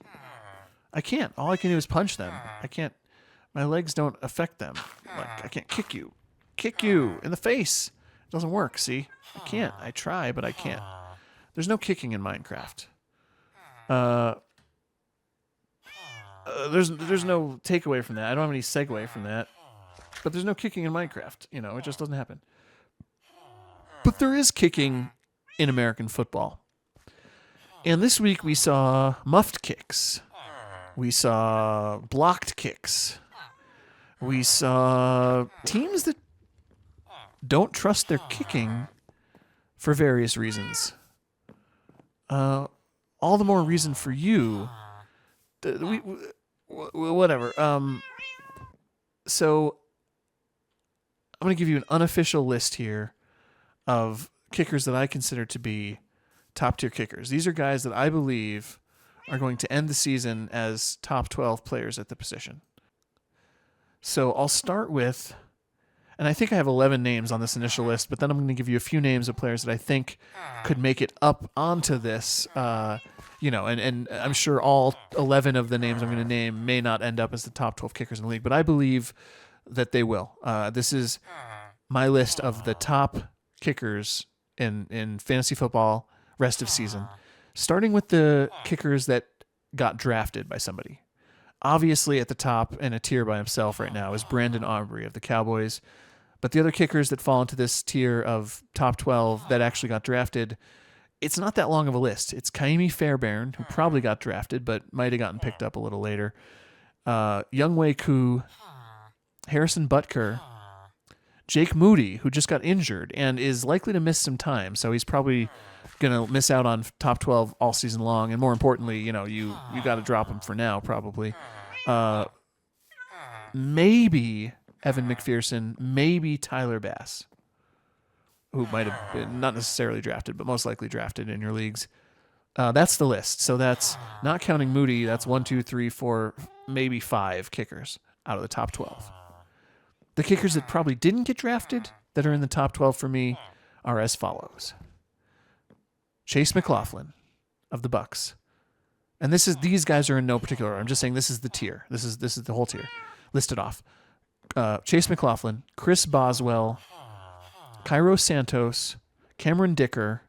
S1: I can't. All I can do is punch them. I can't, my legs don't affect them. Like, I can't kick you. Kick you in the face. It doesn't work, see? I can't. I try, but I can't. There's no kicking in Minecraft. There's no takeaway from that. I don't have any segue from that. But there's no kicking in Minecraft. It just doesn't happen. But there is kicking in American football. And this week we saw muffed kicks. We saw blocked kicks. We saw teams that don't trust their kicking for various reasons. All the more reason for you. Whatever. So I'm going to give you an unofficial list here of kickers that I consider to be top-tier kickers. These are guys that I believe are going to end the season as top 12 players at the position. So I'll start with, and I think I have 11 names on this initial list, but then I'm going to give you a few names of players that I think could make it up onto this, and I'm sure all 11 of the names I'm going to name may not end up as the top 12 kickers in the league, but I believe that they will. This is my list of the top kickers in fantasy football rest of season, starting with the kickers that got drafted by somebody. Obviously at the top in a tier by himself right now is Brandon Aubrey of the Cowboys, but the other kickers that fall into this tier of top 12 that actually got drafted, it's not that long of a list. It's Kaimi Fairbairn, who probably got drafted but might have gotten picked up a little later, Wk5, Harrison Butker, Jake Moody, who just got injured and is likely to miss some time, so he's probably going to miss out on top 12 all season long, and more importantly, you got to drop him for now, probably. Maybe Evan McPherson, maybe Tyler Bass, who might have been not necessarily drafted, but most likely drafted in your leagues. That's the list. So that's not counting Moody. That's 1, 2, 3, 4, maybe 5 kickers out of the top 12. The kickers that probably didn't get drafted that are in the top 12 for me are as follows. Chase McLaughlin of the Bucks. And these guys are in no particular order. I'm just saying this is the tier. This is the whole tier listed off. Chase McLaughlin, Chris Boswell, Cairo Santos, Cameron Dicker,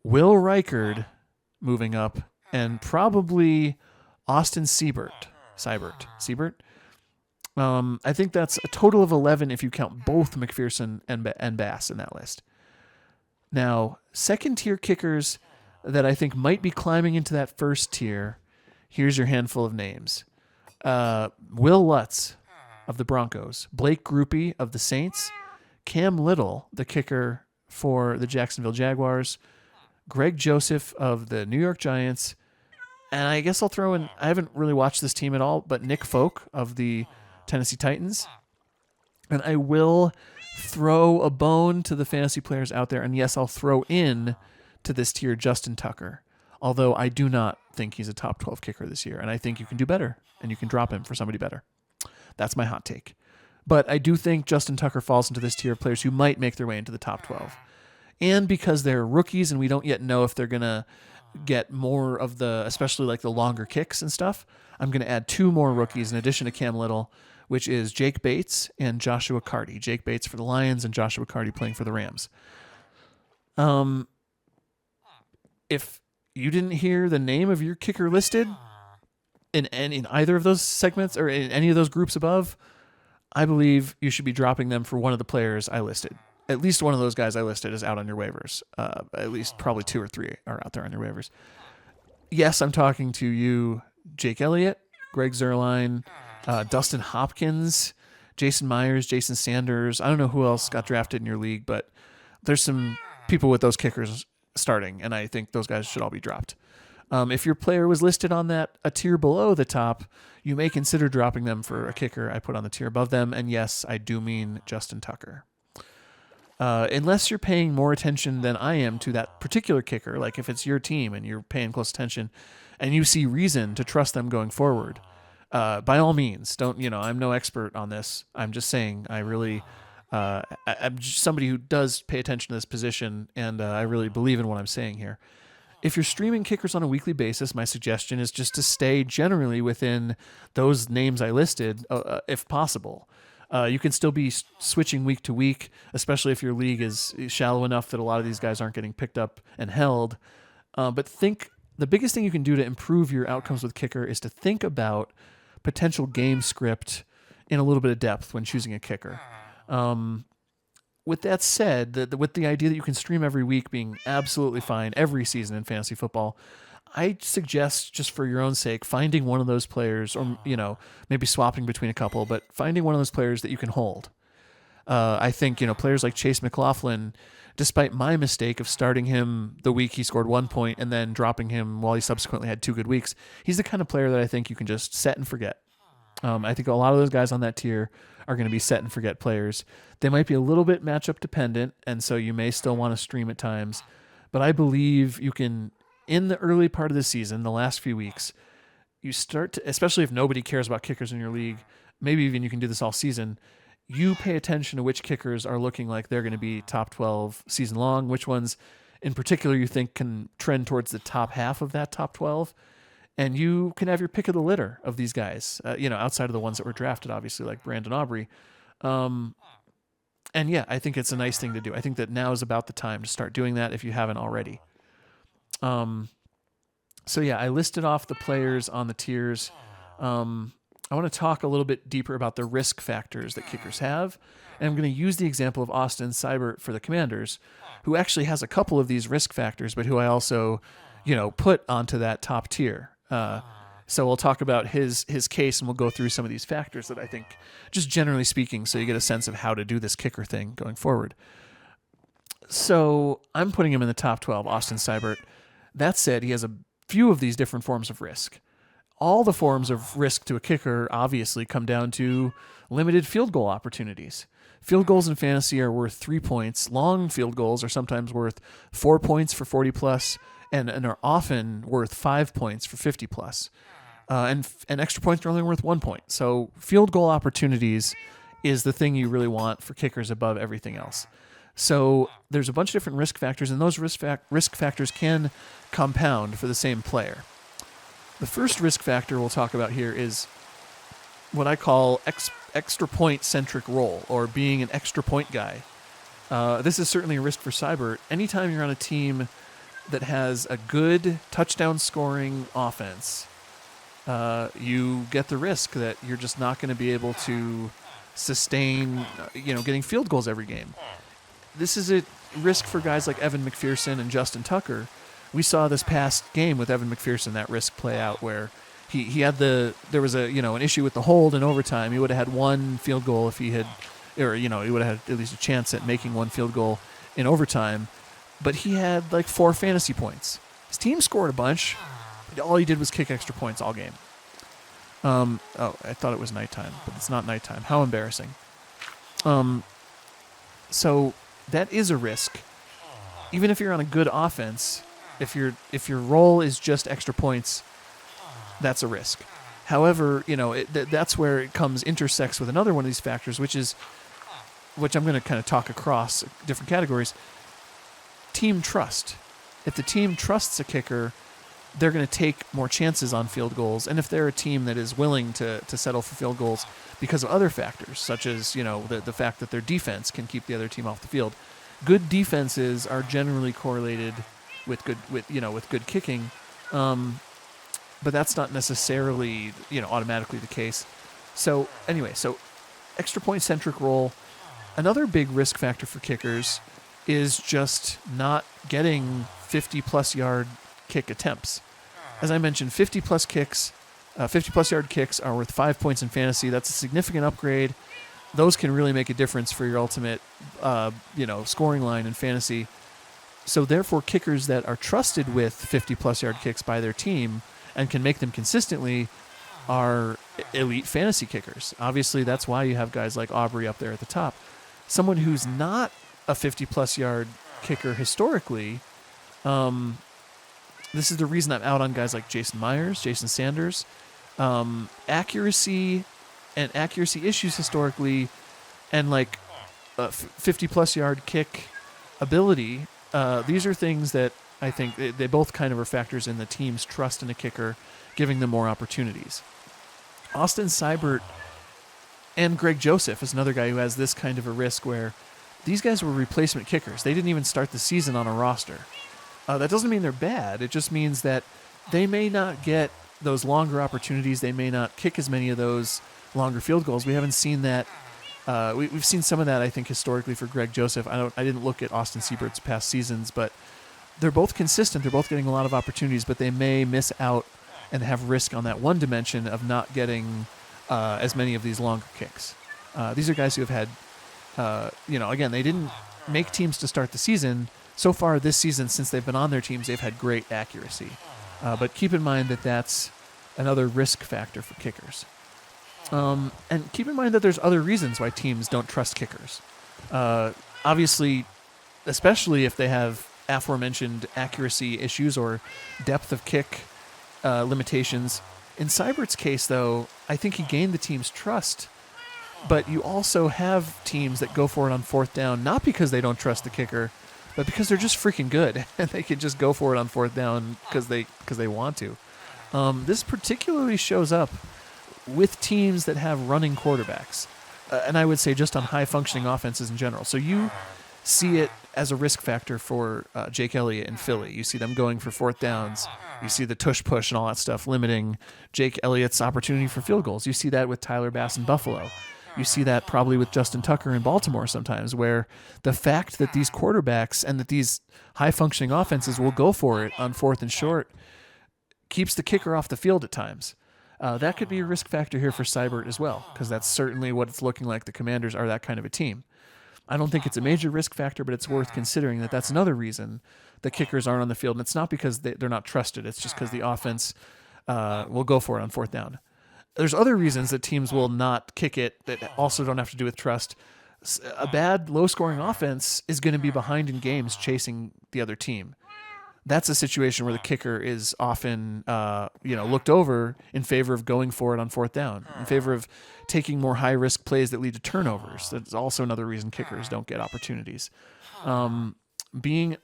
S1: Will Reichard moving up, and probably Austin Seibert. I think that's a total of 11 if you count both McPherson and Bass in that list. Now, second tier kickers that I think might be climbing into that first tier, here's your handful of names. Will Lutz of the Broncos, Blake Grupe of the Saints, Cam Little, the kicker for the Jacksonville Jaguars, Greg Joseph of the New York Giants, and I guess I'll throw in, I haven't really watched this team at all, but Nick Folk of the Tennessee Titans. And I will throw a bone to the fantasy players out there, and yes, I'll throw in to this tier Justin Tucker, although I do not think he's a top 12 kicker this year, and I think you can do better, and you can drop him for somebody better. That's my hot take. But I do think Justin Tucker falls into this tier of players who might make their way into the top 12. And because they're rookies and we don't yet know if they're going to get more of the, especially like the longer kicks and stuff, I'm going to add two more rookies in addition to Cam Little, which is Jake Bates and Joshua Carty. Jake Bates for the Lions and Joshua Carty playing for the Rams. If you didn't hear the name of your kicker listed in either of those segments or in any of those groups above, I believe you should be dropping them for one of the players I listed. At least one of those guys I listed is out on your waivers. At least probably two or three are out there on your waivers. Yes, I'm talking to you, Jake Elliott, Greg Zuerlein, Dustin Hopkins, Jason Myers, Jason Sanders. I don't know who else got drafted in your league, but there's some people with those kickers starting, and I think those guys should all be dropped. If your player was listed on a tier below the top, you may consider dropping them for a kicker I put on the tier above them, and yes, I do mean Justin Tucker. Unless you're paying more attention than I am to that particular kicker, like if it's your team and you're paying close attention and you see reason to trust them going forward, by all means, I'm no expert on this. I'm just saying I'm just somebody who does pay attention to this position, and I really believe in what I'm saying here. If you're streaming kickers on a weekly basis, my suggestion is just to stay generally within those names I listed, if possible. You can still be switching week to week, especially if your league is shallow enough that a lot of these guys aren't getting picked up and held. But the biggest thing you can do to improve your outcomes with kicker is to think about potential game script in a little bit of depth when choosing a kicker. With that said, with the idea that you can stream every week being absolutely fine every season in fantasy football, I suggest, just for your own sake, finding one of those players, or maybe swapping between a couple, but finding one of those players that you can hold. I think players like Chase McLaughlin, despite my mistake of starting him the week he scored 1 point and then dropping him while he subsequently had 2 good weeks, he's the kind of player that I think you can just set and forget. I think a lot of those guys on that tier are going to be set and forget players. They might be a little bit matchup dependent, and so you may still want to stream at times. But I believe you can, in the early part of the season, the last few weeks, you start to, especially if nobody cares about kickers in your league, maybe even you can do this all season, you pay attention to which kickers are looking like they're going to be top 12 season long, which ones in particular you think can trend towards the top half of that top 12. And you can have your pick of the litter of these guys, outside of the ones that were drafted, obviously, like Brandon Aubrey. And yeah, I think it's a nice thing to do. I think that now is about the time to start doing that if you haven't already. So yeah, I listed off the players on the tiers. I want to talk a little bit deeper about the risk factors that kickers have. And I'm going to use the example of Austin Seibert for the Commanders, who actually has a couple of these risk factors, but who I also, put onto that top tier. So we'll talk about his case, and we'll go through some of these factors that I think, just generally speaking, so you get a sense of how to do this kicker thing going forward. So I'm putting him in the top 12, Austin Seibert. That said, he has a few of these different forms of risk. All the forms of risk to a kicker obviously come down to limited field goal opportunities. Field goals in fantasy are worth 3 points. Long field goals are sometimes worth 4 points for 40 plus, and are often worth 5 points for 50 plus. And extra points are only worth 1 point. So field goal opportunities is the thing you really want for kickers above everything else. So there's a bunch of different risk factors, and those risk factors can compound for the same player. The first risk factor we'll talk about here is what I call extra point-centric role, or being an extra point guy. This is certainly a risk for Seibert. Anytime you're on a team that has a good touchdown-scoring offense, you get the risk that you're just not going to be able to sustain, getting field goals every game. This is a risk for guys like Evan McPherson and Justin Tucker. We saw this past game with Evan McPherson, that risk play out where he had there was an issue with the hold in overtime. He would have had one field goal if he had, or he would have had at least a chance at making one field goal in overtime. But he had like 4 fantasy points. His team scored a bunch. But all he did was kick extra points all game. I thought it was nighttime, but it's not nighttime. How embarrassing. So that is a risk. Even if you're on a good offense, if your role is just extra points, that's a risk. However, that's where it intersects with another one of these factors, which I'm going to kind of talk across different categories. Team trust. If the team trusts a kicker, they're going to take more chances on field goals. And if they're a team that is willing to settle for field goals because of other factors, such as, the fact that their defense can keep the other team off the field. Good defenses are generally correlated with good kicking. But that's not necessarily, automatically the case. So anyway, extra point-centric role. Another big risk factor for kickers is just not getting 50-plus yard kick attempts. As I mentioned, 50-plus yard kicks are worth 5 points in fantasy. That's a significant upgrade. Those can really make a difference for your ultimate, scoring line in fantasy. So therefore, kickers that are trusted with 50-plus yard kicks by their team and can make them consistently are elite fantasy kickers. Obviously, that's why you have guys like Aubrey up there at the top. Someone who's not a 50-plus yard kicker historically, this is the reason I'm out on guys like Jason Myers, Jason Sanders. Accuracy issues historically, and 50-plus yard kick ability, these are things that I think they both kind of are factors in the team's trust in a kicker, giving them more opportunities. Austin Seibert and Greg Joseph is another guy who has this kind of a risk where these guys were replacement kickers. They didn't even start the season on a roster. That doesn't mean they're bad. It just means that they may not get those longer opportunities. They may not kick as many of those longer field goals. We haven't seen that. We've seen some of that, I think, historically for Greg Joseph. I didn't look at Austin Seibert's past seasons, but they're both consistent. They're both getting a lot of opportunities, but they may miss out and have risk on that one dimension of not getting as many of these longer kicks. These are guys who have had, again, they didn't make teams to start the season. So far this season, since they've been on their teams, they've had great accuracy. But keep in mind that that's another risk factor for kickers. And keep in mind that there's other reasons why teams don't trust kickers. Obviously, especially if they have aforementioned accuracy issues or depth of kick limitations. In Seibert's case, though, I think he gained the team's trust, but you also have teams that go for it on fourth down, not because they don't trust the kicker, but because they're just freaking good, and they can just go for it on fourth down because they want to. This particularly shows up with teams that have running quarterbacks, and I would say just on high-functioning offenses in general. So you see it as a risk factor for Jake Elliott in Philly. You see them going for fourth downs. You see the tush-push and all that stuff limiting Jake Elliott's opportunity for field goals. You see that with Tyler Bass in Buffalo. You see that probably with Justin Tucker in Baltimore sometimes, where the fact that these quarterbacks and that these high-functioning offenses will go for it on fourth and short keeps the kicker off the field at times. That could be a risk factor here for Seibert as well, because that's certainly what it's looking like. The Commanders are that kind of a team. I don't think it's a major risk factor, but it's worth considering that that's another reason the kickers aren't on the field. And it's not because they're not trusted. It's just because the offense will go for it on fourth down. There's other reasons that teams will not kick it that also don't have to do with trust. A bad, low-scoring offense is going to be behind in games chasing the other team. That's a situation where the kicker is often looked over in favor of going for it on fourth down, in favor of taking more high-risk plays that lead to turnovers. That's also another reason kickers don't get opportunities. Being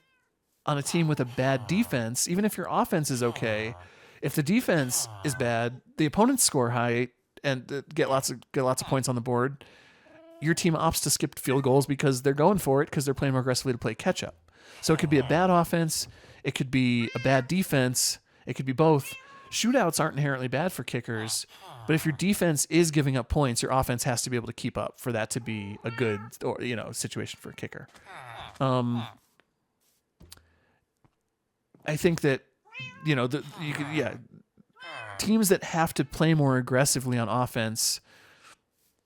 S1: on a team with a bad defense, even if your offense is okay, if the defense is bad, the opponents score high and get lots of points on the board. Your team opts to skip field goals because they're going for it because they're playing more aggressively to play catch up. So it could be a bad offense, it could be a bad defense, it could be both. Shootouts aren't inherently bad for kickers, but if your defense is giving up points, your offense has to be able to keep up for that to be a good situation for a kicker. I think that teams that have to play more aggressively on offense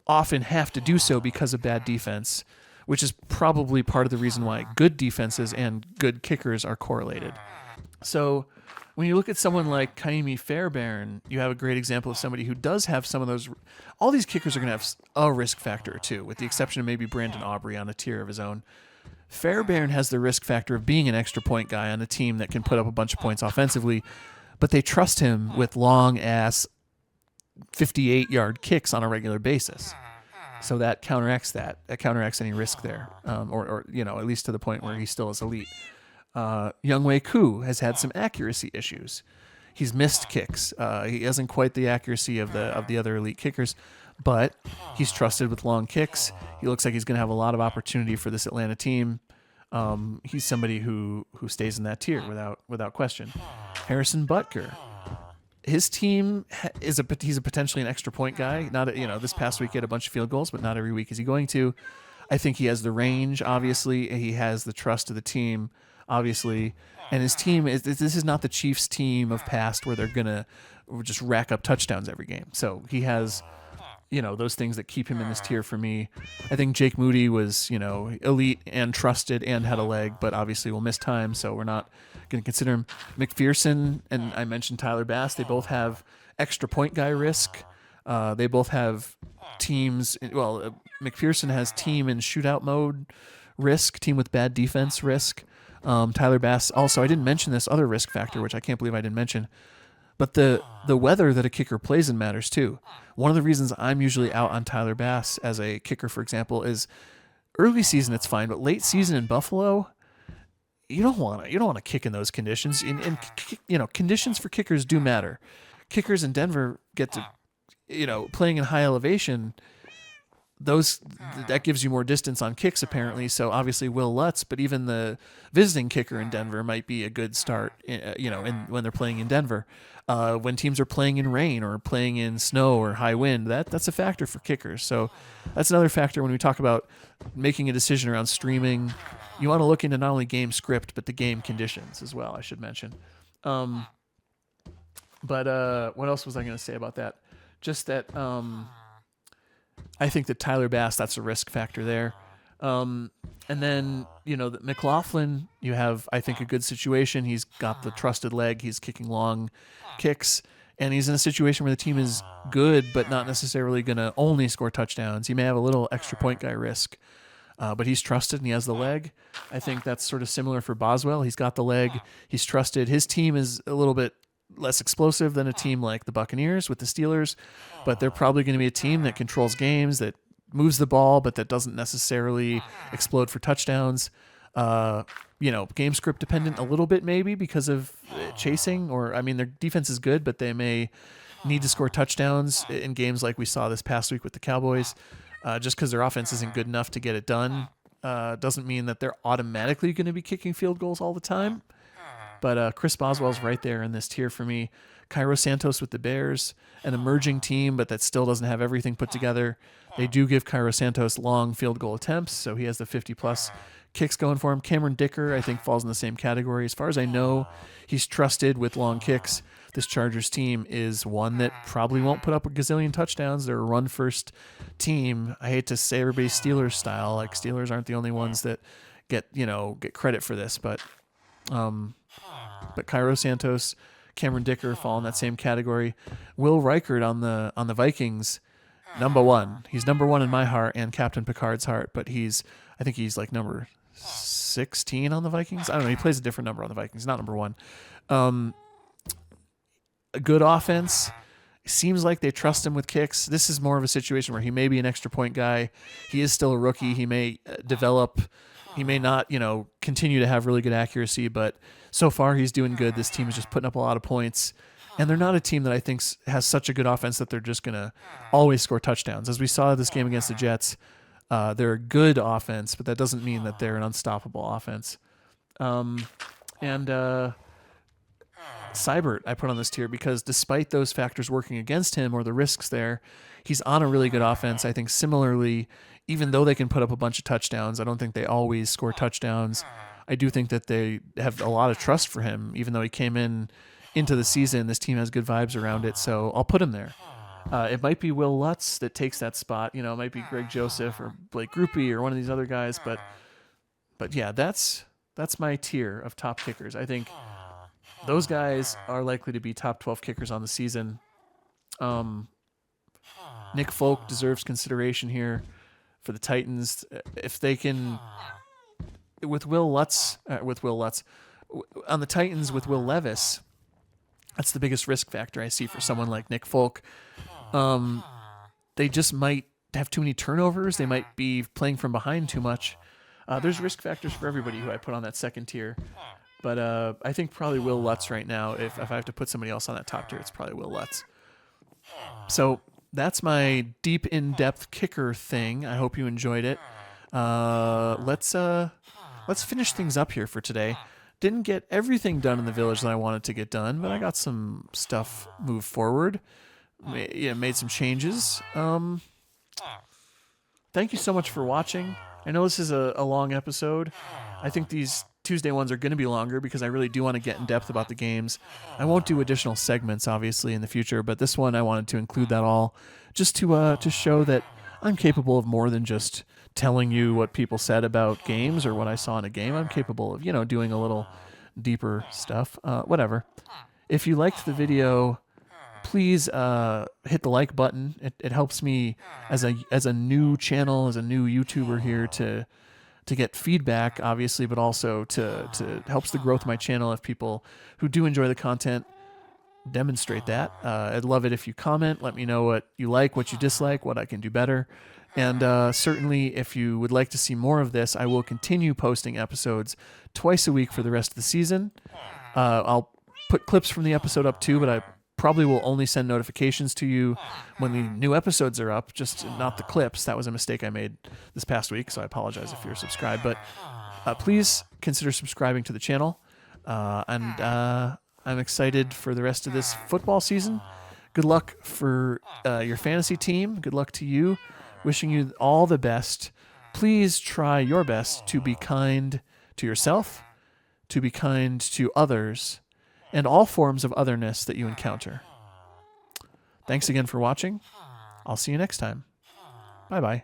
S1: often have to do so because of bad defense, which is probably part of the reason why good defenses and good kickers are correlated. So when you look at someone like Kaimi Fairbairn, you have a great example of somebody who does have some of those. All these kickers are going to have a risk factor too, with the exception of maybe Brandon Aubrey on a tier of his own. Fairbairn has the risk factor of being an extra point guy on a team that can put up a bunch of points offensively, but they trust him with long-ass 58-yard kicks on a regular basis. So that counteracts that. That counteracts any risk there, or at least to the point where he still is elite. Wk5 has had some accuracy issues. He's missed kicks. He hasn't quite the accuracy of the other elite kickers, but he's trusted with long kicks. He looks like he's going to have a lot of opportunity for this Atlanta team. He's somebody who stays in that tier without question. Harrison Butker, his team he's a potentially an extra point guy. Not this past week he had a bunch of field goals, but not every week is he going to. I think he has the range. Obviously, he has the trust of the team. Obviously, and his team this is not the Chiefs team of past where they're gonna just rack up touchdowns every game. So he has, those things that keep him in this tier for me. I think Jake Moody was, elite and trusted and had a leg, but obviously will miss time, so we're not going to consider him. McPherson and I mentioned Tyler Bass. They both have extra point guy risk. They both have teams. Well, McPherson has team in shootout mode risk, team with bad defense risk. Tyler Bass also, I didn't mention this other risk factor, which I can't believe I didn't mention, but the weather that a kicker plays in matters too. One of the reasons I'm usually out on Tyler Bass as a kicker, for example, is early season it's fine, but late season in Buffalo, you don't want to kick in those conditions. And conditions for kickers do matter. Kickers in Denver get to, playing in high elevation. That gives you more distance on kicks apparently. So obviously Will Lutz, but even the visiting kicker in Denver might be a good start. When they're playing in Denver, when teams are playing in rain or playing in snow or high wind, that's a factor for kickers. So that's another factor when we talk about making a decision around streaming. You want to look into not only game script but the game conditions as well. I should mention. But what else was I going to say about that? Just that. I think that Tyler Bass, that's a risk factor there. And then, that McLaughlin, you have, I think, a good situation. He's got the trusted leg. He's kicking long kicks. And he's in a situation where the team is good, but not necessarily going to only score touchdowns. He may have a little extra point guy risk. But he's trusted and he has the leg. I think that's sort of similar for Boswell. He's got the leg. He's trusted. His team is a little bit less explosive than a team like the Buccaneers with the Steelers, but they're probably going to be a team that controls games, that moves the ball, but that doesn't necessarily explode for touchdowns. Game script dependent a little bit maybe because of chasing, their defense is good, but they may need to score touchdowns in games like we saw this past week with the Cowboys. Just because their offense isn't good enough to get it done doesn't mean that they're automatically going to be kicking field goals all the time. But Chris Boswell's right there in this tier for me. Cairo Santos with the Bears, an emerging team, but that still doesn't have everything put together. They do give Cairo Santos long field goal attempts, so he has the 50-plus kicks going for him. Cameron Dicker, I think, falls in the same category. As far as I know, he's trusted with long kicks. This Chargers team is one that probably won't put up a gazillion touchdowns. They're a run-first team. I hate to say everybody's Steelers style. Like, Steelers aren't the only ones that get credit for this, but Cairo Santos, Cameron Dicker fall in that same category. Will Reichard on the Vikings, number one. He's number one in my heart and Captain Picard's heart, but I think he's like number 16 on the Vikings. I don't know. He plays a different number on the Vikings, not number one. A good offense. Seems like they trust him with kicks. This is more of a situation where he may be an extra point guy. He is still a rookie. He may develop He may not, continue to have really good accuracy, but so far he's doing good. This team is just putting up a lot of points. And they're not a team that I think has such a good offense that they're just going to always score touchdowns. As we saw this game against the Jets, they're a good offense, but that doesn't mean that they're an unstoppable offense. Seibert I put on this tier because despite those factors working against him or the risks there, he's on a really good offense. I think similarly, even though they can put up a bunch of touchdowns, I don't think they always score touchdowns. I do think that they have a lot of trust for him, even though he came into the season. This team has good vibes around it, so I'll put him there. It might be Will Lutz that takes that spot. It might be Greg Joseph or Blake Grupe or one of these other guys, but yeah, that's my tier of top kickers. I think those guys are likely to be top 12 kickers on the season. Nick Folk deserves consideration here for the Titans. If they can, with Will Lutz, on the Titans with Will Levis, that's the biggest risk factor I see for someone like Nick Folk. They just might have too many turnovers. They might be playing from behind too much. There's risk factors for everybody who I put on that second tier. But I think probably Will Lutz right now. If I have to put somebody else on that top tier, it's probably Will Lutz. So that's my deep, in-depth kicker thing. I hope you enjoyed it. Let's finish things up here for today. Didn't get everything done in the village that I wanted to get done, but I got some stuff moved forward. Made some changes. Thank you so much for watching. I know this is a long episode. I think these Tuesday ones are going to be longer because I really do want to get in depth about the games. I won't do additional segments, obviously, in the future, but this one I wanted to include that all just to show that I'm capable of more than just telling you what people said about games or what I saw in a game. I'm capable of, doing a little deeper stuff. Whatever. If you liked the video, please hit the like button. It helps me as a new channel, as a new YouTuber here to get feedback, obviously, but also to helps the growth of my channel. If people who do enjoy the content demonstrate that, I'd love it if you comment. Let me know what you like, what you dislike, what I can do better. And certainly, if you would like to see more of this, I will continue posting episodes twice a week for the rest of the season. I'll put clips from the episode up too, but I probably will only send notifications to you when the new episodes are up, just not the clips. That was a mistake I made this past week, so I apologize if you're subscribed. But please consider subscribing to the channel. And I'm excited for the rest of this football season. Good luck for your fantasy team. Good luck to you. Wishing you all the best. Please try your best to be kind to yourself, to be kind to others, and all forms of otherness that you encounter. Thanks again for watching. I'll see you next time. Bye-bye.